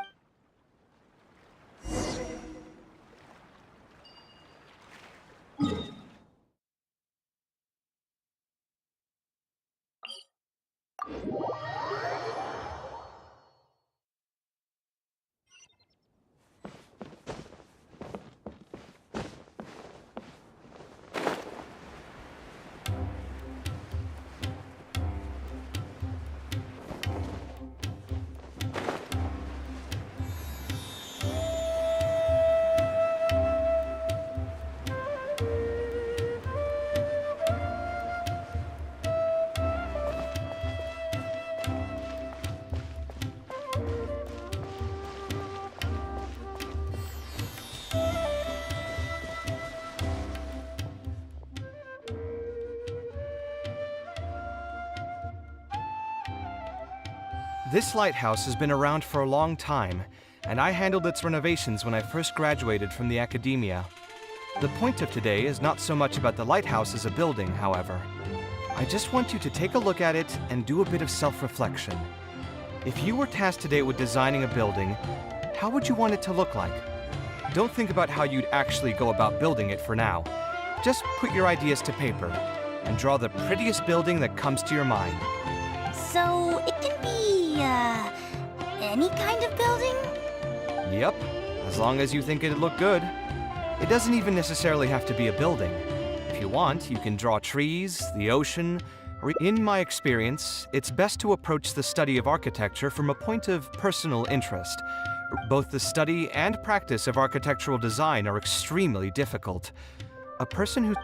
This lighthouse has been around for a long time, and I handled its renovations when I first graduated from the academia. The point of today is not so much about the lighthouse as a building, however. I just want you to take a look at it and do a bit of self-reflection. If you were tasked today with designing a building, how would you want it to look like? Don't think about how you'd actually go about building it for now. Just put your ideas to paper and draw the prettiest building that comes to your mind. So it can be, any kind of building? Yep, as long as you think it'd look good. It doesn't even necessarily have to be a building. If you want, you can draw trees, the ocean, or in my experience, it's best to approach the study of architecture from a point of personal interest. Both the study and practice of architectural design are extremely difficult.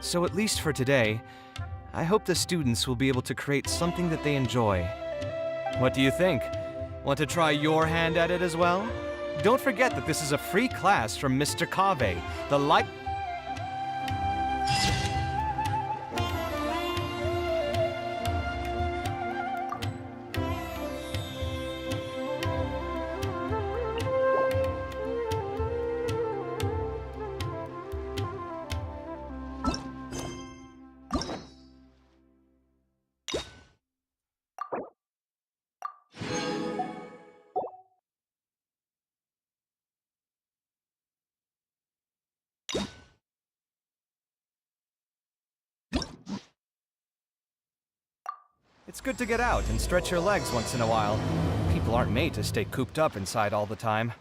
So at least for today, I hope the students will be able to create something that they enjoy. What do you think? Want to try your hand at it as well? Don't forget that this is a free class from Mr. Kave, the light. It's good to get out and stretch your legs once in a while. People aren't made to stay cooped up inside all the time.